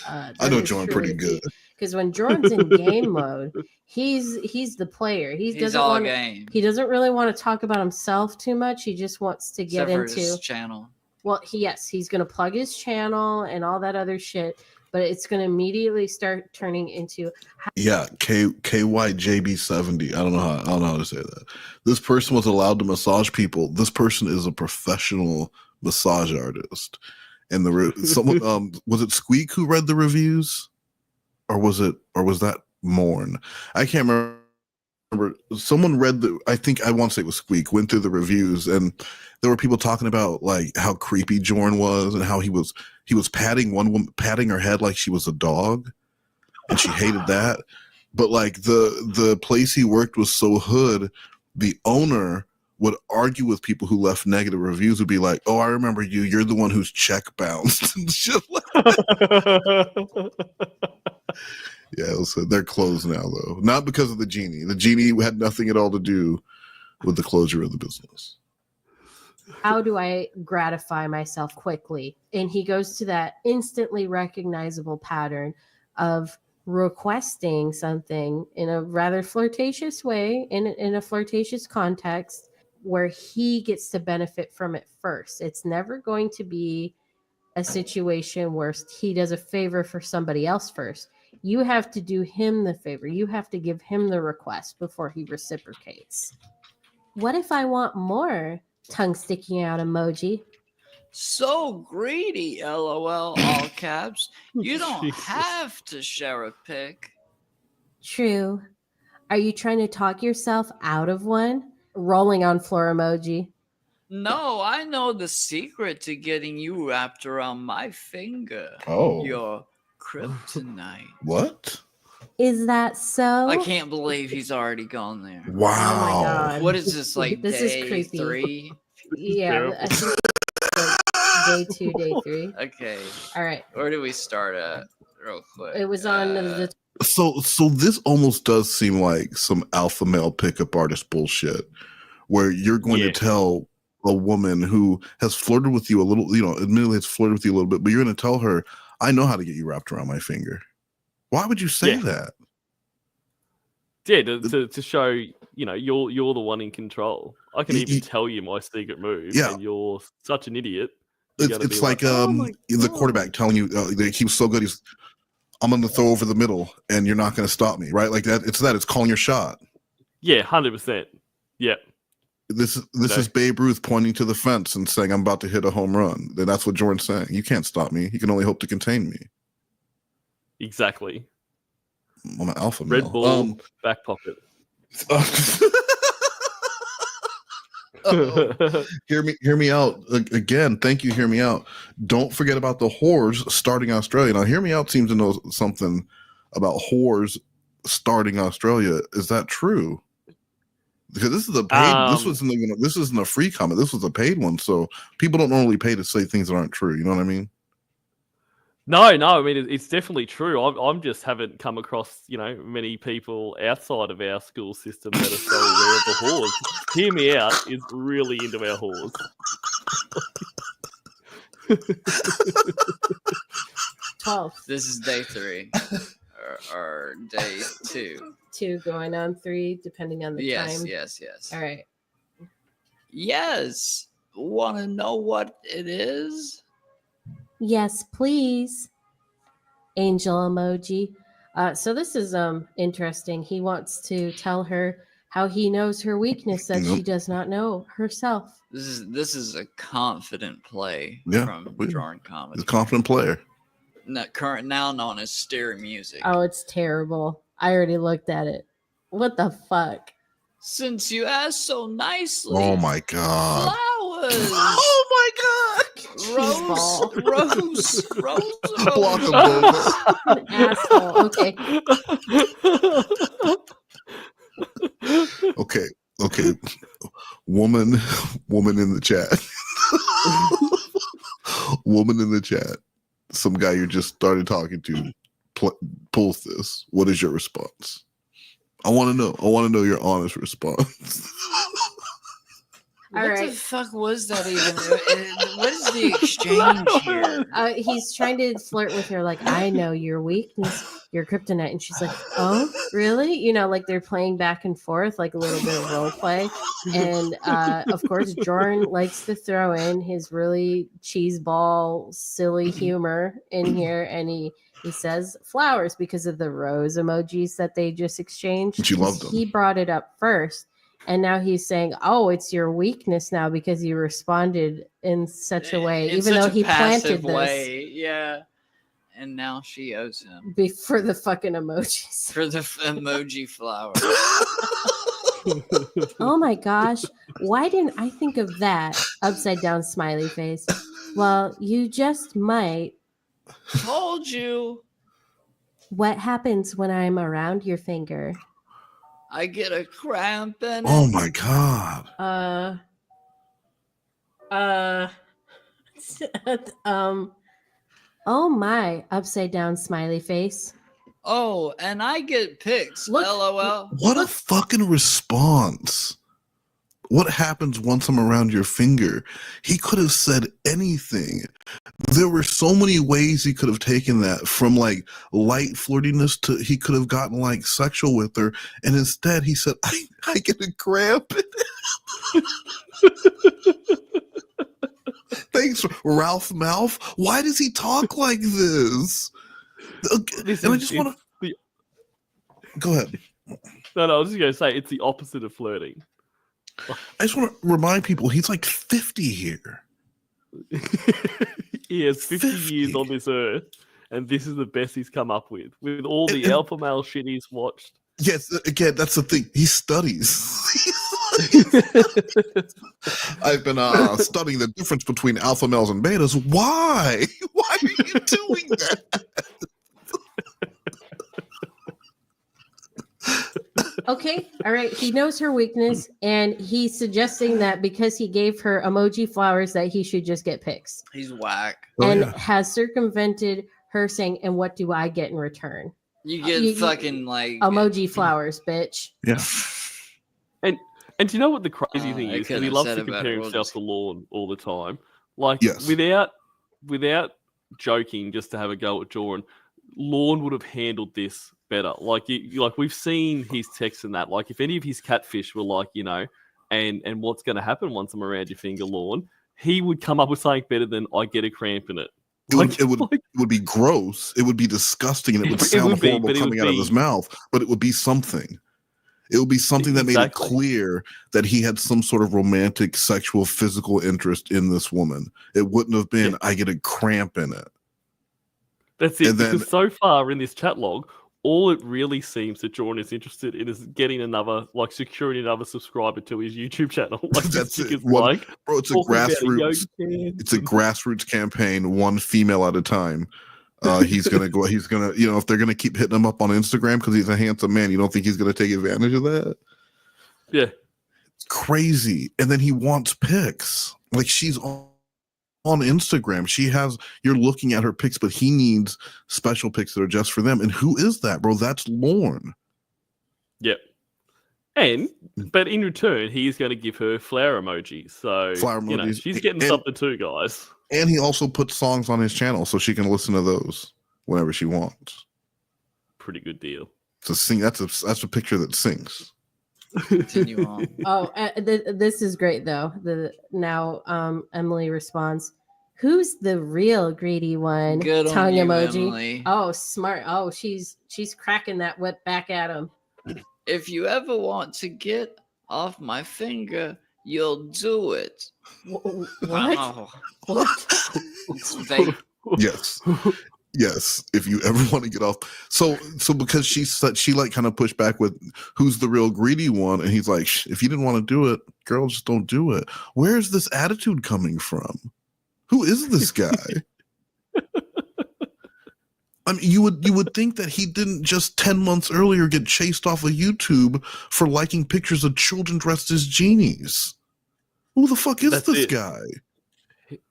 I know Jorrun pretty good. Because when Jorrun's in game mode, he's the player. He doesn't really want to talk about himself too much. He just wants to get Except for into his channel. Well, he's going to plug his channel and all that other shit, but it's going to immediately start turning into KYJB70. I don't know how to say that. This person was allowed to massage people. This person is a professional massage artist. And someone was it Squeak who read the reviews, or was that Morn? I can't remember. Someone read I want to say it was Squeak, went through the reviews, and there were people talking about like how creepy Jorrun was and how he was patting one woman, patting her head like she was a dog, and she hated that. But like the place he worked was so hood, the owner would argue with people who left negative reviews, would be like, "Oh, I remember you. You're the one who's check bounced." And shit like that. Yeah, they're closed now, though. Not because of the Genie. The Genie had nothing at all to do with the closure of the business. How do I gratify myself quickly? And he goes to that instantly recognizable pattern of requesting something in a rather flirtatious way, in a flirtatious context, where he gets to benefit from it first. It's never going to be a situation where he does a favor for somebody else first. You have to do him the favor. You have to give him the request before he reciprocates. What if I want more? Tongue sticking out emoji. So greedy, LOL, all caps. You don't have to share a pic. True. Are you trying to talk yourself out of one? Rolling on floor emoji. No, I know the secret to getting you wrapped around my finger. Oh. Your kryptonite. What? Is that so? I can't believe he's already gone there. Wow. Oh my god. What is this, like, This day is creepy. 3? Yeah, I think it's like day 2, day 3. Okay. All right. Where do we start at? Real quick. It was on the So this almost does seem like some alpha male pickup artist bullshit, where you're going to tell a woman who has flirted with you a little, admittedly has flirted with you a little bit, but you're going to tell her, I know how to get you wrapped around my finger. Why would you say that? Yeah, to show, you're the one in control. I can even tell you my secret move, and you're such an idiot. It's like the quarterback telling you he's so good, I'm going to throw over the middle and you're not going to stop me, right? Like that. It's calling your shot. Yeah, 100%. Yeah. This is Babe Ruth pointing to the fence and saying, I'm about to hit a home run. That's what Jordan's saying. You can't stop me. You can only hope to contain me. Exactly. I'm an alpha male. Red ball, back pocket. Hear me out. Again, thank you. Hear me out. Don't forget about the whores starting Australia. Now, Hear Me Out seems to know something about whores starting Australia. Is that true? Because this is a paid. This isn't a free comment. This was a paid one. So people don't normally pay to say things that aren't true. You know what I mean? No. I mean, it's definitely true. I'm just haven't come across, many people outside of our school system that are so aware of the whores. Hear Me Out is really into our whores. 12. This is day 3 or day 2. 2 going on 3, depending on the time. Yes. All right. Yes. Want to know what it is? Yes, please. Angel emoji. So this is interesting. He wants to tell her how he knows her weakness that she does not know herself. This is a confident play from Drawing Comedy. He's a confident player. Now known as Stereo Music. Oh, it's terrible. I already looked at it. What the fuck? Since you asked so nicely. Oh my god. Flowers. Oh my god. Rose. Block of Boba. An asshole. Okay. Okay. Woman in the chat. Woman in the chat. Some guy you just started talking to pulls this. What is your response? I want to know. I want to know your honest response. What the fuck was that even? What is the exchange here? He's trying to flirt with her, like, I know your weakness, your kryptonite. And she's like, oh, really? Like they're playing back and forth, like a little bit of role play. And of course, Jorrun likes to throw in his really cheeseball, silly humor in here. And he says flowers because of the rose emojis that they just exchanged. But you loved them. He brought it up first. And now he's saying, oh, it's your weakness now because you responded in such a way, even though he planted this. Yeah. And now she owes him. For the fucking emojis. For the emoji flower. Oh my gosh. Why didn't I think of that? Upside down smiley face. Well, you just might. Told you. What happens when I'm around your finger? I get a cramp in it. Oh my god. Oh my, upside down smiley face. Oh, and I get pics. LOL. What a fucking response. What happens once I'm around your finger? He could have said anything. There were so many ways he could have taken that, from like light flirtiness to he could have gotten like sexual with her, and instead he said, I get a cramp. Thanks, Ralph Mouth. Why does he talk like this? Okay. And I just want to go ahead. No, I was just going to say it's the opposite of flirting. I just want to remind people he's like 50 here. He has 50 years on this earth, and this is the best he's come up with all the alpha male shit he's watched. Yes, again, that's the thing. He studies. I've been studying the difference between alpha males and betas. Why? Why are you doing that? Okay, all right. He knows her weakness, and he's suggesting that because he gave her emoji flowers, that he should just get pics. He's whack. And has circumvented her saying, "And what do I get in return? You get fucking like emoji flowers, bitch." Yeah. And do you know what the crazy thing is? And he loves said to it better. compare We'll himself just- to Lorne all the time. Like Yes. without joking, just to have a go at Jorrun, Lorne would have handled this better. Like like we've seen his texts and that. Like if any of his catfish were like, and what's going to happen once I'm around your finger, Lorne, he would come up with something better than I get a cramp in it. It would be gross. It would be disgusting, and it would sound horrible coming out of his mouth. But it would be something. It would be something that made it clear that he had some sort of romantic, sexual, physical interest in this woman. It wouldn't have been, I get a cramp in it. That's it. And then- Because so far in this chat log, all it really seems that Jorrun is interested in is getting securing another subscriber to his YouTube channel. Like That's it. it's Bro, it's a talking about grassroots. yoga It's a grassroots campaign, one female at a time. He's gonna go. He's gonna, if they're gonna keep hitting him up on Instagram because he's a handsome man, you don't think he's gonna take advantage of that? Yeah, it's crazy. And then he wants pics. Like she's on Instagram. You're looking at her pics, but he needs special pics that are just for them. And who is that, bro? That's Lorne. Yep. But in return, he's going to give her flower emojis. So Flower emojis. She's getting something too, guys. And he also puts songs on his channel so she can listen to those whenever she wants. Pretty good deal. That's a picture that sings. Continue on. Oh, this is great though. Emily responds, "Who's the real greedy one?" Good on Tongue you, emoji. Emily. Oh, smart. Oh, she's cracking that whip back at him. If you ever want to get off my finger, you'll do it. What? What? It's fake. Yes. If you ever want to get off, so because she like kind of pushed back with who's the real greedy one, and he's like, if you didn't want to do it, girl, just don't do it. Where's this attitude coming from? Who is this guy? I mean, you would think that he didn't just 10 months earlier get chased off of YouTube for liking pictures of children dressed as genies. Who the fuck is this guy?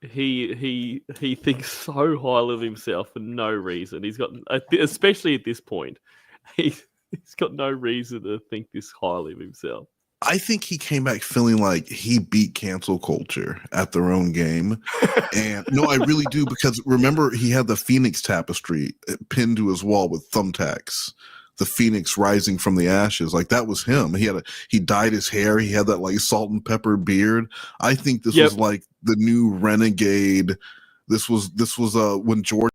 He thinks so highly of himself for no reason. He's got, especially at this point, he's got no reason to think this highly of himself. I think he came back feeling like he beat cancel culture at their own game. And no, I really do, because remember he had the Phoenix tapestry pinned to his wall with thumbtacks. The Phoenix rising from the ashes. Like that was him. He dyed his hair. He had that like salt and pepper beard. I think this was like the new renegade. This was when George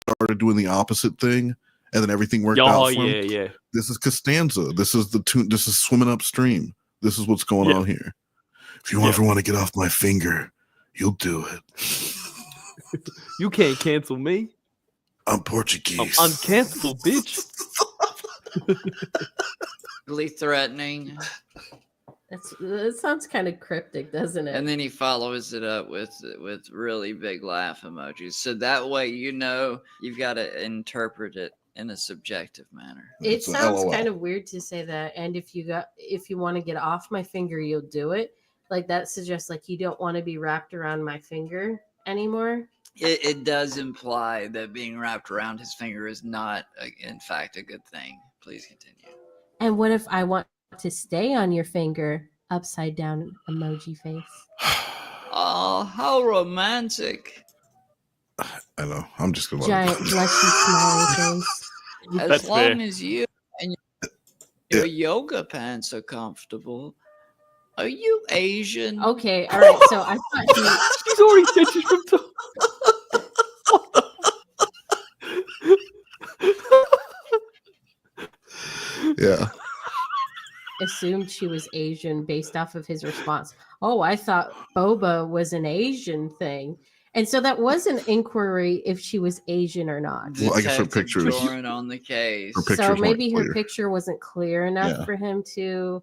started doing the opposite thing, and then everything worked out for him. Yeah. This is Costanza. This is the tune. This is swimming upstream. This is what's going on here. If you ever want to get off my finger, you'll do it. You can't cancel me. I'm Portuguese. I'm uncancelable, bitch. Really threatening. That sounds kind of cryptic, doesn't it? And then he follows it up with really big laugh emojis. So that way you've got to interpret it in a subjective manner. It sounds kind of weird to say that. And if you want to get off my finger, you'll do it. Like that suggests like you don't want to be wrapped around my finger anymore. It does imply that being wrapped around his finger is not, in fact, a good thing. Please continue. And what if I want to stay on your finger? upside down emoji face. Oh, how romantic. I know. I'm just gonna Giant blushy smiley face. As That's long fair. as you and your yoga pants are comfortable. Are you Asian? Okay, all right. So I thought She's already said she's from Taiwan. Yeah. he assumed she was Asian based off of his response. Oh, I thought Boba was an Asian thing. And so that was an inquiry if she was Asian or not. Well, I guess her Detective picture is. Jorrun on the case. Her So pictures maybe weren't her clear. picture wasn't clear enough Yeah. for him to,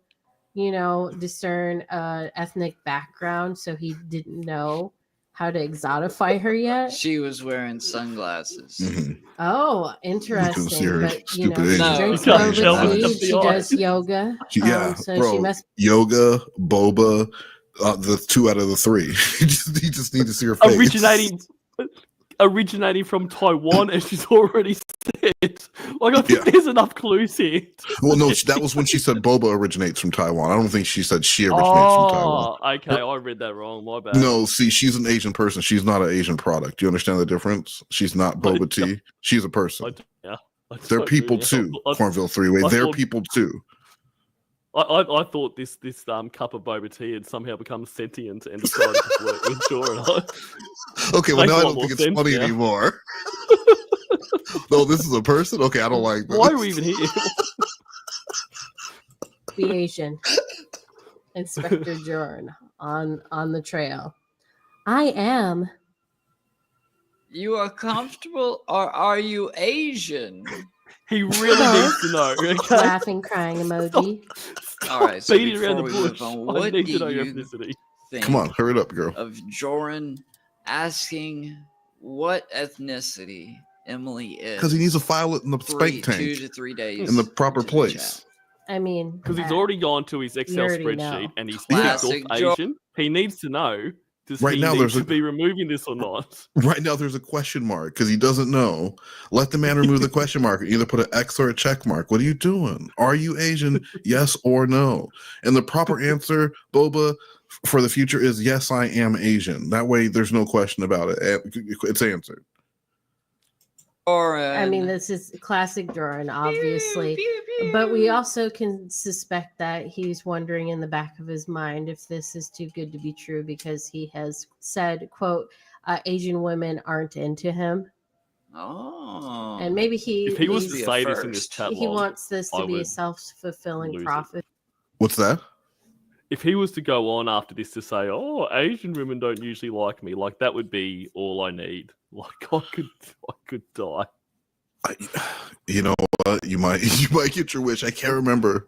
discern ethnic background. So he didn't know how to exotify her yet. She was wearing sunglasses. Mhm. Oh, see interesting. her But stupid she Asian drinks friend. boba Tell us tea. the She does yoga. Yeah, So bro. she must. Yoga, boba, the 2 out of the 3. you just need to see her face. Originating from Taiwan, as she's already said. Like, I think Yeah. there's enough clues here. Well, no, that was when she said Boba originates from Taiwan. I don't think she said she originates from Taiwan. Oh, okay. I read that wrong. My bad. No, see, she's an Asian person. She's not an Asian product. Do you understand the difference? She's not boba tea. She's a person. Yeah. They're people too. Cornville Three-Way. They're people too. I thought this cup of boba tea had somehow become sentient and decided to flirt with Jorrun. Okay, well Makes now a I lot don't more think it's sense funny now. anymore. No, this is a person? Okay, I don't like this. Why are we even here? Be Asian. Inspector Jorrun on the trail. I am. You are comfortable, or are you Asian? He really needs to know. Okay? Laughing, crying emoji. All right, so beating around before the we bush. move on, I what need do to know your you ethnicity. think Come on, hurry it up, girl. of Jorrun asking what ethnicity Emily is? Because he needs to file it in the spank 2 tank to 3 days in the proper into place. I mean, Because he's already gone to his Excel already spreadsheet know. and he's Classic ticked off Asian. He needs to know. Does Right he now, need there's to a- be removing this or not? Right now, there's a question mark because he doesn't know. Let the man remove the question mark. Either put an X or a check mark. What are you doing? Are you Asian? Yes or no? And the proper answer, Boba, for the future is yes, I am Asian. That way, there's no question about it. It's answered. Jorrun. I mean, this is classic Jorrun, obviously. But we also can suspect that he's wondering in the back of his mind if this is too good to be true because he has said, quote, Asian women aren't into him. Oh. And maybe If he was to he's- say this in this chat he log, wants this to I be a would self-fulfilling lose it. prophet. What's that? If he was to go on after this to say, "Oh, Asian women don't usually like me," like that would be all I need. Like I could die. You know what? You might get your wish. I can't remember.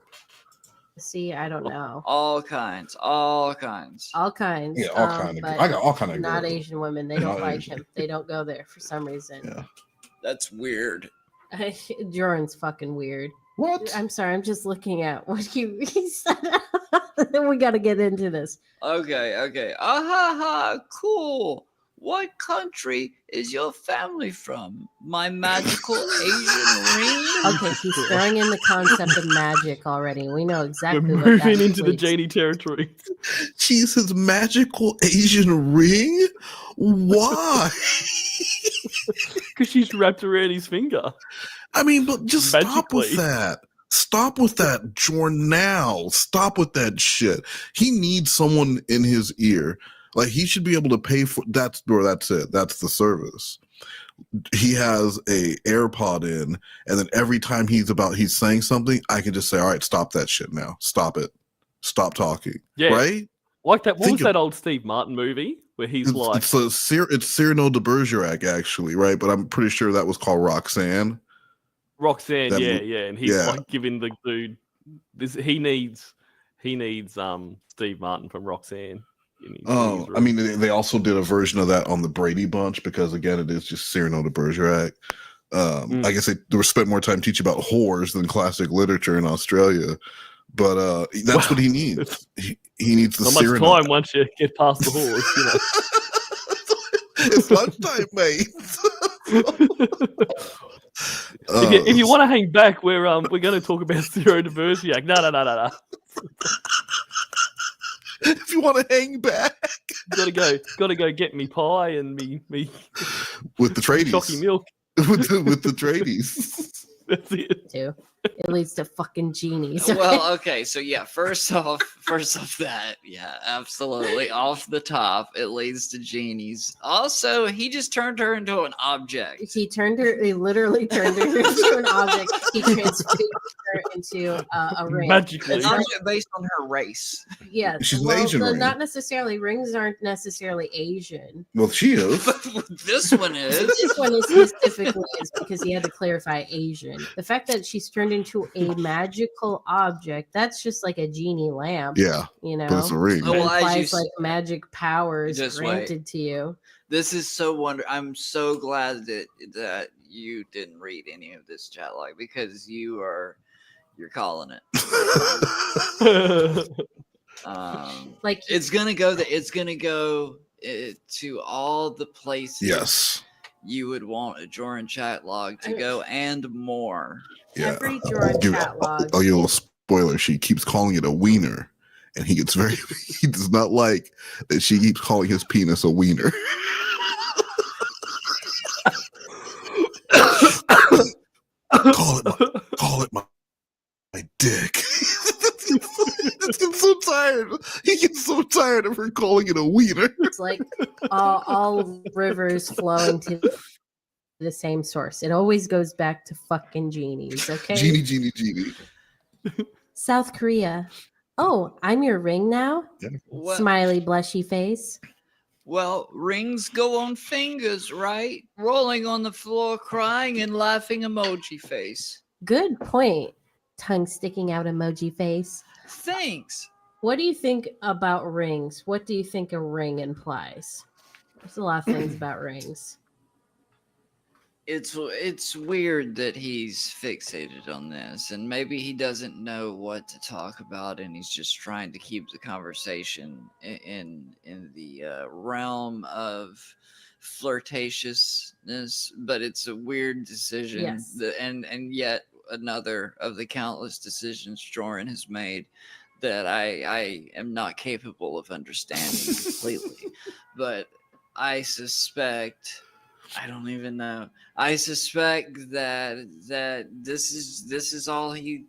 See, I don't know. All kinds. All kinds. Yeah, all kind of. but I got all kind of. not girls. Asian women. They don't Not like Asian. him. They don't go there for some reason. Yeah. That's weird. Jorrun's fucking weird. What? I'm sorry. I'm just looking at what he said. Then we got to get into this. Okay. Ha, cool. What country is your family from? My magical Asian ring? Okay, he's throwing in the concept of magic already. We know exactly We're what that moving into the includes. Genie territory. She's his magical Asian ring? Why? Because she's wrapped around his finger. I mean, but just stop with Magically. that. Stop with that, Jorrun, now. Stop with that shit. He needs someone in his ear. Like, he should be able to pay for that's it. That's the service. He has a AirPod in, and then every time he's saying something, I can just say, all right, stop that shit now. Stop it. Stop talking. Yeah. Right? Like that. What Think was that old Steve Martin movie where he's like, It's Cyrano de Bergerac, actually, right? But I'm pretty sure that was called Roxanne. Roxanne? that Yeah, mo- yeah, and he's yeah. like giving the dude this. He needs Steve Martin from Roxanne. Oh, I mean, they also did a version of that on the Brady Bunch because, again, it is just Cyrano de Bergerac. I guess they spent more time teaching about whores than classic literature in Australia, but that's what he needs. He needs the not much Cyrano. time once you get past the horse, you know. It's lunchtime, mate. If you want to hang back, we're going to talk about Cyrano de Bergerac. No. if you want to hang back. Gotta go get me pie and me with the tradies. chalky milk. with the tradies. That's it. Too. It leads to fucking genies. Well, okay, so yeah, first off that, yeah, absolutely. Off the top, it leads to genies. Also, he just turned her into an object. He literally turned her into an object. He transfigured her into a ring. Magically. An object based on her race. Yeah. She's an Asian ring. Not necessarily. Rings aren't necessarily Asian. Well, she is. This one is. This one is specifically is because he had to clarify Asian. The fact that she's turned into a magical object, that's just like a genie lamp. Yeah. You know, but it's a ring. It Well, as implies you like magic powers Just granted to you. This is so wonderful. I'm so glad that you didn't read any of this chat log because you're calling it. Like it's gonna go to all the places. Yes. You would want a Jorrun chat log to go and more. Yeah. Every Jorrun chat log. Oh, you little spoiler. She keeps calling it a wiener. And he gets he does not like that she keeps calling his penis a wiener. call it my dick. He gets so tired. He gets so tired of her calling it a wiener. It's like all rivers flowing to the same source. It always goes back to fucking genies, okay? Genie. South Korea. Oh, I'm your ring now? Yeah. What? Smiley, blushy face. Well, rings go on fingers, right? Rolling on the floor, crying and laughing emoji face. Good point. Tongue sticking out emoji face. Thanks. What do you think about rings? What do you think a ring implies? There's a lot of things about rings. It's weird that he's fixated on this, and maybe he doesn't know what to talk about, and he's just trying to keep the conversation in the realm of flirtatiousness. But it's a weird decision, Yes. and yet another of the countless decisions Jorrun has made that I am not capable of understanding completely. But I suspect. I don't even know. I suspect that this is all he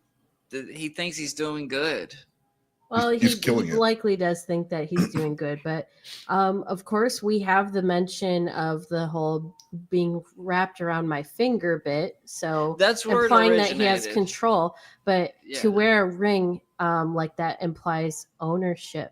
thinks he's doing good. Well, He's he killing it. likely does think that he's doing good, but of course we have the mention of the whole being wrapped around my finger bit, so That's where it implying that he has originated. control. But Yeah. to wear a ring like that implies ownership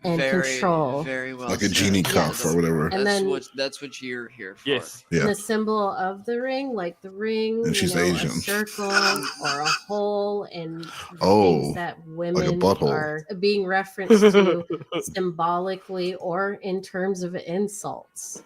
and control. Very well. Like a said. genie cuff or whatever. And then- That's what you're here for. Yes. Yeah. The symbol of the ring, like the ring, And she's a Asian. circle or a hole, and Oh, things that women butthole. are being referenced to symbolically or in terms of insults.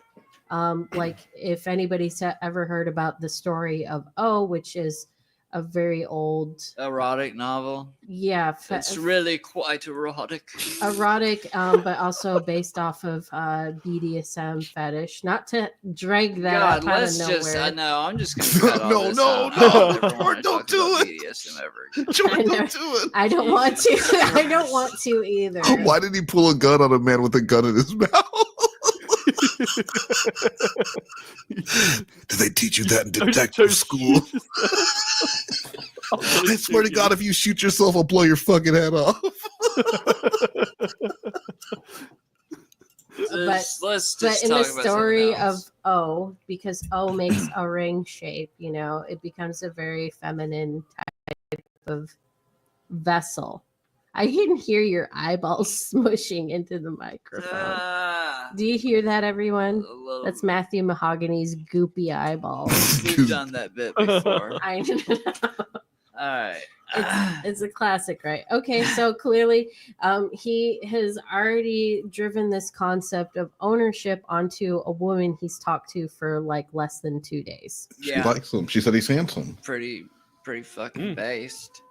Like if anybody's ever heard about the story of O, which is a very old, Erotic novel. yeah, It's really quite erotic. erotic, but also based off of BDSM fetish. Not to drag that God, up out let's of just. nowhere. I know. I'm just gonna cut all No, this no, out. no, I never Jorrun, wanna don't talk do about it. BDSM ever again. Jorrun, I know. don't do it. I don't want to. I don't want to either. Why did he pull a gun on a man with a gun in his mouth? Did they teach you that in detective school? I swear to God, if you shoot yourself, I'll blow your fucking head off. Let's But just in the talk about story something of else. O, because O makes a ring shape, it becomes a very feminine type of vessel. I can hear your eyeballs smushing into the microphone. Do you hear that, everyone? a little- That's Matthew Mahogany's goopy eyeballs. We've done that bit before. I know. All right. It's a classic, right? Okay, so clearly he has already driven this concept of ownership onto a woman he's talked to for like less than 2 days. She Yeah. likes him. She said he's handsome. Pretty fucking based.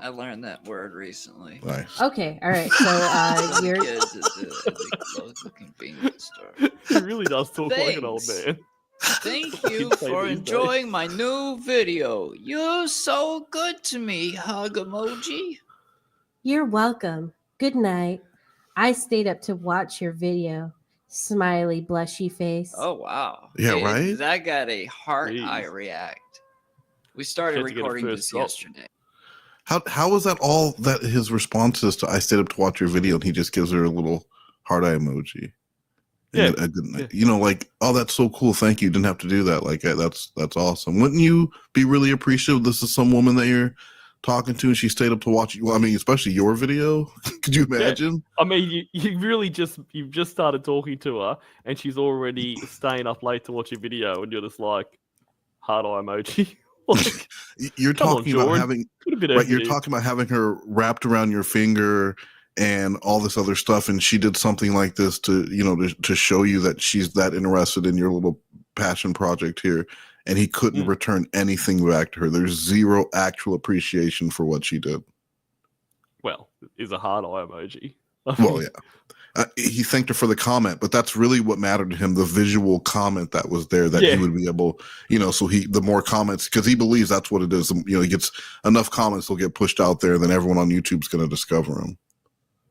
I learned that word recently. Nice. Okay, all right. So you're Kids at the local convenience store. He really does talk like an old Thanks. man. Thank you Say for these days. enjoying my new video. You're so good to me, hug emoji. You're welcome. Good night. I stayed up to watch your video. Smiley, blushy face. Oh wow. Yeah, right? That got a heart Jeez. eye react. We started Had to get a recording first this drop. yesterday. How was that all that his response is to I stayed up to watch your video and he just gives her a little heart eye emoji? Yeah. A good night. You know, like, oh, that's so cool. Thank you. Didn't have to do that. Like, that's awesome. Wouldn't you be really appreciative? This is some woman that you're talking to and she stayed up to watch you. Well, I mean, especially your video. Could you imagine? I mean, you've just started talking to her, and she's already staying up late to watch your video, and you're just like, heart eye emoji. Like, You're come on, talking about Jorrun. having Could have been right. You're edited. talking about having her wrapped around your finger and all this other stuff, and she did something like this to to show you that she's that interested in your little passion project here, and he couldn't return anything back to her. There's zero actual appreciation for what she did. Well, is a heart eye emoji. Well, yeah. He thanked her for the comment, but that's really what mattered to him, the visual comment that was there that he would be able, so the more comments, because he believes that's what it is. He gets enough comments, they'll get pushed out there, then everyone on YouTube's going to discover him.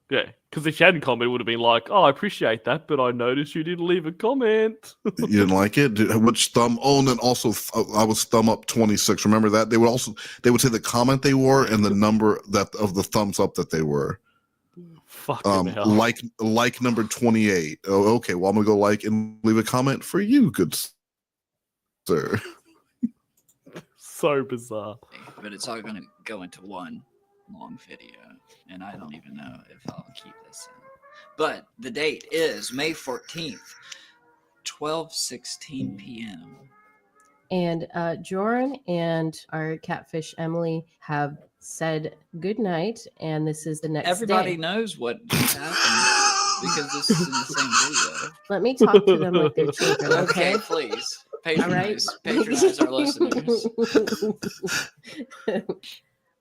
Yeah, because if she hadn't commented, it would have been like, oh, I appreciate that, but I noticed you didn't leave a comment. You didn't like it? Which thumb? Oh, and then also I was thumb up 26. Remember that? They would say the comment they were and the number of the thumbs up that they were. Fucking hell. Like number 28. Oh, okay. Well, I'm gonna go like and leave a comment for you, good sir. So bizarre. But it's all going to go into one long video, and I don't even know if I'll keep this in. But the date is May 14th, 12:16 p.m. And Jorrun and our catfish Emily have said good night, and this is the next Everybody day. knows what just happened because this is in the same video. Let me talk to them like they're children, okay? Okay, please. All right. Patronize our listeners.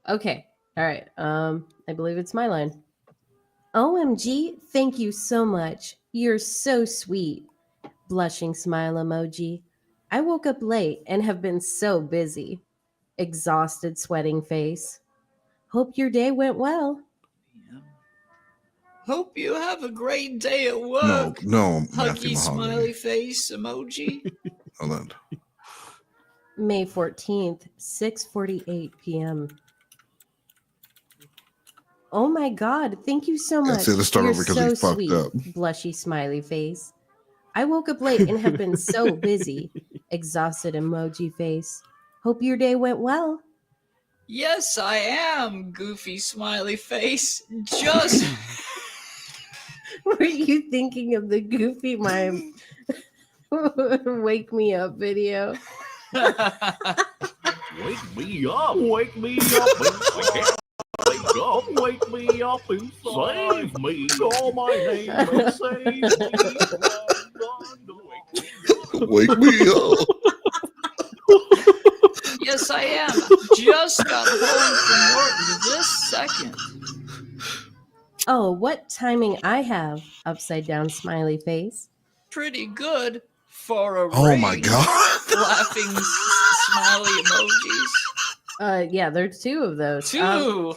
Okay. All right. I believe it's my line. OMG, thank you so much. You're so sweet. Blushing smile emoji. I woke up late and have been so busy. Exhausted, sweating face. Hope your day went well. Hope you have a great day at work. No, Huggy Matthew smiley face emoji. Hold on. May 14th, 6:48 p.m. Oh my God, thank you so much. Say the start You're over because so we fucked sweet. up. Blushy smiley face. I woke up late and have been so busy. Exhausted emoji face. Hope your day went well. Yes, I am. Goofy smiley face. Just Were you thinking of the Goofy mime Wake Me Up video? Wake me up, wake me up, wake up, wake me up and save me. Call my name and save me. Wake me up. Yes, I am. Just got home from work this second. Oh, what timing I have. Upside down smiley face. Pretty good for a Oh my rain. God. Laughing smiley emojis. Yeah, there's two of those. Two.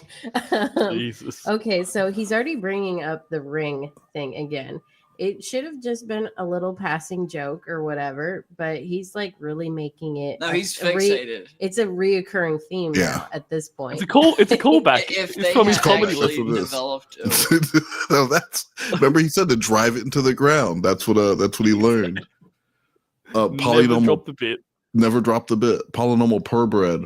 Jesus. Okay, so he's already bringing up the ring thing again. It should have just been a little passing joke or whatever, but he's like really making it. No, he's fixated. It's a reoccurring theme now at this point. It's a callback. If It's they from his had comedy actually That's what it is. developed No, remember he said to drive it into the ground. That's what he learned. Never Polynomial dropped the bit. Never dropped the bit. Polynomial purebred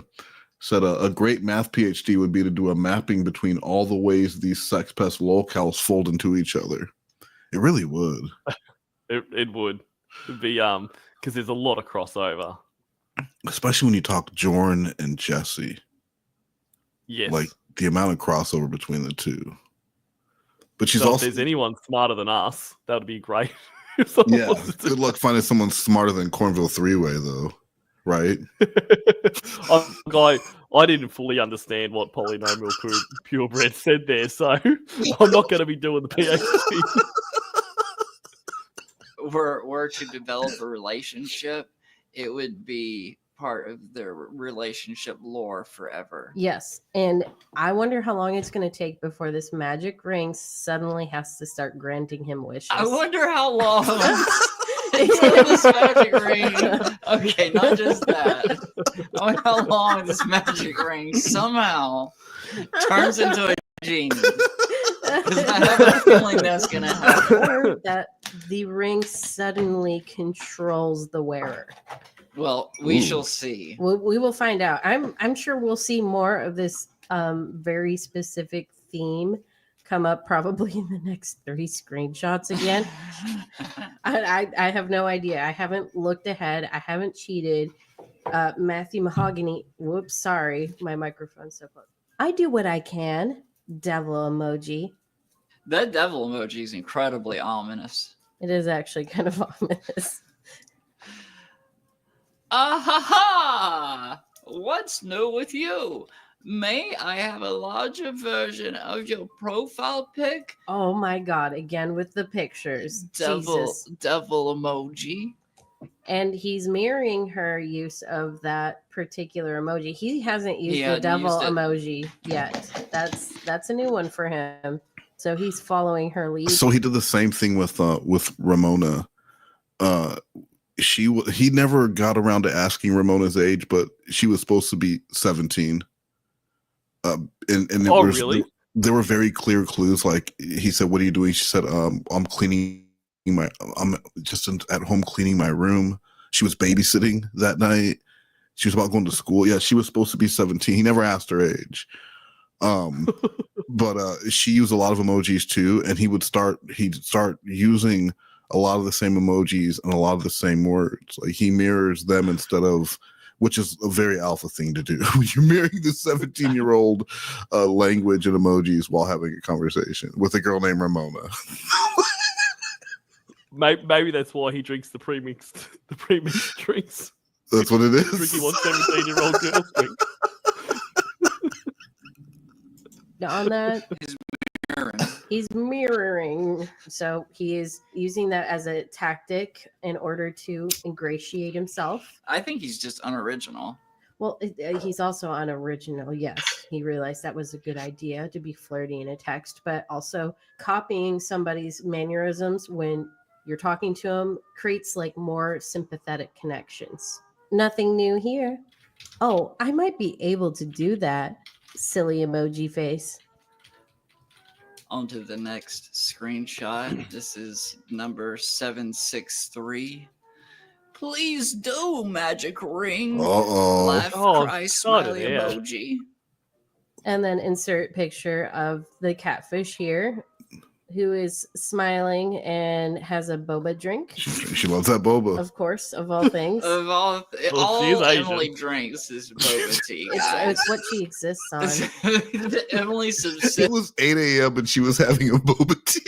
said a great math PhD would be to do a mapping between all the ways these sex pest locales fold into each other. It really would. It would. It'd be because there's a lot of crossover. Especially when you talk Jorrun and Jesse. Yes. Like the amount of crossover between the two. But she's So also if there's anyone smarter than us, that would be great. yeah. Good luck finding someone smarter than Cornville Three-Way though. Right? I didn't fully understand what polynomial purebred said there, so I'm not going to be doing the PhD. were to develop a relationship, it would be part of their relationship lore forever. Yes, and I wonder how long it's going to take before this magic ring suddenly has to start granting him wishes. I wonder how long until this magic ring. Okay, not just that. I wonder how long this magic ring somehow turns into a genie. Because I have a feeling that's going to happen. Or that the ring suddenly controls the wearer. Well, we shall see. We will find out. I'm sure we'll see more of this very specific theme come up probably in the next 3 screenshots again. I have no idea. I haven't looked ahead. I haven't cheated. Matthew Mahogany. Whoops, sorry. My microphone's so close. I do what I can. Devil emoji. That devil emoji is incredibly ominous. It is actually kind of ominous. Ha! What's new with you? May I have a larger version of your profile pic? Oh my god, again with the pictures. Devil Jesus. emoji. And he's mirroring her use of that particular emoji. He hasn't used the devil emoji yet. That's a new one for him. So he's following her lead. So he did the same thing with Ramona. He never got around to asking Ramona's age, but she was supposed to be 17. And it was, really? There were very clear clues. Like he said, "What are you doing?" She said, I'm just at home cleaning my room." She was babysitting that night. She was about going to school. Yeah, she was supposed to be 17. He never asked her age. But she used a lot of emojis too, and he'd start using a lot of the same emojis and a lot of the same words. Like he mirrors them instead of, which is a very alpha thing to do. You're mirroring the 17-year-old language and emojis while having a conversation with a girl named Ramona. Maybe that's why he drinks the premixed drinks. That's what it is. Drinking what 17-year-old girls drink. On that, he's mirroring. So he is using that as a tactic in order to ingratiate himself. I think he's just unoriginal. Well, he's also unoriginal. Yes, he realized that was a good idea to be flirty in a text, but also copying somebody's mannerisms when you're talking to them creates like more sympathetic connections. Nothing new here. Oh, I might be able to do that. Silly emoji face. On to the next screenshot. This is number 763. Please do, magic ring. Laugh, cry, smiley emoji. And then insert picture of the catfish here, who is smiling and has a boba drink. She loves that boba. Of course, of all things. Of all Emily drinks is boba tea. It's what she exists on. Emily It was 8 a.m. and she was having a boba tea.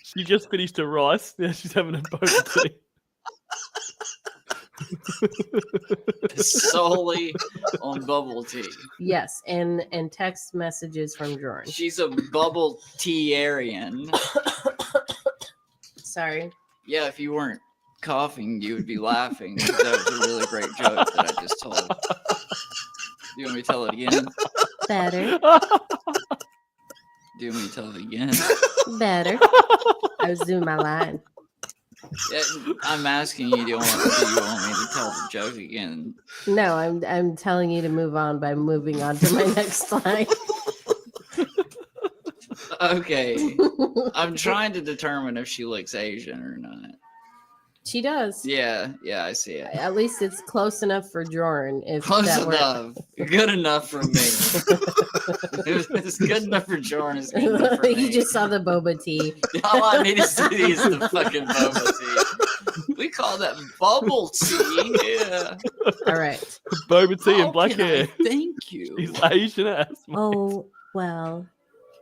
She just finished her rice. Now she's having a boba tea. Solely on bubble tea. Yes, and text messages from Jorrun. She's a bubble tea-arian. Sorry. Yeah, if you weren't coughing, you would be laughing. That was a really great joke that I just told. Do you want me to tell it again? Better. Do you want me to tell it again? Better. I was doing my line. Yeah, I'm asking you, do you want me to tell the joke again? No, I'm telling you to move on by moving on to my next line. Okay. I'm trying to determine if she looks Asian or not. She does. Yeah, I see it. At least it's close enough for Jorrun. If Close that enough. Good enough for me. If it's good enough for Jorrun, it's good enough for me. You just saw the boba tea. All I need to see is the fucking boba tea. We call that bubble tea. Yeah. All right. Boba tea and black hair. Thank you. He's Asian ass. mate. Oh, well.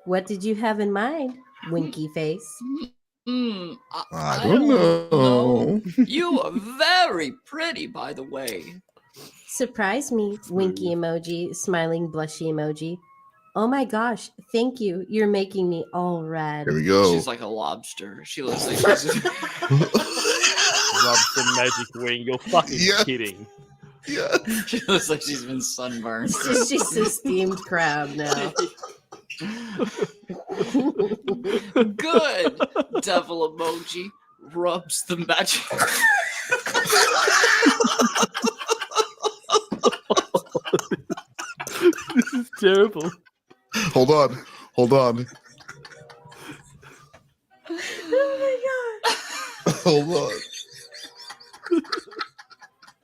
What did you have in mind, winky face? I don't know. You are very pretty, by the way. Surprise me, winky emoji, smiling blushy emoji. Oh my gosh, thank you. You're making me all red. Here we go. She's like a lobster. She looks like she's rubs the magic ring. You're fucking kidding. Yeah. She looks like she's been sunburned. She's a steamed crab now. Good. Devil emoji rubs the magic. This is terrible. Hold on. Oh my god. Hold on.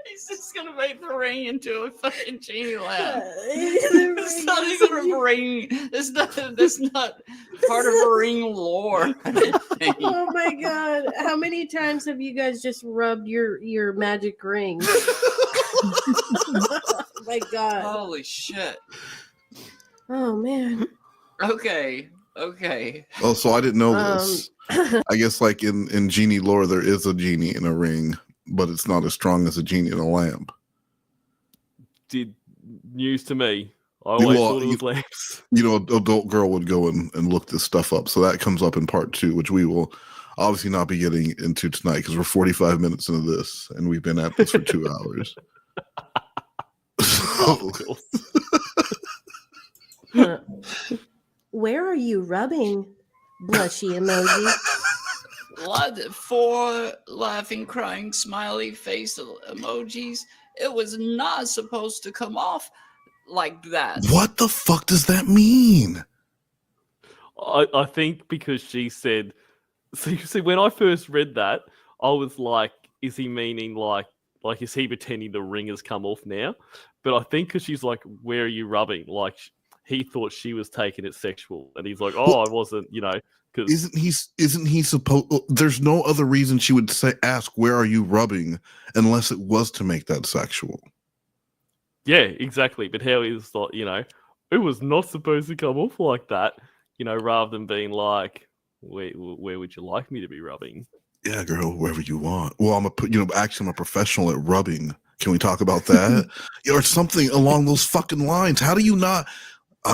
He's just gonna make the ring into a fucking genie lamp. The It's not even a ring. That's not part of a ring lore. I think. Oh my god. How many times have you guys just rubbed your magic ring? Oh my god. Holy shit. Oh man. Okay. Oh, so I didn't know this. I guess like in genie lore, there is a genie in a ring, but it's not as strong as a genie in a lamp. Did news to me. I always thought it was lamps. You know, adult girl would go and look this stuff up. So that comes up in part 2, which we will obviously not be getting into tonight because we're 45 minutes into this and we've been at this for 2 hours. Where are you rubbing? Blushy emoji. Four laughing, crying, smiley face emojis. It was not supposed to come off like that. What the fuck does that mean? I think because she said, see, when I first read that, I was like, is he meaning like is he pretending the ring has come off now? But I think because she's like, where are you rubbing? Like he thought she was taking it sexual, and he's like, oh, I wasn't, you know. Isn't he supposed? There's no other reason she would ask, where are you rubbing, unless it was to make that sexual. Yeah, exactly. But how is that? You know, it was not supposed to come off like that. You know, rather than being like, where would you like me to be rubbing? Yeah, girl, wherever you want. Well, I'm a professional at rubbing. Can we talk about that? Or something along those fucking lines. How do you not?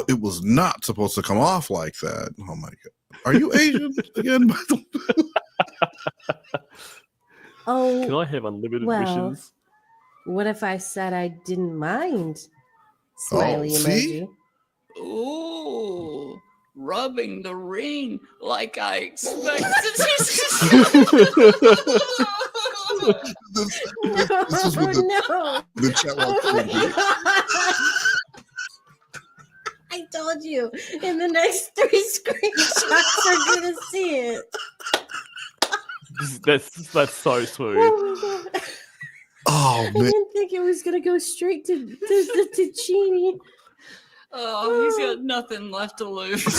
It was not supposed to come off like that. Oh my god. Are you Asian again? Oh. Can I have unlimited well, wishes? What if I said I didn't mind? Smiley emoji. Ooh, rubbing the ring like I expected. This is what the chat I told you, in the next 3 screenshots are gonna see it. That's so smooth. Oh, my God. Oh man! I didn't think it was gonna go straight to Genie. Oh, he's got nothing left to lose. Is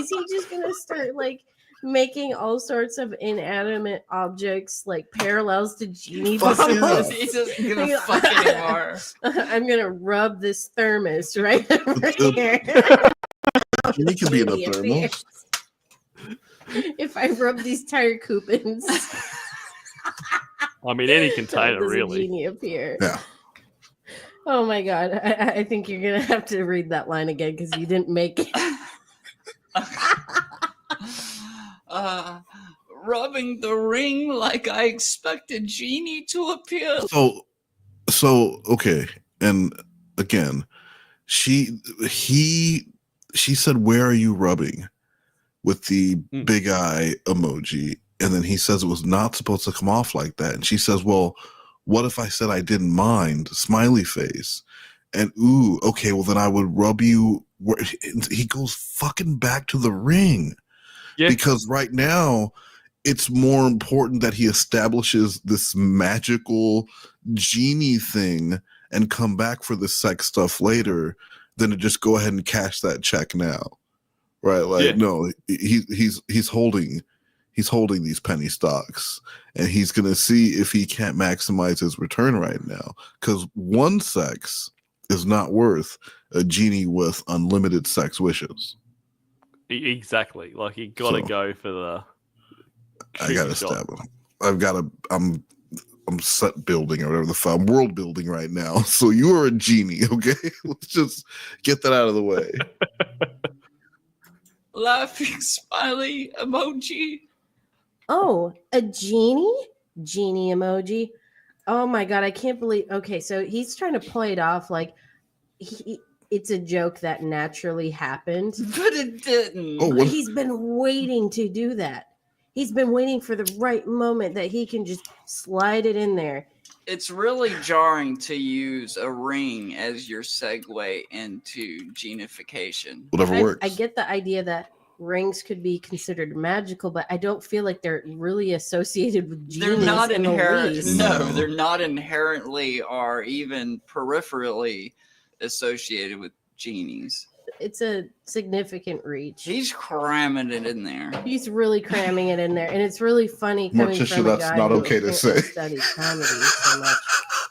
he just gonna start like making all sorts of inanimate objects like parallels to Genie? He doesn't give a fuck anymore. I'm gonna rub this thermos right over here. Genie can be in a thermos. If I rub these tire coupons. I mean, any container, does a really. Genie appear. Yeah. Oh my god! I think you're gonna have to read that line again because you didn't make it. Rubbing the ring like I expected Genie to appear. So okay, and again, she said, "Where are you rubbing?" with the big eye emoji, and then he says it was not supposed to come off like that, and she says, "Well, what if I said I didn't mind?" Smiley face, and ooh, okay, well then I would rub you. He goes fucking back to the ring, because right now it's more important that he establishes this magical Genie thing and come back for the sex stuff later than to just go ahead and cash that check now, right? Like, no, he's holding these penny stocks, and he's gonna see if he can't maximize his return right now, because one sex is not worth a Genie with unlimited sex wishes. Exactly. Like, you gotta go for the. I gotta stab him. I'm set building or whatever the fuck. I'm world building right now. So you are a Genie, okay? Let's just get that out of the way. Laughing smiley emoji. Oh, a genie? Genie emoji. Oh my god, I can't believe. Okay, so he's trying to play it off like it's a joke that naturally happened. But it didn't. Oh, what? He's been waiting to do that. He's been waiting for the right moment that he can just slide it in there. It's really jarring to use a ring as your segue into genification. Whatever works. I get the idea that rings could be considered magical, but I don't feel like they're really associated with genies. They're not in the inherent. least. No, they're not inherently or even peripherally associated with genies. It's a significant reach. He's cramming it in there. He's really cramming it in there, and it's really funny coming Morticia, from a that's guy not who okay to apparently say. studied comedy so much.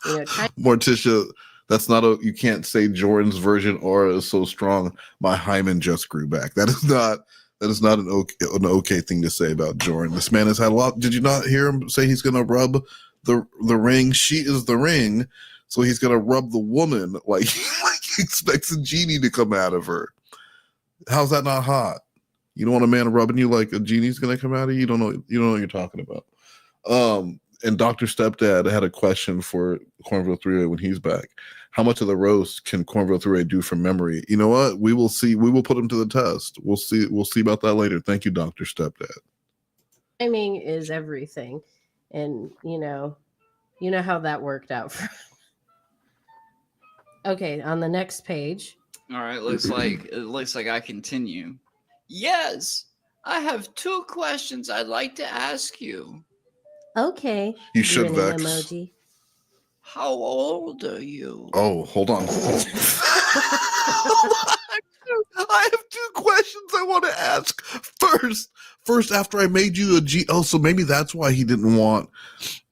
You know, Morticia, that's not you can't say Jordan's version aura is so strong. My hymen just grew back. That is not an okay thing to say about Jordan. This man has had a lot. Did you not hear him say he's gonna rub the ring? She is the ring, so he's gonna rub the woman like he expects a genie to come out of her. How's that not hot? You don't want a man rubbing you like a genie's gonna come out of you? You don't know what you're talking about. And Dr. Stepdad had a question for Cornville 3 when he's back. How much of the roast can Cornville 3 do from memory? You know what? We will see. We will put him to the test. We'll see. We'll see about that later. Thank you, Dr. Stepdad. timing is everything, and you know how that worked out for. Okay, on the next page. All right, looks like I continue. Yes, I have 2 questions I'd like to ask you. Okay. You should grinning vex. emoji. How old are you? Oh, hold on. I have 2 questions I want to ask. First, after I made you a G. Oh, so maybe that's why he didn't want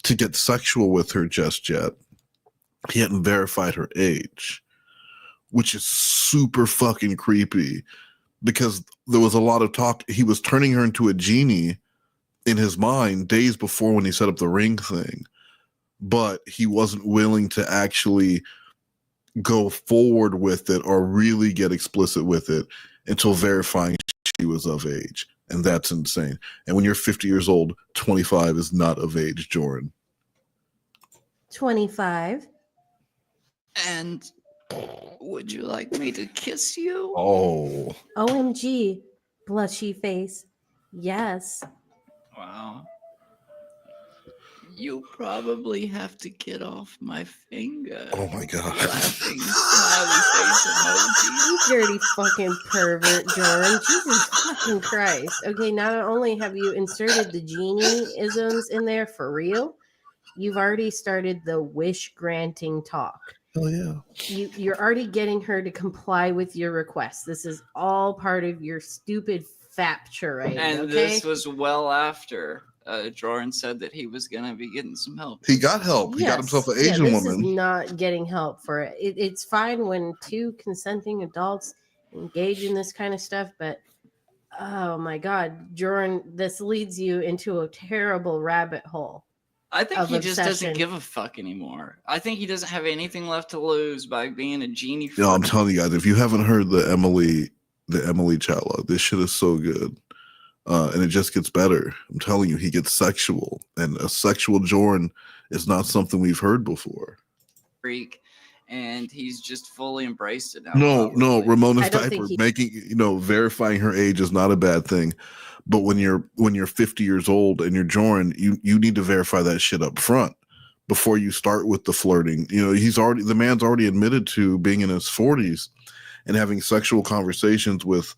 to get sexual with her just yet. He hadn't verified her age, which is super fucking creepy because there was a lot of talk. He was turning her into a genie in his mind days before when he set up the ring thing, but he wasn't willing to actually go forward with it or really get explicit with it until verifying she was of age. And that's insane. And when you're 50 years old, 25 is not of age, Jorrun. 25. And would you like me to kiss you? Oh. OMG. Blushy face. Yes. Wow. You probably have to get off my finger. Oh my god. Laughing smiley face emoji. You dirty fucking pervert, Jorrun. Jesus fucking Christ. Okay, not only have you inserted the genie isms in there for real, you've already started the wish granting talk. Oh yeah. You're already getting her to comply with your request. This is all part of your stupid fap charade. And okay? this was well after Jorrun said that he was going to be getting some help. He got help. He got himself an Asian this woman. Is not getting help for it. It's fine when 2 consenting adults engage in this kind of stuff, but oh my god, Jorrun, this leads you into a terrible rabbit hole. I think he just obsession. doesn't give a fuck anymore. I think he doesn't have anything left to lose by being a genie. No, I'm telling you guys, if you haven't heard the Emily chat log, this shit is so good. And it just gets better. I'm telling you, he gets sexual. And a sexual Jorrun is not something we've heard before. Freak, and he's just fully embraced it now. No, Ramona's I don't diaper think making, verifying her age is not a bad thing. But when you're 50 years old and you're Jorrun, you need to verify that shit up front before you start with the flirting. The man's already admitted to being in his 40s and having sexual conversations with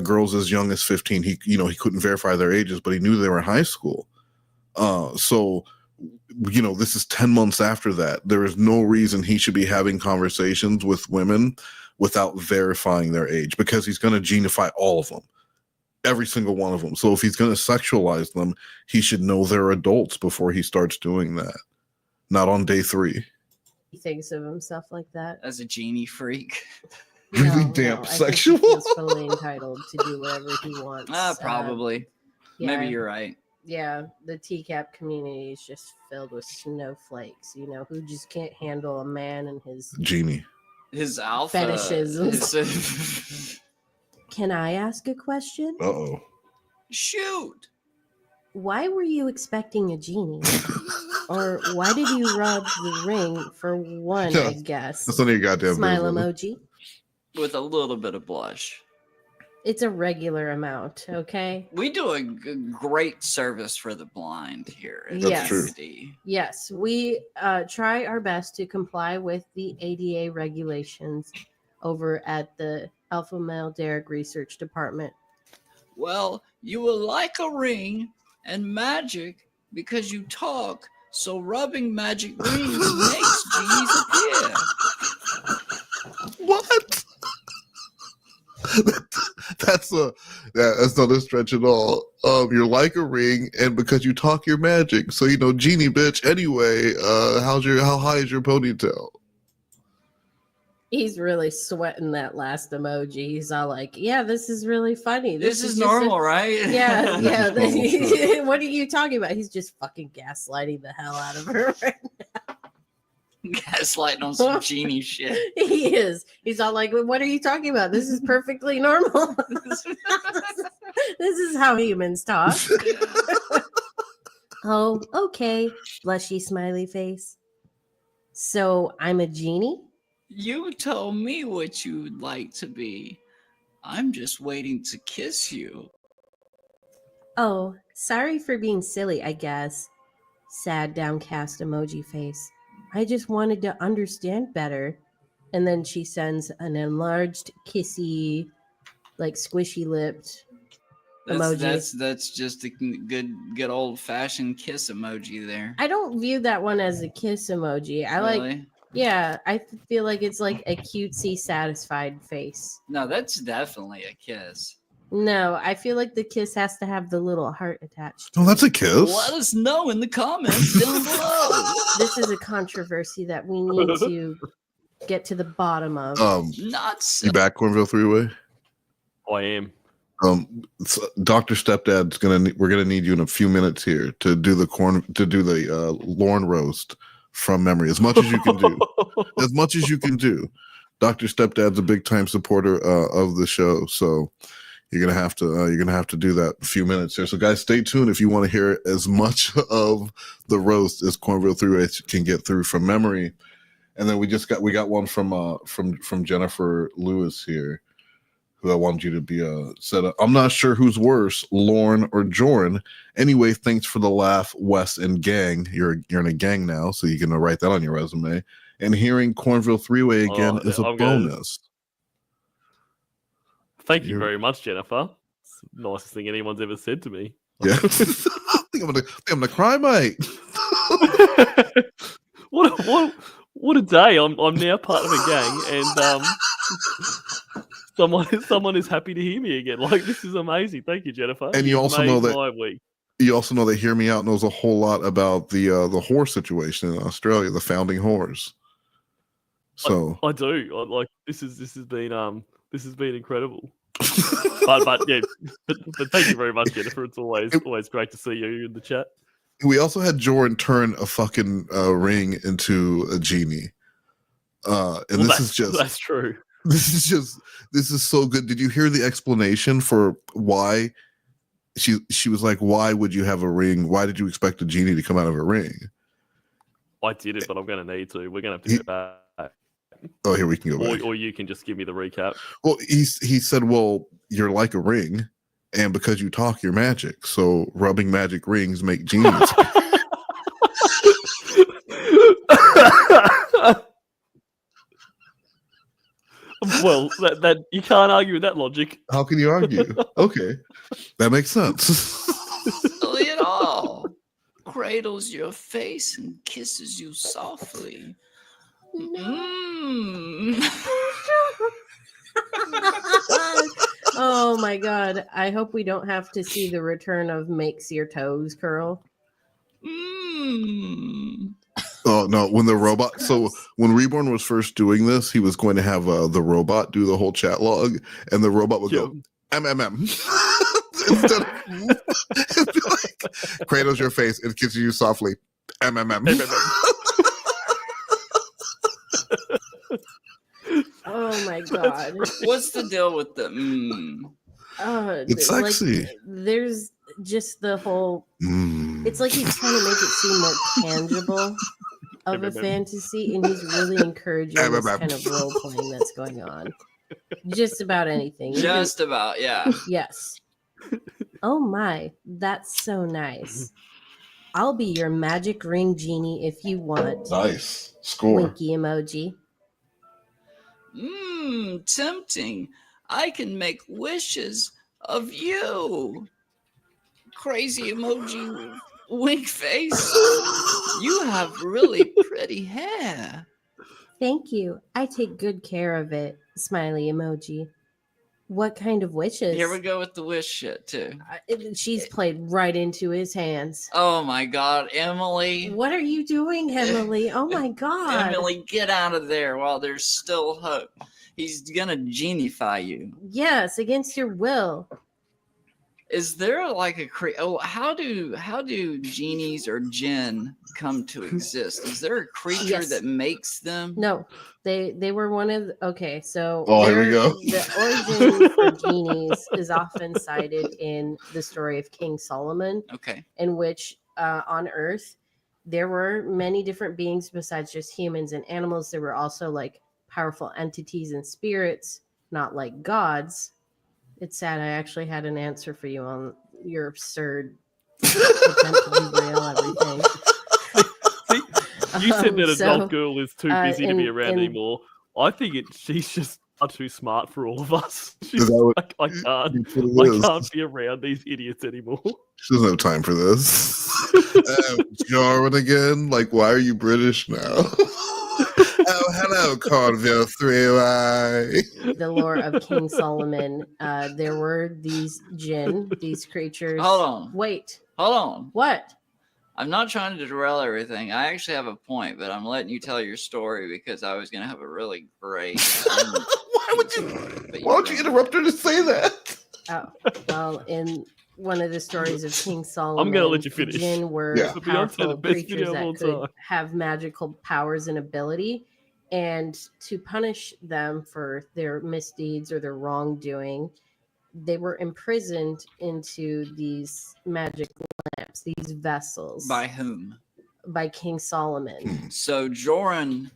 girls as young as 15. He couldn't verify their ages, but he knew they were in high school. So this is 10 months after that. There is no reason he should be having conversations with women without verifying their age, because he's going to genify all of them. Every single one of them. So if he's going to sexualize them, he should know they're adults before he starts doing that. Not on day 3. He thinks of himself like that. As a genie freak. Really damn sexual. I think he feels fully entitled to do whatever he wants. Probably. Maybe you're right. Yeah, the TCAP community is just filled with snowflakes, who just can't handle a man and his genie. His alpha fetishisms. Can I ask a question? Uh-oh. Shoot. Why were you expecting a genie? Or why did you rub the ring for one, I guess? That's none of your goddamn Smile business. emoji. With a little bit of blush. It's a regular amount, okay? We do a great service for the blind here at Yes. DVD. Yes, we try our best to comply with the ADA regulations over at the Alpha Male Derek Research Department. Well, you will like a ring and magic because you talk, so rubbing magic rings makes genies appear. What? That's not a stretch at all. You're like a ring, and because you talk, you're magic. So genie bitch. Anyway, how high is your ponytail? He's really sweating that last emoji. He's all like, "Yeah, this is really funny. This is just normal, right?" Yeah, yeah. What are you talking about? He's just fucking gaslighting the hell out of her right now. Gaslighting on some genie shit. He is. He's all like, "What are you talking about? This is perfectly normal. This is how humans talk." Oh, okay. Blushy smiley face. So I'm a genie? You told me what you'd like to be. I'm just waiting to kiss you. Oh, sorry for being silly, I guess. Sad, downcast emoji face. I just wanted to understand better. And then she sends an enlarged, kissy, like squishy lipped emoji. That's just a good old fashioned kiss emoji there. I don't view that one as a kiss emoji. I Really? I feel like it's like a cutesy, satisfied face. No, that's definitely a kiss. No, I feel like the kiss has to have the little heart attached. Oh, that's a kiss. Let us know in the comments down below. This is a controversy that we need to get to the bottom of. Not so. You back, Cornville Three-Way? I am. Dr. Stepdad's we're gonna need you in a few minutes here to do the Lorne roast from memory, as much as you can do. As much as you can do. Dr. Stepdad's a big time supporter of the show, so you're gonna have to do that a few minutes here. So guys, stay tuned if you want to hear as much of the roast as Cornville Three-Way can get through from memory. And then we got one from Jennifer Lewis here, who I wanted you to be set up. I'm not sure who's worse, Lorne or Jorrun. Anyway, thanks for the laugh, Wes and gang. You're in a gang now, so you can write that on your resume. And hearing Cornville Three-Way again is a bonus. Thank you very much, Jennifer. It's the nicest thing anyone's ever said to me. Yeah. I think I'm gonna cry, mate. What a day! I'm now part of a gang, and someone is happy to hear me again. Like, this is amazing. Thank you, Jennifer. And you also know that my week. You also know that Hear Me Out knows a whole lot about the whore situation in Australia, the founding whores. So I do. This has been incredible. but thank you very much, Jennifer. It's always great to see you in the chat. We also had Jorrun turn a fucking ring into a genie. That's true. This is so good. Did you hear the explanation for why she was like, why would you have a ring? Why did you expect a genie to come out of a ring? I did it, but I'm going to need to. We're going to have to go back. Oh, here we can go back. Or you can just give me the recap. Well, he said, well, you're like a ring, and because you talk, you're magic. So rubbing magic rings make genies. Well, that you can't argue with that logic. How can you argue? Okay, that makes sense. Silly at all. Cradles your face and kisses you softly. Oh my god. I hope we don't have to see the return of makes your toes curl. Oh no, when the robot, so when Reborn was first doing this, he was going to have the robot do the whole chat log, and the robot would go MMM instead of like, cradles your face and kisses you softly MMM. Oh my god. What's the deal with the It's sexy. There's just the whole. Mm. It's like he's trying to make it seem more tangible of a fantasy, and he's really encouraging this kind of role playing that's going on. Just about anything. Just about, yeah. Yes. Oh my, that's so nice. I'll be your magic ring genie if you want. Nice. Score. Winky emoji. Tempting. I can make wishes of you. Crazy emoji wink face. You have really pretty hair. Thank you. I take good care of it. Smiley emoji. What kind of wishes? Here we go with the wish shit too. She's played right into his hands. Oh my God, Emily. What are you doing, Emily? Oh my God. Emily, get out of there while there's still hope. He's gonna genify you. Yes, against your will. Is there like a how do genies or jinn come to exist? Is there a creature that makes them? No, they were one of okay. So here we go. The origin for genies is often cited in the story of King Solomon. Okay, in which on Earth there were many different beings besides just humans and animals. There were also like powerful entities and spirits, not like gods. It's sad. I actually had an answer for you on your absurd attempt to derail everything. You said that adult girl is too busy to be around anymore. I think she's just too smart for all of us. She's like, I can't be around these idiots anymore. She doesn't have time for this. Jorrun again? Like, why are you British now? Oh, hello, Caravello 3Y. The lore of King Solomon. There were these jinn, these creatures. Hold on. Wait. Hold on. What? I'm not trying to derail everything. I actually have a point, but I'm letting you tell your story because I was going to have a really great. Why would you interrupt her to say that? Oh, well, in one of the stories of King Solomon, I'm going to let you finish. Jinn were powerful creatures that could have magical powers and ability. And to punish them for their misdeeds or their wrongdoing, they were imprisoned into these magic lamps, these vessels. By whom? By King Solomon. So Jorrun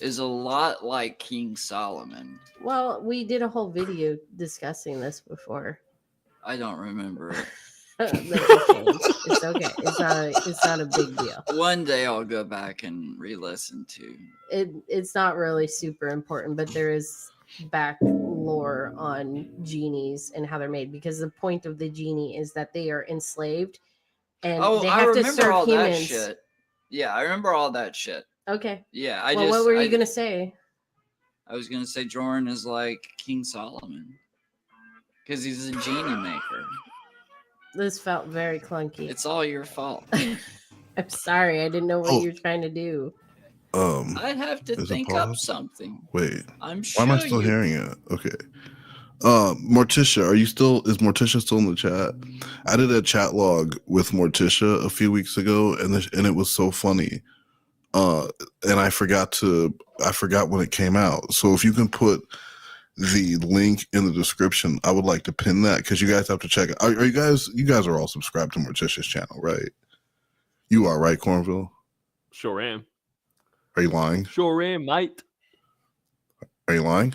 is a lot like King Solomon. Well, we did a whole video discussing this before. I don't remember it. It's okay. It's not a big deal. One day I'll go back and re-listen to. It's not really super important, but there is back lore on genies and how they're made, because the point of the genie is that they are enslaved and they have to serve all humans. That shit. Yeah, I remember all that shit. Okay. Yeah, what were you gonna say? I was gonna say Jorrun is like King Solomon because he's a genie maker. This felt very clunky. It's all your fault. I'm sorry, I didn't know what you were trying to do. I'd have to think up something. Wait, I'm sure. Why am I still hearing it? Okay. Morticia, is Morticia still in the chat? I did a chat log with Morticia a few weeks ago, and it was so funny. And I forgot when it came out. So if you can put the link in the description, I would like to pin that, because you guys have to check it. Are you guys are all subscribed to Morticia's channel, right? You are, right, Cornville? Sure am. Are you lying? Sure am, mate. Are you lying?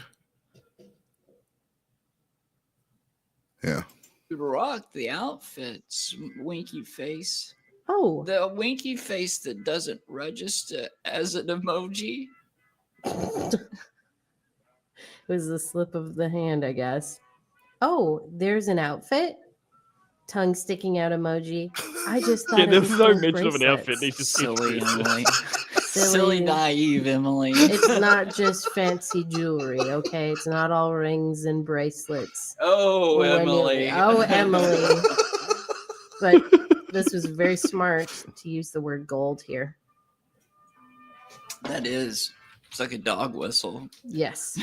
Yeah. Rock the outfits, winky face. Oh. The winky face that doesn't register as an emoji. It was the slip of the hand, I guess. Oh, there's an outfit. Tongue sticking out emoji. I just thought there was no mention of an outfit. He's just silly Emily. Silly naive Emily. It's not just fancy jewelry, okay? It's not all rings and bracelets. Oh, Emily. Emily. But this was very smart to use the word gold here. That is. It's like a dog whistle. Yes.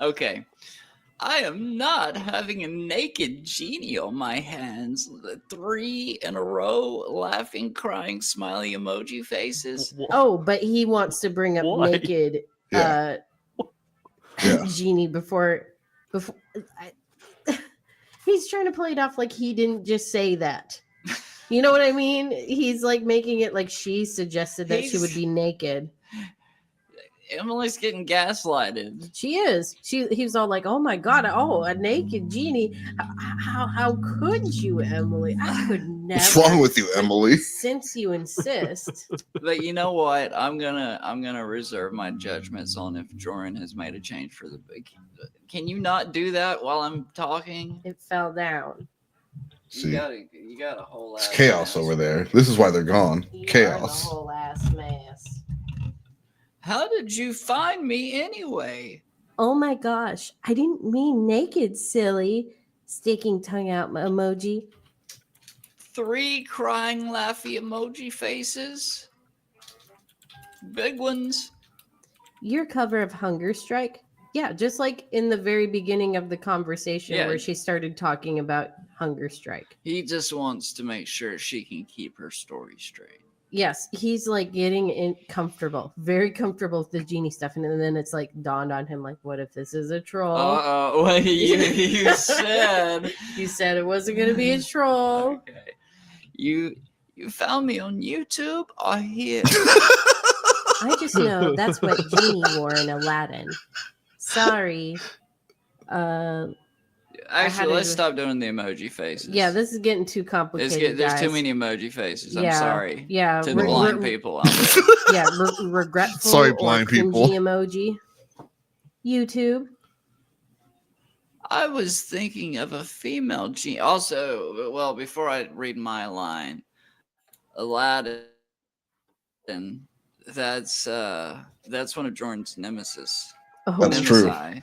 Okay. I am not having a naked genie on my hands. 3 in a row, laughing, crying, smiley emoji faces. Oh, but he wants to bring up naked Genie before He's trying to play it off like he didn't just say that. You know what I mean? He's like making it like she suggested that she would be naked. Emily's getting gaslighted. She is. He was all like, "Oh my god! Oh, a naked genie! How could you, Emily? I could never." What's wrong with you, Emily? Since you insist. But you know what? I'm gonna reserve my judgments on if Jorrun has made a change for the big. Can you not do that while I'm talking? It fell down. See, You got a whole it's chaos over there. This is why they're gone. You Chaos. are the whole ass mess. How did you find me anyway? Oh my gosh! I didn't mean naked, silly. Sticking tongue out emoji. 3 crying, laughy emoji faces. Big ones. Your cover of Hunger Strike? Yeah, just like in the very beginning of the conversation where she started talking about Hunger Strike. He just wants to make sure she can keep her story straight. Yes, he's like getting comfortable, very comfortable with the genie stuff. And then it's like dawned on him, like, what if this is a troll? Well, you said. You said it wasn't going to be a troll. Okay. You found me on YouTube or here? I just know that's what Genie wore in Aladdin. Sorry. Actually, let's stop doing the emoji faces. Yeah, this is getting too complicated. There's guys. too many emoji faces. I'm Yeah, sorry. yeah, To the blind people out there. Yeah, regretful. Sorry, blind or people. Emoji. YouTube. I was thinking of a female genie. Also, well, before I read my line, Aladdin. That's one of Jorrun's nemesis. Oh, that's true. I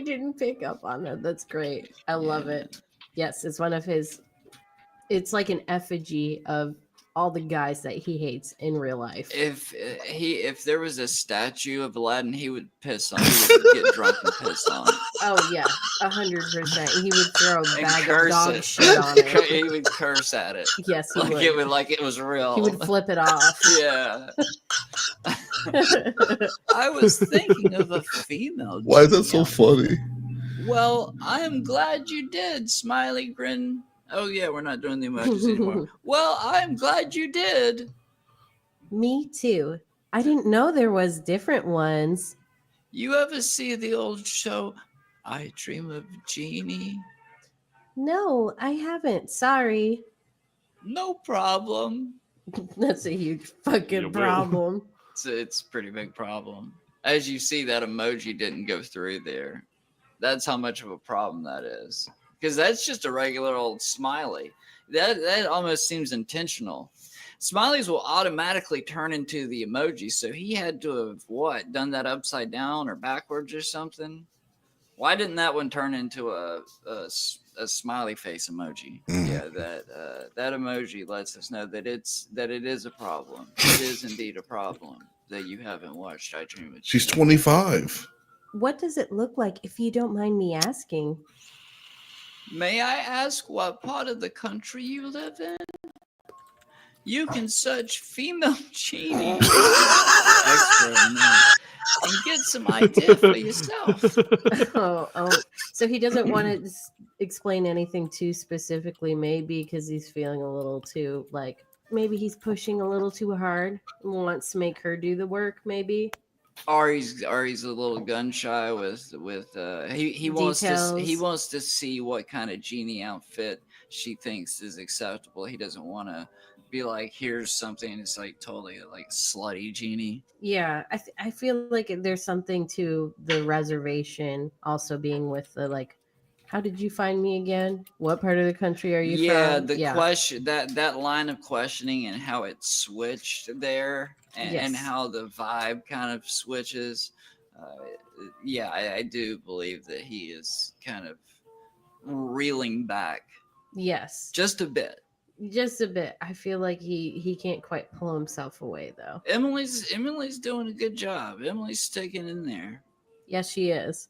didn't pick up on that. That's great. I love it. Yes, it's one of his. It's like an effigy of all the guys that he hates in real life. If there was a statue of Aladdin, he would piss on. He would get drunk and piss on. Oh yeah, 100%. He would throw a And bag of curse dog it. shit on it. He would curse at it. Yes, he like would. it would like it was real. He would flip it off. Yeah. I was thinking of a female. Why is that so funny? Well, I am glad you did. Smiley grin. Oh yeah, we're not doing the emojis anymore. Well, I'm glad you did. Me too. I didn't know there was different ones. You ever see the old show I Dream of Genie? No, I haven't. Sorry. No problem. That's a huge fucking problem. It's a pretty big problem. As you see, that emoji didn't go through there. That's how much of a problem that is. Because that's just a regular old smiley. That almost seems intentional. Smileys will automatically turn into the emoji, so he had to have done that upside down or backwards or something. Why didn't that one turn into a smiley face emoji? Yeah, that emoji lets us know that it is a problem. It is indeed a problem that you haven't watched I Dream of Genie. She's 25. What does it look like, if you don't mind me asking? May I ask what part of the country you live in? You can search female genie and get some idea for yourself. Oh, so he doesn't want to explain anything too specifically, maybe because he's feeling a little too maybe he's pushing a little too hard and wants to make her do the work, maybe. Or he's a little gun shy with he wants to see what kind of genie outfit she thinks is acceptable. He doesn't want to be like, here's something it's like totally like slutty genie. Yeah, I feel like there's something to the reservation also being with the how did you find me again? What part of the country are you from? The question that line of questioning and how it switched there and how the vibe kind of switches. I do believe that he is kind of reeling back. Yes. Just a bit. Just a bit. I feel like he can't quite pull himself away though. Emily's doing a good job. Emily's sticking in there. Yes, she is.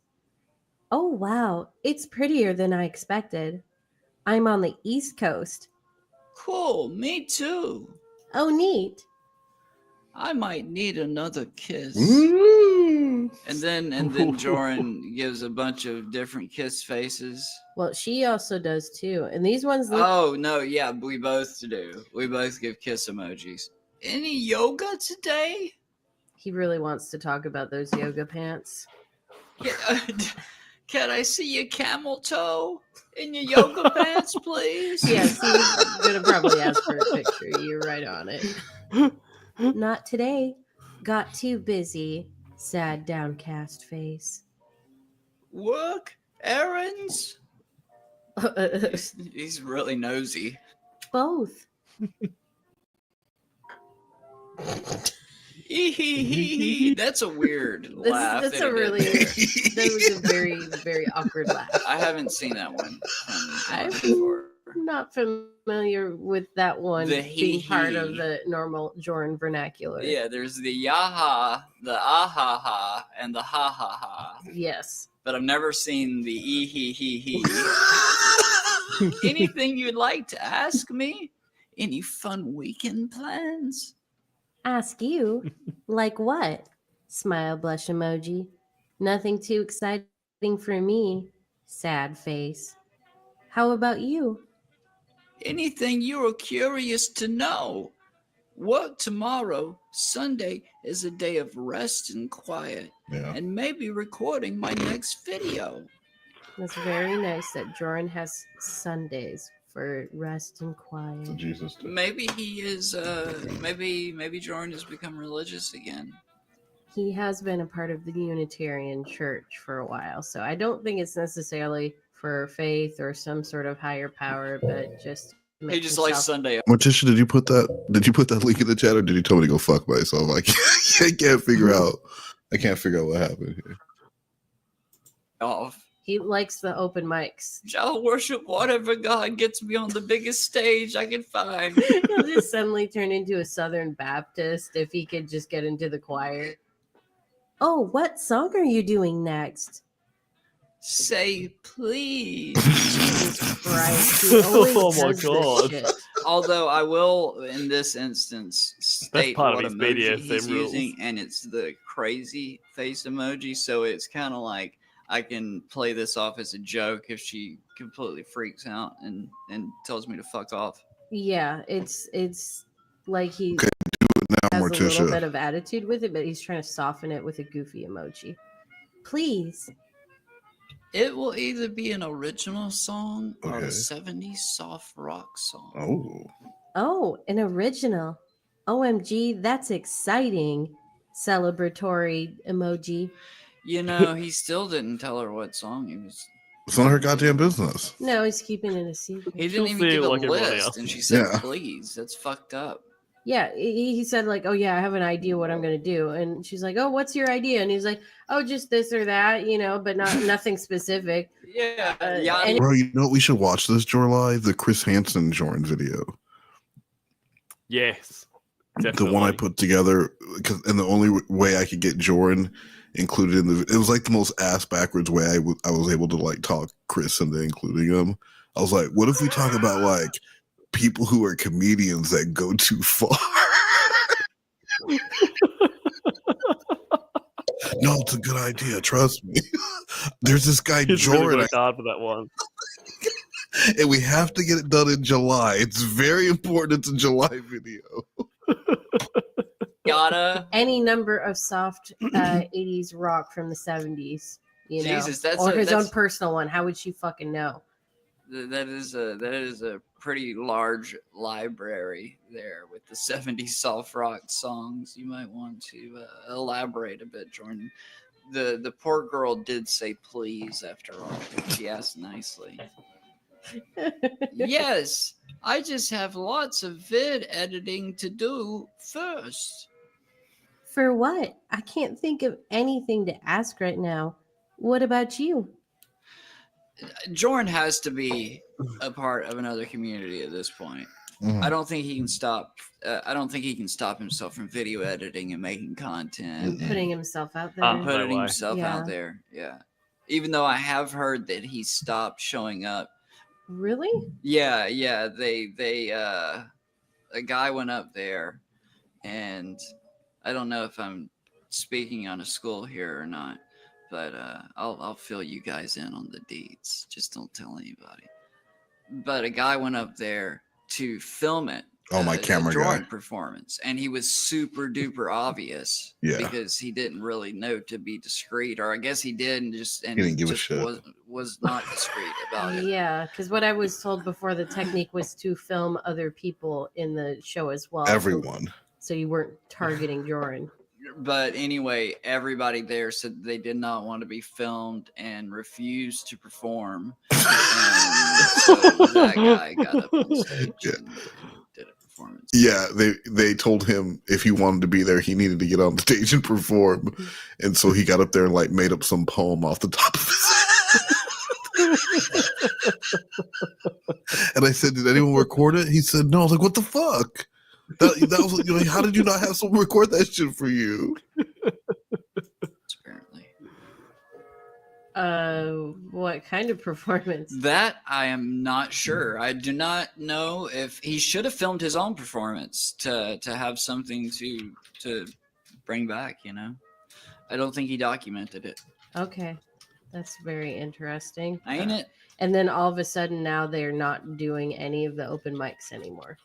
Oh, wow. It's prettier than I expected. I'm on the East Coast. Cool. Me too. Oh, neat. I might need another kiss. Ooh. And then Jorrun gives a bunch of different kiss faces. Well, she also does too. And these ones look. Oh no, yeah, we both do. We both give kiss emojis. Any yoga today? He really wants to talk about those yoga pants. Can I see your camel toe in your yoga pants, please? Yes, he's gonna probably ask for a picture. You're right on it. Not today. Got too busy. Sad, downcast face. Work? Errands? He's really nosy. Both. That's a weird laugh. That's a really. That was a very, very awkward laugh. I haven't seen that one I'm before. not familiar with that one The being part of hee-hee. the normal Jorrun vernacular. Yeah, there's the yaha, the ahaha, and the ha ha ha. Yes. But I've never seen the ee hee hee hee. Anything you'd like to ask me? Any fun weekend plans? Ask you? Like what? Smile blush emoji. Nothing too exciting for me. Sad face. How about you? Anything you are curious to know? Work tomorrow, Sunday, is a day of rest and quiet, and maybe recording my next video. That's very nice that Jorrun has Sundays for rest and quiet. Jesus. Maybe he is. Maybe Jorrun has become religious again. He has been a part of the Unitarian Church for a while, so I don't think it's necessarily for faith or some sort of higher power, but just He just likes Sunday. Morticia, did you put that link in the chat, or did you tell me to go fuck myself? I can't figure out what happened here. Off. He likes the open mics. I'll worship whatever God gets me on the biggest stage I can find. He'll just suddenly turn into a Southern Baptist if he could just get into the choir. Oh, what song are you doing next? Say please. Jesus Christ. He always Oh my does this God. shit. Although I will, in this instance, state part of what his emoji BDSM he's rules. using, and it's the crazy face emoji. So it's kind of like I can play this off as a joke if she completely freaks out and tells me to fuck off. Yeah, it's like he Okay, do it now, has a little Morticia. bit of attitude with it, but he's trying to soften it with a goofy emoji. Please. It will either be an original song or a Okay. 70s soft rock song. Oh. Oh, an original. OMG, that's exciting. Celebratory emoji. You know, he still didn't tell her what song he was. It's none of her goddamn business. No, he's keeping it a secret. He She'll didn't even give feel a like everybody list, else. and she said, Yeah. please. That's fucked up. Yeah, he said like, oh yeah, I have an idea what I'm gonna do, and she's like, oh, what's your idea? And he's like, oh, just this or that, but nothing specific. Yeah. And Bro, you know what? We should watch this Jor live, the Chris Hansen Jorrun video. Yes. The one I put together, and the only way I could get Jorrun included in it was like the most ass backwards way I was able to like talk Chris into including him. I was like, what if we talk about like people who are comedians that go too far? No, it's a good idea. Trust me. There's this guy He's really Jorrun, worked hard for that one. and we have to get it done in July. It's very important. It's a July video. Gotta. any number of soft 80s rock from the 70s, Jesus, that's or a- his that's- own personal one. How would she fucking know? That is a pretty large library there with the 70s soft rock songs. You might want to elaborate a bit, Jordan. The poor girl did say please after all. She asked nicely. Yes, I just have lots of vid editing to do first. For what? I can't think of anything to ask right now. What about you? Jorrun has to be a part of another community at this point. Mhm. I don't think he can stop. I don't think he can stop himself from video editing and making content. Putting himself out there. And no putting way. himself Yeah. out there. Yeah. Even though I have heard that he stopped showing up. Really? Yeah. They a guy went up there and I don't know if I'm speaking on a school here or not, but I'll fill you guys in on the deeds. Just don't tell anybody. But a guy went up there to film it. Oh, my camera drawing guy. performance, and he was super duper obvious. Yeah. Because he didn't really know to be discreet, or I guess he did, and He didn't give a shit. Was not discreet about it. Yeah, because what I was told before, the technique was to film other people in the show as well. Everyone. So you weren't targeting Jorrun. But anyway, everybody there said they did not want to be filmed and refused to perform. And so that guy got up on stage and did a performance. Yeah, they told him if he wanted to be there, he needed to get on the stage and perform. And so he got up there and like made up some poem off the top of his head. And I said, did anyone record it? He said, no. I was like, what the fuck? That was, you know, how did you not have someone record that shit for you? Apparently. What kind of performance? That I am not sure. I do not know if he should have filmed his own performance to have something to bring back, you know. I don't think he documented it. Okay. That's very interesting. Ain't it? And then all of a sudden now they're not doing any of the open mics anymore.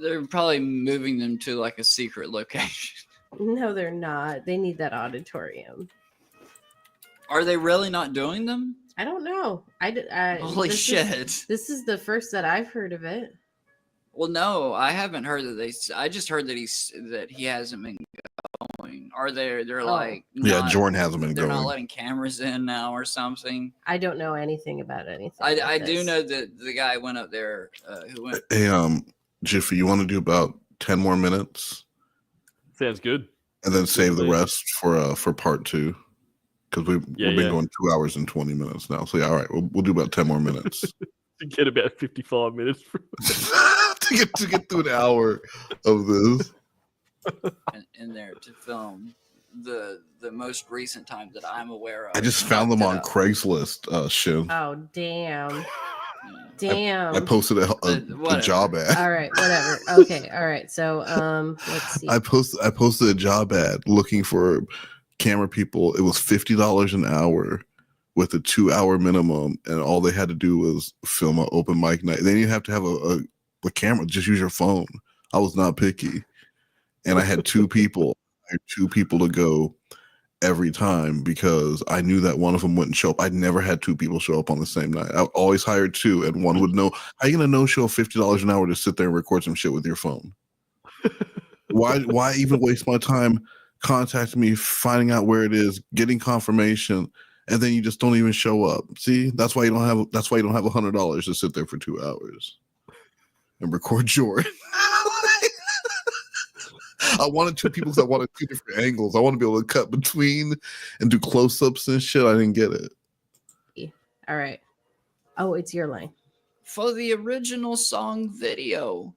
They're probably moving them to like a secret location. No, they're not. They need that auditorium. Are they really not doing them? I don't know. Holy shit. This is the first that I've heard of it. Well, no, I haven't heard that I just heard that he hasn't been going. Are they're like yeah, Jorrun hasn't been they're going. not letting cameras in now or something. I don't know anything about anything. I do know that the guy went up there who went. Hey, Jiffy, you want to do about 10 more minutes? Sounds good. And then save the rest for part 2. Because we've been going 2 hours and 20 minutes now. So yeah, all right, we'll do about 10 more minutes. To get about 55 minutes. to get through an hour of this. In there to film the most recent time that I'm aware of. I just found them on Craigslist, Shin. Oh, damn. Damn. I posted a job ad. All right, whatever. Okay, all right. So let's see. I posted a job ad looking for camera people. It was $50 an hour with a 2-hour minimum, and all they had to do was film an open mic night. They didn't even have to have a camera, just use your phone. I was not picky. And I had 2 people. I had 2 people to go every time because I knew that one of them wouldn't show up. I'd never had 2 people show up on the same night. I always hired 2, and one would know. How you gonna no-show $50 an hour to sit there and record some shit with your phone? Why even waste my time contacting me, finding out where it is, getting confirmation, and then you just don't even show up? See, that's why you don't have $100 to sit there for 2 hours and record Jorrun. I wanted 2 people because I wanted 2 different angles. I want to be able to cut between and do close-ups and shit. I didn't get it. All right. Oh, it's your line. For the original song video,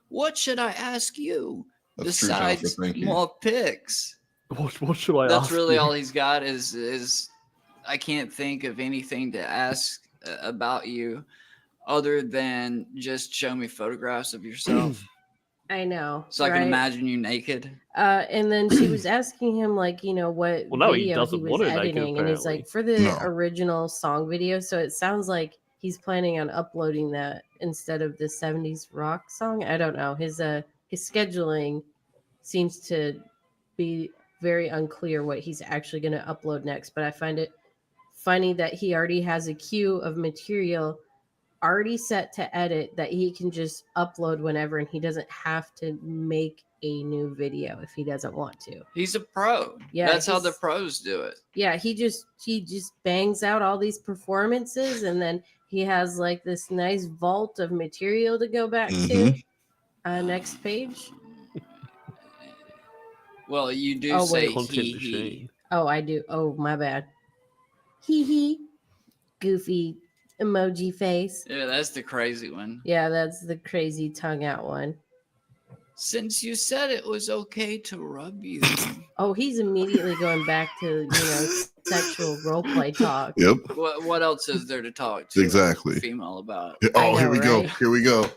what should I ask you That's true, besides Jennifer, thank you. more pics? What should I ask? That's really you? all he's got is I can't think of anything to ask about you other than just show me photographs of yourself. I know. So I can imagine you naked. And then she was asking him, like, you know, what Well, no, he video doesn't was want it naked, editing, and he's apparently. like, for the No. original song video. So it sounds like he's planning on uploading that instead of the 70s rock song. I don't know. His scheduling seems to be very unclear what he's actually going to upload next. But I find it funny that he already has a queue of material already set to edit that he can just upload whenever, and he doesn't have to make a new video if he doesn't want to. He's a pro. Yeah, That's how he's- the pros do it. Yeah, he just bangs out all these performances, and then he has like this nice vault of material to go back to. Next page. Well, you do Oh, say wait. he. Oh, I do. Oh, my bad. Hee hee. Goofy emoji face. Yeah, that's the crazy one. Yeah, that's the crazy tongue out one. Since you said it was okay to rub you. Oh, he's immediately going back to, sexual roleplay talk. Yep. What else is there to talk to Exactly. a female about? Oh, here we go. Here we go.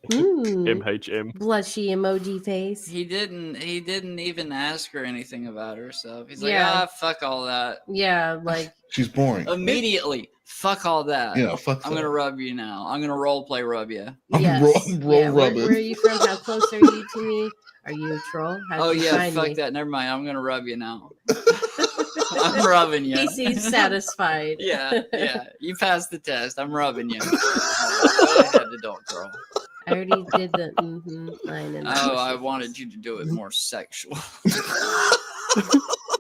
MHM. Blushy emoji face. He didn't even ask her anything about herself. He's like, Yeah. fuck all that. Yeah, like She's boring. Immediately, fuck all that. Yeah, fuck I'm that. gonna rub you now. I'm gonna role play rub you. yes. roll Where rubbing. are you from? How close are you to me? Are you a troll? How did you find fuck me? that. Never mind. I'm gonna rub you now. I'm rubbing you. He seems satisfied. Yeah. You passed the test. I'm rubbing you. Go ahead, adult girl. I already did the line. And I wanted you to do it more sexual.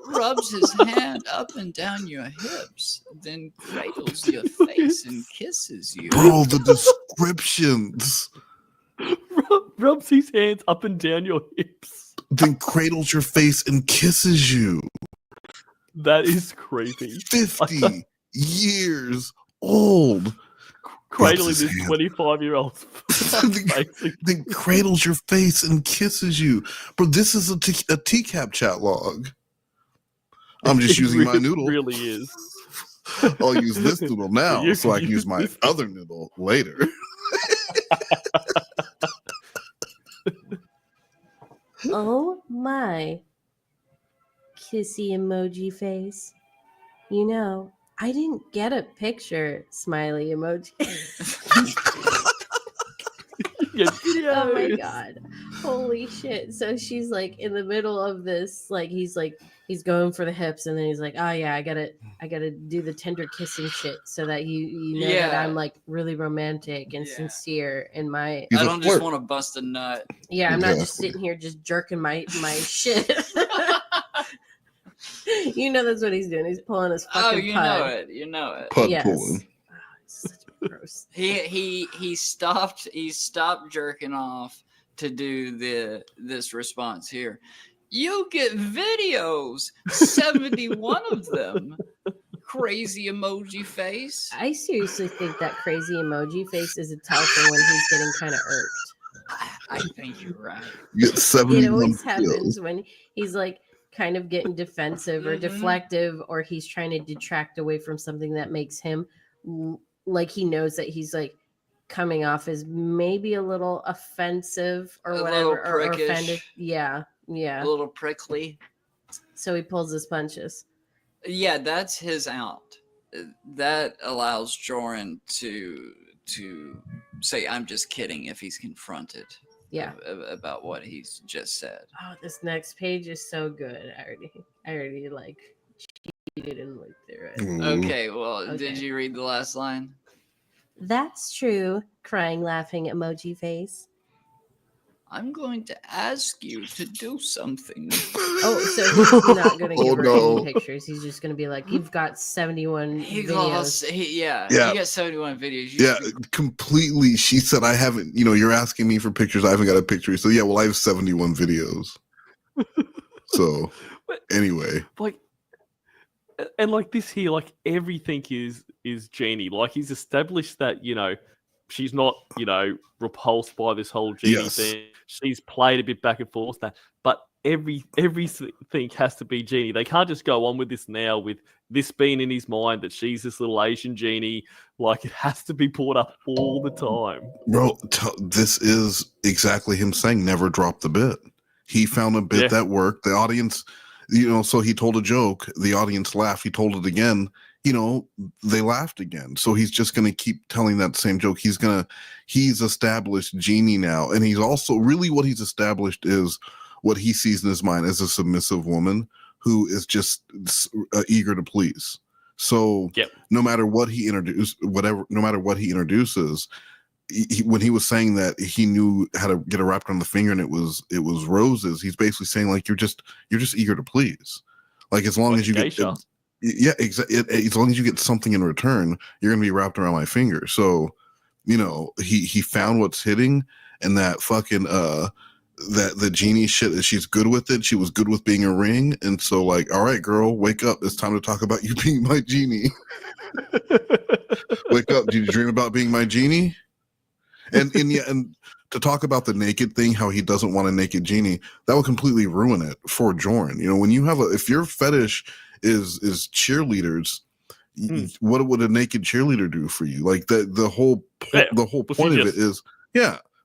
Rubs his hand up and down your hips, then cradles your face and kisses you. Bro, the descriptions. Rubs his hands up and down your hips. Then cradles your face and kisses you. That is creepy. 50 years old. Cradling this 25-year-old. Then cradles your face and kisses you. Bro, this is a TCAP chat log. I'm just using my noodle. It really is. I'll use this noodle now You so I can can use use my this. other noodle later. Oh my. Kissy emoji face. You know, I didn't get a picture, smiley emoji. Oh my god. Holy shit. So she's like in the middle of this, like he's going for the hips, and then he's like, oh yeah, I gotta do the tender kissing shit so that you know that I'm like really romantic and sincere in my I don't just want to bust a nut. Yeah, I'm not just sitting here just jerking my shit. You know that's what he's doing. He's pulling his fucking pud. You know it. Pud pulling. Gross. He stopped jerking off to do this response here. You get videos, 71 of them. Crazy emoji face. I seriously think that crazy emoji face is a tell for when he's getting kind of irked. I think you're right. You get 71 It always videos. happens when he's like kind of getting defensive or deflective, or he's trying to detract away from something that makes him like he knows that he's like coming off as maybe a little offensive or A whatever, little or prickish. offended. Yeah. A little prickly. So he pulls his punches. Yeah, that's his out. That allows Jorrun to say, "I'm just kidding," if he's confronted. Yeah. About what he's just said. Oh, this next page is so good. I already like cheated and looked through it. Okay, well, did you read the last line? That's true. Crying, laughing emoji face. I'm going to ask you to do something. Oh, so he's not going to give her no. any pictures. He's just going to be like, you've got 71 videos. You got 71 videos. Yeah, completely. She said, I haven't, you're asking me for pictures. I haven't got a picture. So, yeah, well, I have 71 videos. So, anyway. And like this here, like everything is Genie. Like he's established that, she's not, repulsed by this whole Genie thing. She's played a bit back and forth that, but everything has to be Genie. They can't just go on with this now with this being in his mind that she's this little Asian Genie. Like it has to be brought up all the time. Bro, this is exactly him saying never drop the bit. He found a bit that worked. The audience, so he told a joke. The audience laughed. He told it again. They laughed again. So he's just going to keep telling that same joke. He's established Genie now. And he's also really what he's established is what he sees in his mind as a submissive woman who is just eager to please. So no matter what he introduces, when he was saying that he knew how to get her wrapped on the finger and it was roses, he's basically saying like, you're just eager to please. Like as long as you get as long as you get something in return, you're gonna be wrapped around my finger. So, he found what's hitting, and that fucking that the Genie shit is she's good with it. She was good with being a ring, and so like, all right, girl, wake up. It's time to talk about you being my Genie. Wake up. Did you dream about being my Genie? And to talk about the naked thing, how he doesn't want a naked Genie, that would completely ruin it for Jorrun. When you have if your fetish is cheerleaders, what would a naked cheerleader do for you? Like the whole point of it is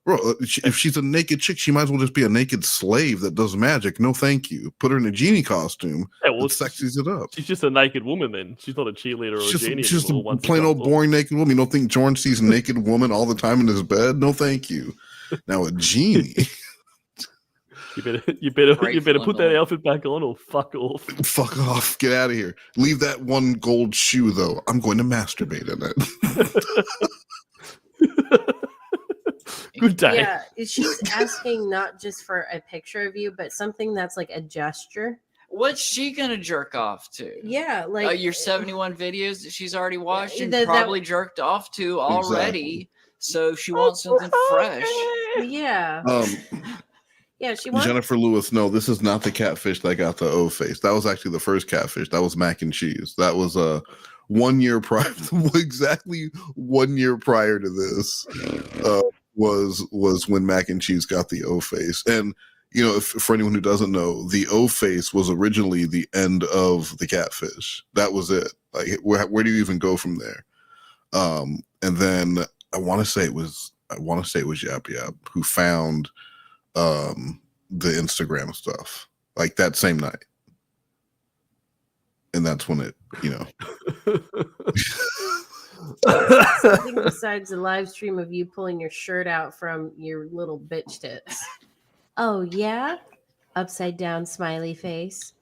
Bro, if she's a naked chick, she might as well just be a naked slave that does magic. No, thank you. Put her in a genie costume. Yeah, well, it sexies it up. She's just a naked woman then. She's not a cheerleader or a genie. She's just anymore a plain old boring naked woman. You don't think Jorrun sees a naked woman all the time in his bed? No, thank you. Now a genie. You better put that outfit back on or fuck off. Fuck off. Get out of here. Leave that one gold shoe though. I'm going to masturbate in it. Good day. Yeah, she's asking not just for a picture of you, but something that's like a gesture. What's she gonna jerk off to? Yeah, like your 71 videos that she's already watched and that- probably jerked off to already. So she wants something fresh. Yeah. Yeah, she wants Jennifer Lewis. No, this is not the catfish that got the O face. That was actually the first catfish. That was mac and cheese. That was 1 year prior. Exactly 1 year prior to this. Was when mac and cheese got the O face. And you know, for anyone who doesn't know, the O face was originally the end of the catfish. That was it. Like, where do you even go from there? And then I want to say it was Yap Yap who found the Instagram stuff like that same night, and that's when it, you know. something besides a live stream of you pulling your shirt out from your little bitch tits. Oh yeah, upside down smiley face.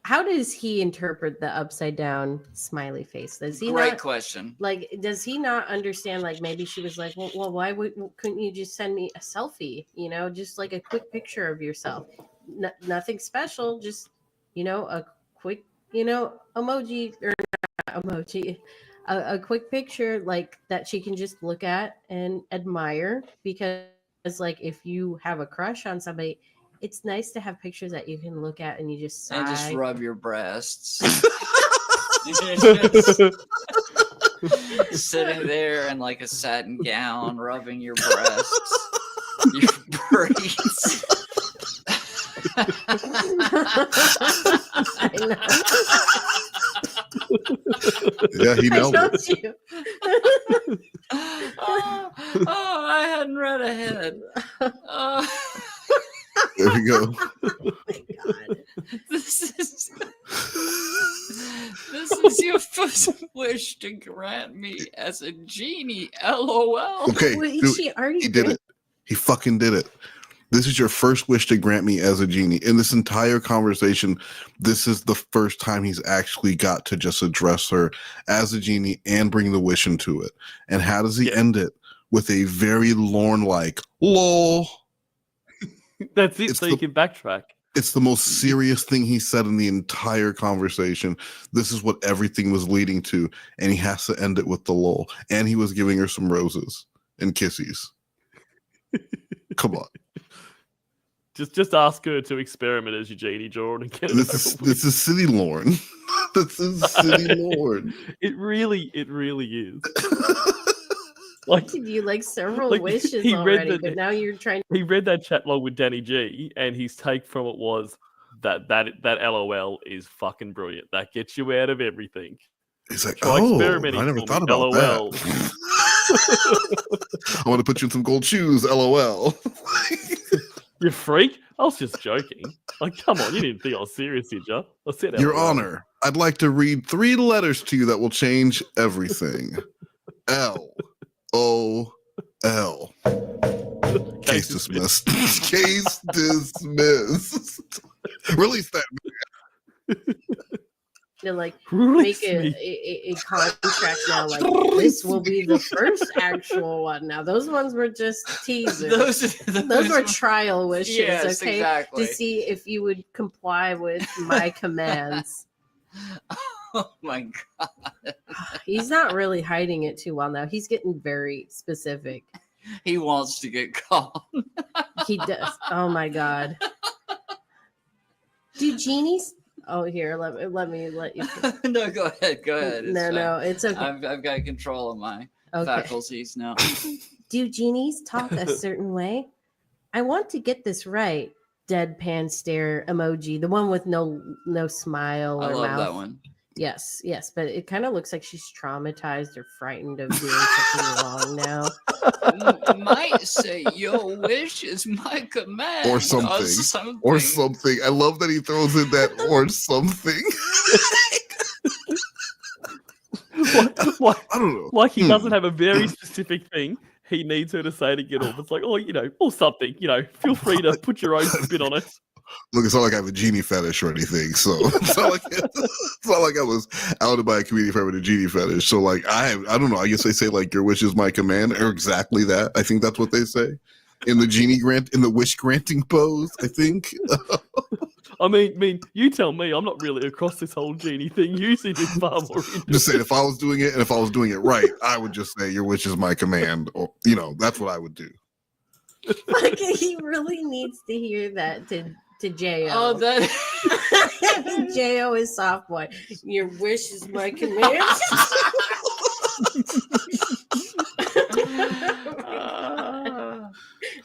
How does he interpret the upside down smiley face? Does he Great not, question. Like, does he not understand? Like, maybe she was like, well, why couldn't you just send me a selfie? You know, just like a quick picture of yourself. Nothing special, just, you know, a quick, you know, emoji or not emoji. A quick picture like that she can just look at and admire, because like if you have a crush on somebody, it's nice to have pictures that you can look at and you just sigh. And just rub your breasts. Sitting there in like a satin gown, rubbing your breasts, your breasts. I know. Yeah, he nailed it. You. I hadn't read ahead. There we go. Oh my God. This is your first wish to grant me as a genie. LOL. Okay, Wait, dude, she already he did it. He fucking did it. This is your first wish to grant me as a genie. In this entire conversation, this is the first time he's actually got to just address her as a genie and bring the wish into it. And how does he end it? With a very Lorne-like, lol. That's it, so you can backtrack. It's the most serious thing he said in the entire conversation. This is what everything was leading to, and he has to end it with the lol. And he was giving her some roses and kisses. Come on. Just ask her to experiment as your genie, Jorrun, and get This is City Lorne. This is City Lorne. It really is. Like, Give you like several wishes he read already, but now you're trying. He read that chat log with Danny G, and his take from it was that LOL is fucking brilliant. That gets you out of everything. He's like, Try oh, experimenting I never for thought me, about LOL. that. I want to put you in some gold shoes, LOL. You freak? I was just joking. Like, come on, you didn't think I was serious, did you? I said Your LOL. Honor, I'd like to read 3 letters to you that will change everything. LOL. Case dismissed. Case dismissed. Release that. To like make a contract now. Like this will be the first actual one. Now those ones were just teasers. Those were trial wishes. Yes, okay, exactly. to see if you would comply with my commands. Oh my God. He's not really hiding it too well now. He's getting very specific. He wants to get caught. He does. Oh my God. Do genies? Oh, here. Let me let you. No, go ahead. Go ahead. It's fine. No, it's okay. I've got control of my faculties now. Do genies talk a certain way? I want to get this right. Deadpan stare emoji, the one with no smile I or love mouth. that one. Yes, yes, but it kind of looks like she's traumatized or frightened of doing something wrong now. Might say your wish is my command, Or something. I love that he throws in that or something. I don't know. Like he doesn't have a very specific thing he needs her to say to get off. It's like, or something. Feel free to put your own spin on it. Look, it's not like I have a genie fetish or anything, so it's not like I was outed by a comedian for having a genie fetish. So like I don't know. I guess they say like your wish is my command, or exactly that. I think that's what they say in the wish granting pose. I think. I mean, you tell me. I'm not really across this whole genie thing. You seem to be far more into Just saying, if I was doing it and if I was doing it right, I would just say your wish is my command, or that's what I would do. Like he really needs to hear that to J.O. Oh, that J.O. is soft boy. Your wish is my command.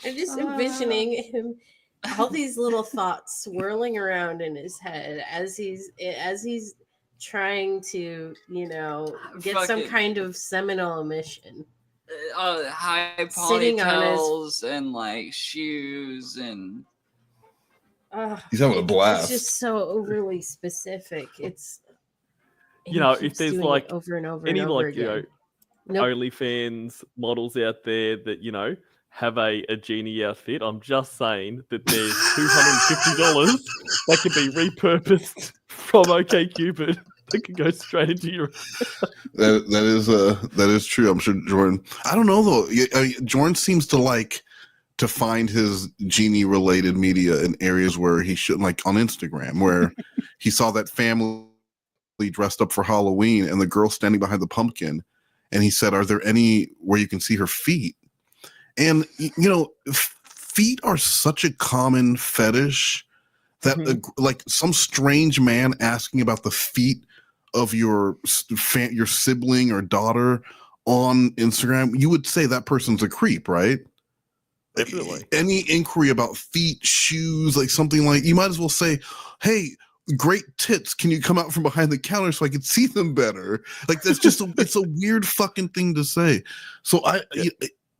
I'm just envisioning him, all these little thoughts swirling around in his head as he's trying to, get some kind of seminal emission. High Sitting on his- ponytails and like shoes and. He's having a blast. It's just so overly specific. It's if there's doing like it over and over any and over like again. OnlyFans models out there that have a genie outfit, I'm just saying that there's $250 that can be repurposed from OkCupid. That could go straight into your. that is true. I'm sure Jorrun. I don't know though. Jorrun seems to like to find his genie related media in areas where he shouldn't, like on Instagram, where he saw that family dressed up for Halloween and the girl standing behind the pumpkin, and he said, "Are there any where you can see her feet?" And feet are such a common fetish that like some strange man asking about the feet of your sibling or daughter on Instagram, you would say that person's a creep, right? Definitely. Any inquiry about feet, shoes, like something like, you might as well say, "Hey, great tits. Can you come out from behind the counter so I can see them better?" Like that's just it's a weird fucking thing to say. So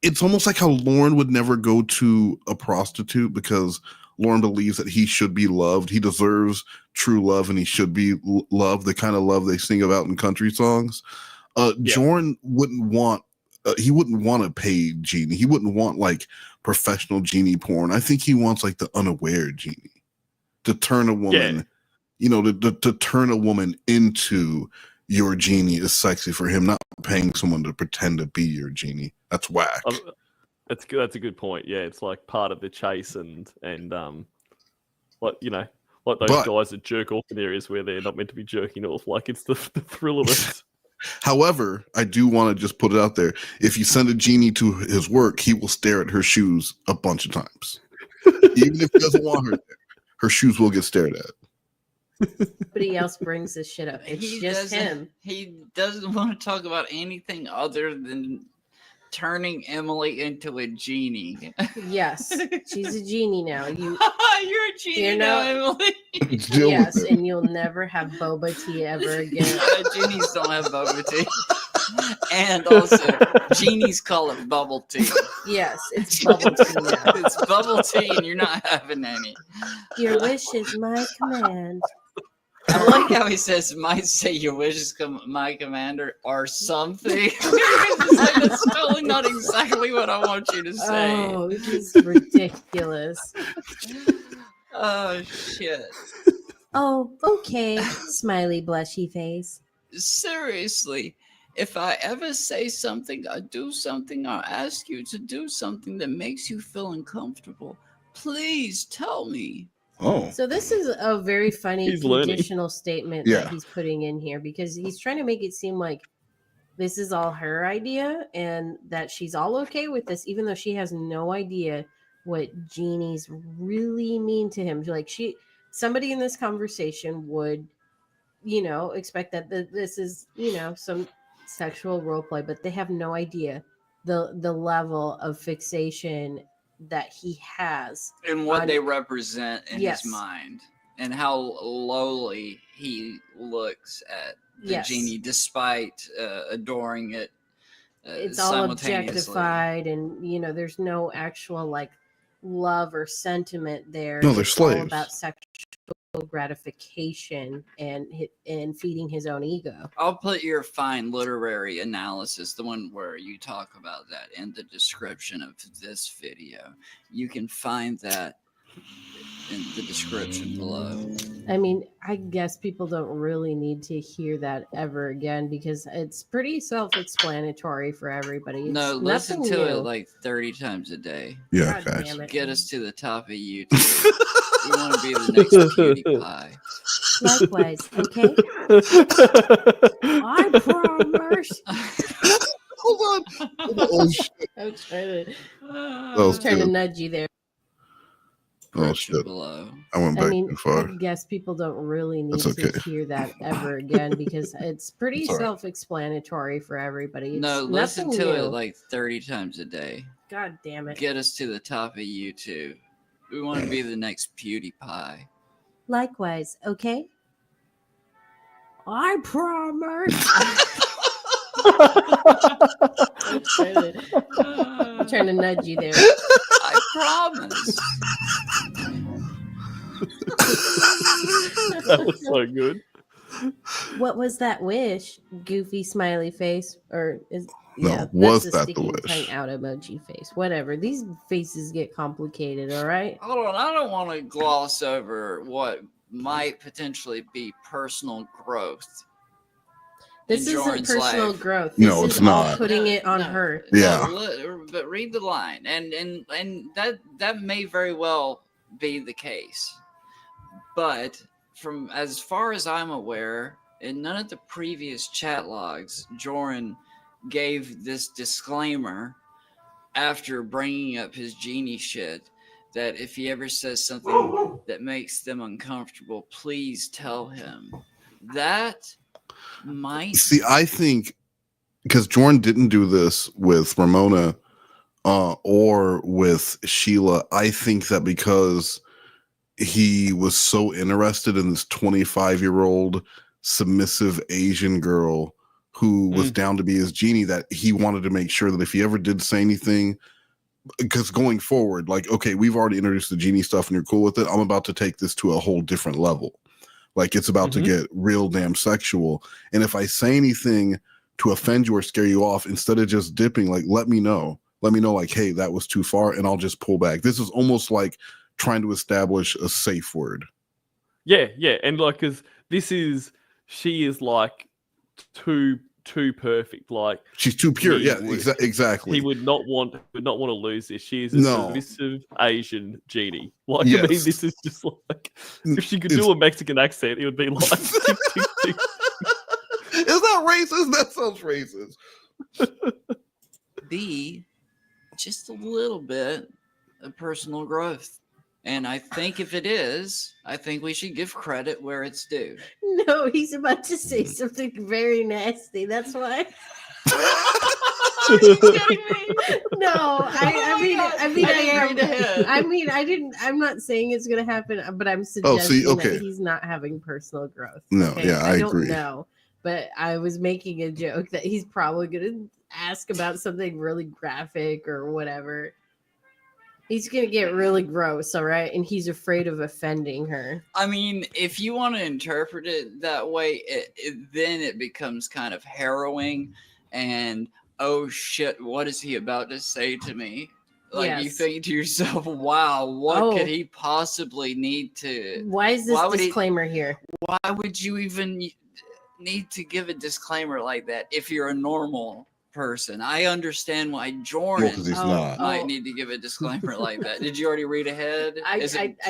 it's almost like how Lauren would never go to a prostitute because Lauren believes that he should be loved. He deserves true love and he should be loved, the kind of love they sing about in country songs. Jorrun wouldn't want he wouldn't want a paid genie. He wouldn't want like professional genie porn. I think he wants like the unaware genie to turn a woman, to turn a woman into your genie is sexy for him, not paying someone to pretend to be your genie. That's whack. That's good. That's a good point. Yeah, it's like part of the chase and like those guys that jerk off in areas where they're not meant to be jerking off. Like it's the thrill of it. However, I do want to just put it out there. If you send a genie to his work, he will stare at her shoes a bunch of times. Even if he doesn't want her there, her shoes will get stared at. Nobody else brings this shit up. It's just him. He doesn't want to talk about anything other than turning Emily into a genie. Yes, she's a genie now. You're a genie now, Emily. Yes, and you'll never have boba tea ever again. Genies don't have boba tea. And also, genies call it bubble tea. Yes, it's bubble tea now. It's bubble tea and you're not having any. Your wish is my command. I like how he says, "Might say your wish is my commander," or something. That's totally not exactly what I want you to say. Oh, this is ridiculous. Oh, shit. Oh, okay. Smiley, blushy face. Seriously, if I ever say something, or do something, or ask you to do something that makes you feel uncomfortable, please tell me. Oh. So this is a very funny conditional statement that he's putting in here because he's trying to make it seem like this is all her idea and that she's all okay with this, even though she has no idea what genies really mean to him. Like somebody in this conversation would, expect that this is, some sexual role play, but they have no idea the level of fixation that he has and what they represent in his mind. and how lowly he looks at the Yes. genie, despite adoring it. It's all simultaneously. objectified, and you know, there's no actual like love or sentiment there. No, they're It's all slaves. about sexual gratification and feeding his own ego. I'll put your fine literary analysis, the one where you talk about that, in the description of this video. You can find that in the description below. I mean, I guess people don't really need to hear that ever again because it's pretty self-explanatory for everybody. It's No, listen nothing to new. it like 30 times a day. Yeah, God guys. damn it. Get us to the top of YouTube. We want to be the next PewDiePie. Likewise, okay? I promise. Hold on. Oh, shit. I'm trying to, was trying to good. nudge you there. Oh, shit. Below. I went back too I far. guess people don't really need That's okay. to hear that ever again because it's pretty It's all right. self-explanatory for everybody. It's No, listen nothing to new. it like 30 times a day. God damn it. Get us to the top of YouTube. We want to be the next PewDiePie. Likewise, okay? I promise. I'm trying to nudge you there. I promise. That was so good. What was that wish? Goofy smiley face, or is No, yeah? was that's a that the sticking wish? tongue out emoji face. Whatever. These faces get complicated. All right. Hold on, I don't want to gloss over what might potentially be personal growth. This in isn't Jorrun's personal life. growth. No, This it's is all not. putting it on her. Yeah. But read the line, and that may very well be the case. But from as far as I'm aware, in none of the previous chat logs, Jorrun gave this disclaimer after bringing up his genie shit that if he ever says something that makes them uncomfortable, please tell him. That might See, I think because Jorrun didn't do this with Ramona or with Sheila, I think that because he was so interested in this 25-year-old submissive Asian girl who was down to be his genie, that he wanted to make sure that if he ever did say anything, because going forward, like, okay, we've already introduced the genie stuff and you're cool with it. I'm about to take this to a whole different level. Like, it's about to get real damn sexual. And if I say anything to offend you or scare you off, instead of just dipping, like, let me know. Let me know, like, hey, that was too far, and I'll just pull back. This is almost like trying to establish a safe word. Yeah, yeah, and like, cause she is like too perfect. Like, she's too pure. he Yeah, would- exactly. He would not want to lose this. She is a No. submissive Asian genie. Like, I mean, Yes. this is just like if she could do a Mexican accent, it would be like. tick, tick, tick. Is that racist? That sounds racist. be just a little bit of personal growth. And I think if it is, I think we should give credit where it's due. No, he's about to say something very nasty. That's why. No, I mean, I didn't. I'm not saying it's gonna happen, but I'm suggesting okay. that he's not having personal growth. No, okay? yeah, I don't agree. know, but I was making a joke that he's probably gonna ask about something really graphic or whatever. He's gonna get really gross, all right, and he's afraid of offending her. I mean, if you want to interpret it that way, then it becomes kind of harrowing and oh shit, what is he about to say to me? Like, you Yes. think to yourself, wow, what could he possibly need to... Why is this why would he- disclaimer here? Why would you even need to give a disclaimer like that if you're a normal person? I understand why Jorrun 'cause he's not. might need to give a disclaimer like that. Did you already read ahead? I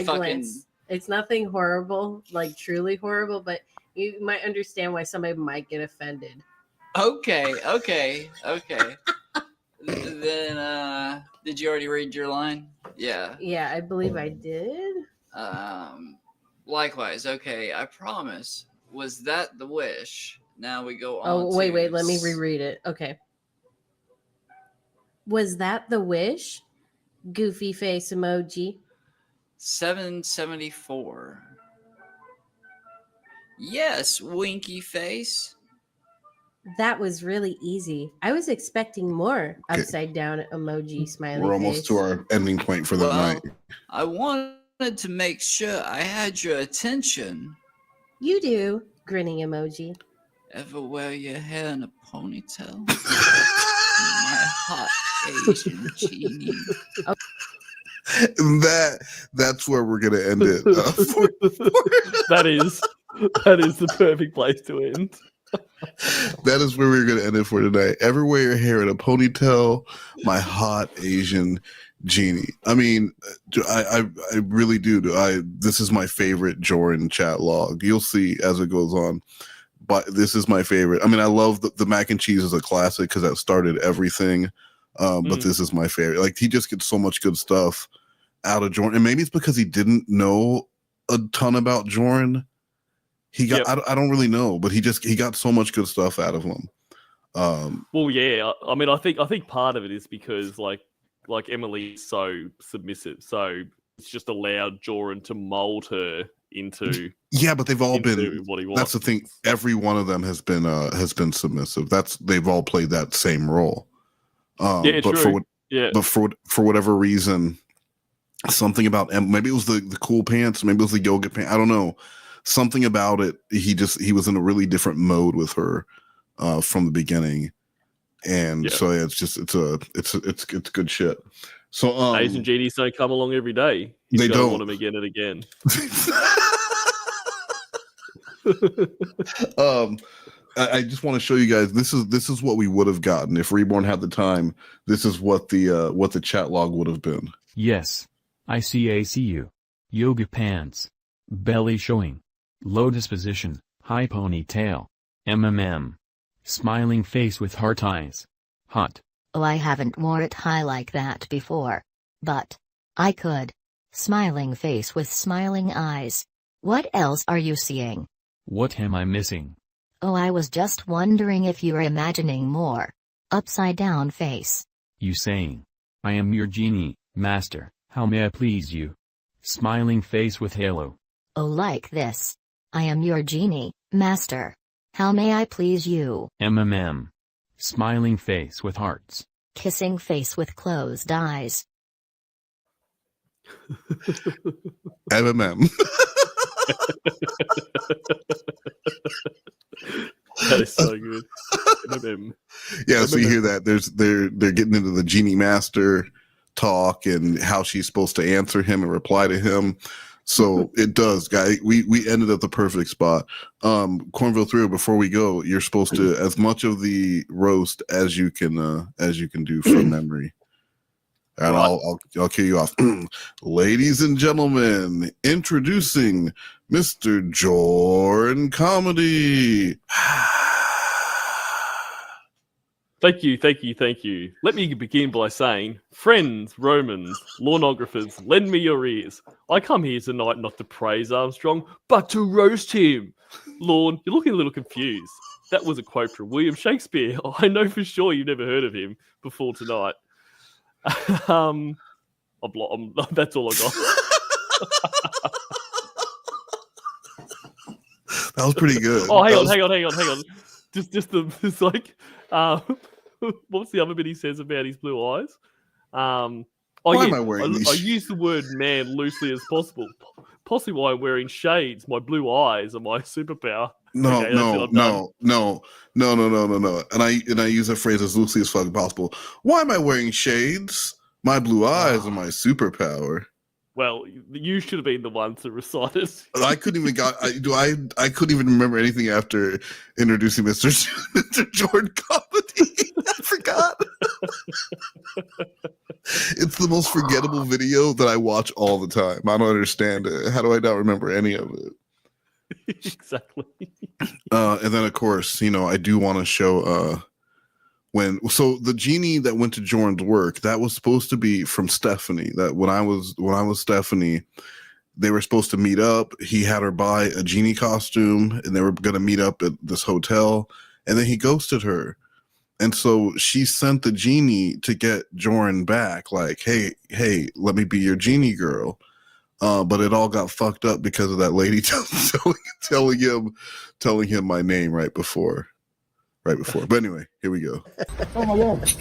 glance. It's nothing horrible, like truly horrible, but you might understand why somebody might get offended. Okay. Then, did you already read your line? Yeah. Yeah, I believe I did. Likewise. Okay, I promise. Was that the wish? Now we go on. Oh, wait, let me reread it. Okay. Was that the wish? Goofy face emoji. 774. Yes, winky face. That was really easy. I was expecting more upside down emoji smiley We're almost face. to our ending point for the night. I wanted to make sure I had your attention. You do, grinning emoji. Ever wear your hair in a ponytail? My hot Asian genie. That's where we're gonna end it. That is the perfect place to end. That is where we're gonna end it for tonight. Ever wear your hair in a ponytail? My hot Asian genie. I mean, I really do. This is my favorite Jorrun chat log. You'll see as it goes on. But this is my favorite. I mean, I love the mac and cheese is a classic because that started everything. But this is my favorite. Like, he just gets so much good stuff out of Jorrun, and maybe it's because he didn't know a ton about Jorrun. He got I don't really know, but he got so much good stuff out of him. Well, yeah. I mean, I think part of it is because like Emily's so submissive, so it's just allowed Jorrun to mold her into. Yeah, but they've all been. What he wants. That's the thing. Every one of them has been submissive. They've all played that same role. Yeah, but true. But for whatever reason, something about maybe it was the cool pants, maybe it was the yoga pants. I don't know. Something about it. He was in a really different mode with her from the beginning, and so yeah, it's good shit. So Asian genies don't come along every day. They don't want them again and again. I just want to show you guys. This is what we would have gotten if Reborn had the time. This is what the chat log would have been. Yes. I see you. Yoga pants. Belly showing. Lotus position. High ponytail. Smiling face with heart eyes. Hot. Oh, I haven't wore it high like that before. But I could. Smiling face with smiling eyes. What else are you seeing? What am I missing? Oh, I was just wondering if you're imagining more. Upside down face. You saying, I am your genie, master, how may I please you? Smiling face with halo. Oh, like this. I am your genie, master. How may I please you? Smiling face with hearts. Kissing face with closed eyes. MMM. That is so good. Yeah, so you hear that they're getting into the genie master talk and how she's supposed to answer him and reply to him. So it does, guys. We ended at the perfect spot. Cornville 3, before we go, you're supposed to as much of the roast as you can do from memory. And I'll kill you off. Ladies and gentlemen, introducing Mr. Jorrun Comedy. Thank you. Let me begin by saying, friends, Romans, lawnographers, lend me your ears. I come here tonight not to praise Armstrong, but to roast him. Lorne, you're looking a little confused. That was a quote from William Shakespeare. I know for sure you've never heard of him before tonight. That's all I got. That was pretty good. Oh, hang on. It's like, what's the other bit he says about his blue eyes? Am I wearing these? I use the word man loosely as possible. Possibly why I'm wearing shades. My blue eyes are my superpower. No. And I use that phrase as loosely as fucking possible. Why am I wearing shades? My blue eyes are my superpower. Well, you should have been the one to recite it. I couldn't even I couldn't even remember anything after introducing Mr. Jorrun Comedy. I forgot. It's the most forgettable video that I watch all the time. I don't understand it. How do I not remember any of it? Exactly. And then of course, I do want to show so the genie that went to Jorrun's work, that was supposed to be from Stephanie. That when I was Stephanie, they were supposed to meet up. He had her buy a genie costume and they were going to meet up at this hotel, and then he ghosted her. And so she sent the genie to get Jorrun back, like, hey, let me be your genie girl. But it all got fucked up because of that lady telling him my name right before. But anyway, here we go. Oh my god.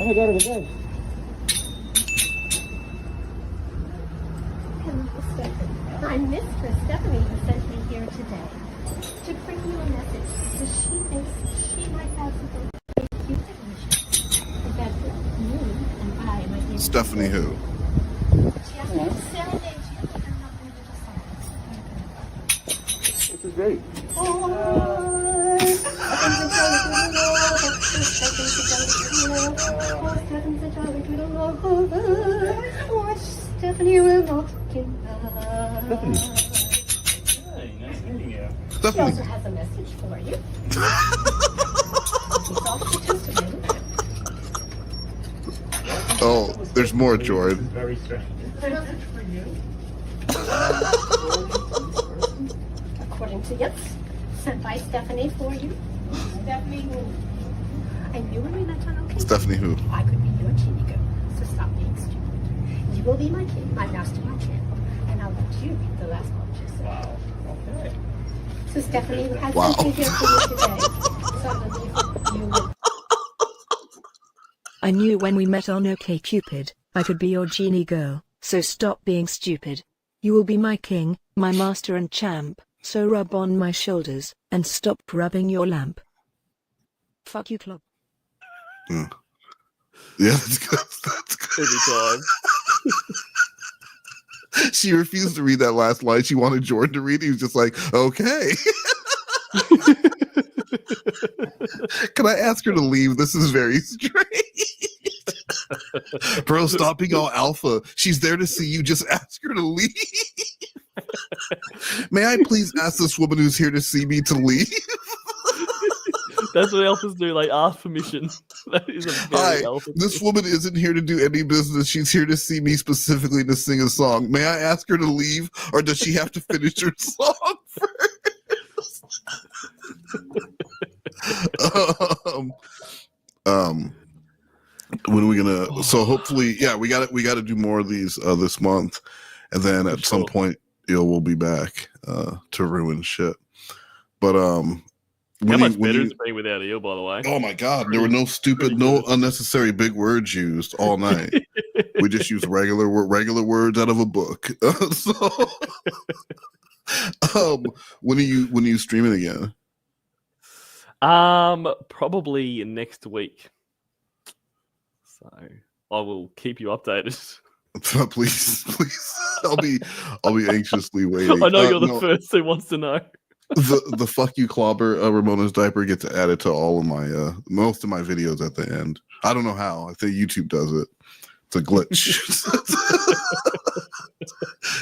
Oh my god, it was good. I'm Mistress Stephanie who sent me here today to bring you a message because she thinks she might have something cute in fact, you and I might be Stephanie who? She asked me to serenade you with her lovely little songs. This is great. Stephanie will not give Hey, nice meeting you. She also has a message for you. It's also testament. Oh, there's more, Jordan. Very strange. Message for you. According to yes, sent by Stephanie for you. Stephanie who? And you when we met on OK. Stephanie who? I could be your genie girl, so stop being stupid. You will be my king, my master, my champ, and I'll let you read the last picture. Wow. Okay. So Stephanie has Wow. something here for you today. So I believe you will. I knew when we met on OkCupid, I could be your genie girl, so stop being stupid. You will be my king, my master and champ, so rub on my shoulders, and stop rubbing your lamp. Fuck you, club. Yeah, that's good. That's good. Every time. She refused to read that last line. She wanted Jordan to read it. He was just like, okay. Can I ask her to leave? This is very strange. Bro, stop being all alpha. She's there to see you. Just ask her to leave. May I please ask this woman who's here to see me to leave? That's what alphas do. Like, ask permission. That is a very Hi, alpha. this woman isn't here to do any business. She's here to see me specifically to sing a song. May I ask her to leave, or does she have to finish her song first? When are we gonna? So hopefully, yeah, we got to do more of these this month, and then at some point, we'll be back to ruin shit. But How much better it's been without you, by the way? Oh my god, there were no unnecessary big words used all night. We just used regular words out of a book. When are you streaming again? Probably next week. So I will keep you updated. Please. I'll be anxiously waiting. I know you're the first who wants to know. the fuck you clobber Ramona's diaper gets added to all of my most of my videos at the end. I don't know how. I think YouTube does it. It's a glitch.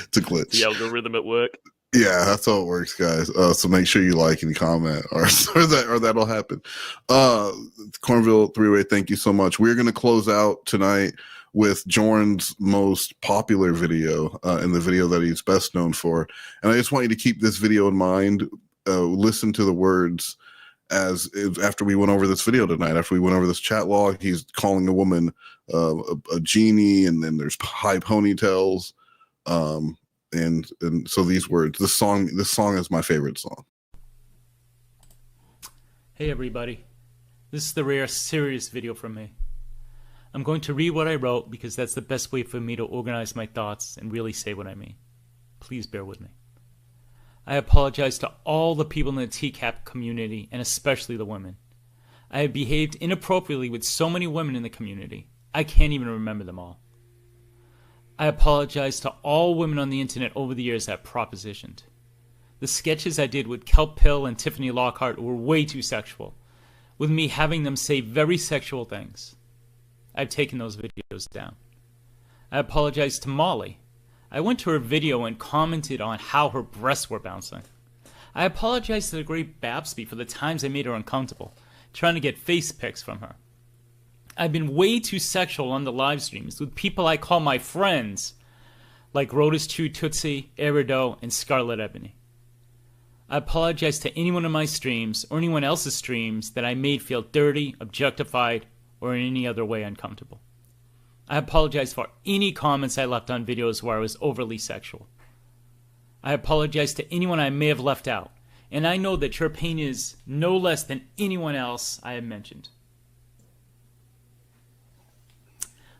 It's a glitch. The algorithm at work. Yeah, that's how it works, guys. So make sure you like and comment, or that'll happen. Cornville 3-Way, thank you so much. We're gonna close out tonight with Jorrun's most popular video, and the video that he's best known for. And I just want you to keep this video in mind. Listen to the words after we went over this video tonight. After we went over this chat log, he's calling a woman a genie, and then there's high ponytails. And so these words, this song is my favorite song. Hey everybody, this is the rare serious video from me. I'm going to read what I wrote because that's the best way for me to organize my thoughts and really say what I mean. Please bear with me. I apologize to all the people in the TCAP community, and especially the women. I have behaved inappropriately with so many women in the community, I can't even remember them all. I apologize to all women on the internet over the years I've propositioned. The sketches I did with Kelp Pill and Tiffany Lockhart were way too sexual, with me having them say very sexual things. I've taken those videos down. I apologize to Molly. I went to her video and commented on how her breasts were bouncing. I apologize to the great Babsby for the times I made her uncomfortable, trying to get face pics from her. I've been way too sexual on the live streams with people I call my friends, like Rotus Chew Tootsie, Erido, and Scarlet Ebony. I apologize to anyone in my streams or anyone else's streams that I made feel dirty, objectified, or in any other way uncomfortable. I apologize for any comments I left on videos where I was overly sexual. I apologize to anyone I may have left out, and I know that your pain is no less than anyone else I have mentioned.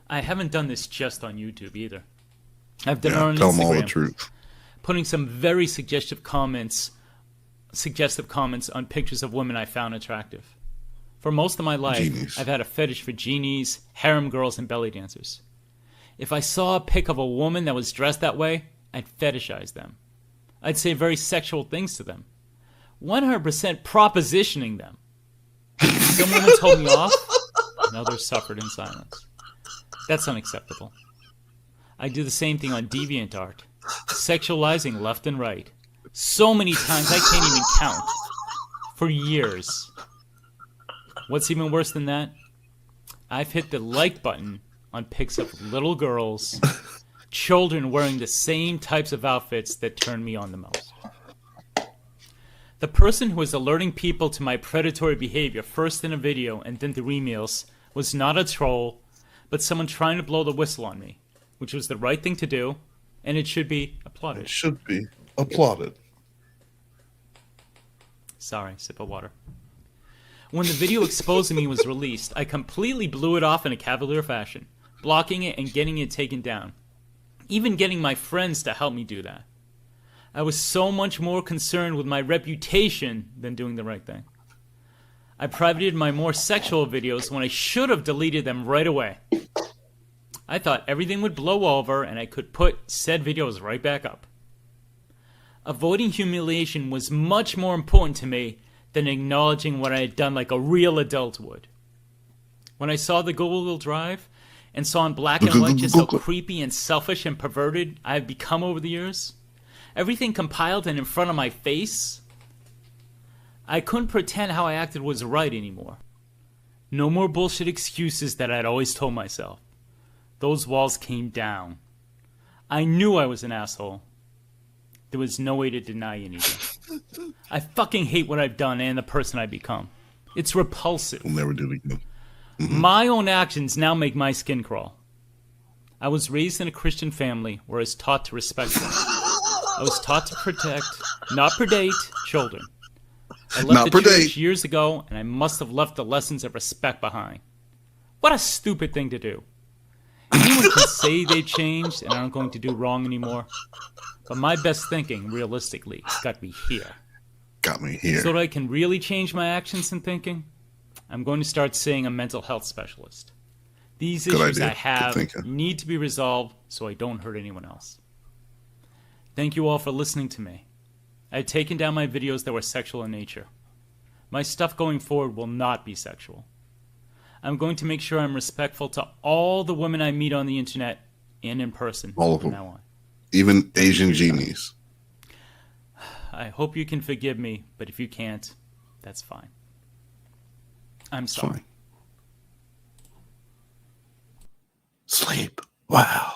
I haven't done this just on YouTube either. I've done it on tell Instagram, them all the truth. putting some very suggestive comments on pictures of women I found attractive. For most of my life, Genies. I've had a fetish for genies, harem girls, and belly dancers. If I saw a pic of a woman that was dressed that way, I'd fetishize them. I'd say very sexual things to them. 100% propositioning them. Some women told me off, and others suffered in silence. That's unacceptable. I do the same thing on DeviantArt, sexualizing left and right. So many times I can't even count. For years. What's even worse than that? I've hit the like button on pics of little girls, children wearing the same types of outfits that turn me on the most. The person who was alerting people to my predatory behavior first in a video and then through emails was not a troll, but someone trying to blow the whistle on me, which was the right thing to do, and it should be applauded. It should be applauded. Sorry, sip of water. When the video exposing me was released, I completely blew it off in a cavalier fashion, blocking it and getting it taken down. Even getting my friends to help me do that. I was so much more concerned with my reputation than doing the right thing. I privated my more sexual videos when I should have deleted them right away. I thought everything would blow over and I could put said videos right back up. Avoiding humiliation was much more important to me than acknowledging what I had done like a real adult would. When I saw the Google Drive and saw in black and white just how creepy and selfish and perverted I have become over the years, everything compiled and in front of my face, I couldn't pretend how I acted was right anymore. No more bullshit excuses that I'd always told myself. Those walls came down. I knew I was an asshole. There was no way to deny anything. I fucking hate what I've done and the person I've become. It's repulsive. We'll never do it again. My own actions now make my skin crawl. I was raised in a Christian family where I was taught to respect them. I was taught to protect, not predate, children. I left the church years ago, and I must have left the lessons of respect behind. What a stupid thing to do. Anyone can say they've changed and aren't going to do wrong anymore. But my best thinking, realistically, got me here. Got me here. So that I can really change my actions and thinking, I'm going to start seeing a mental health specialist. These issues I have need to be resolved so I don't hurt anyone else. Thank you all for listening to me. I've taken down my videos that were sexual in nature. My stuff going forward will not be sexual. I'm going to make sure I'm respectful to all the women I meet on the internet and in person. All of them. From now on. Even Asian genies. I hope you can forgive me, but if you can't, that's fine. I'm sorry. Sleep well.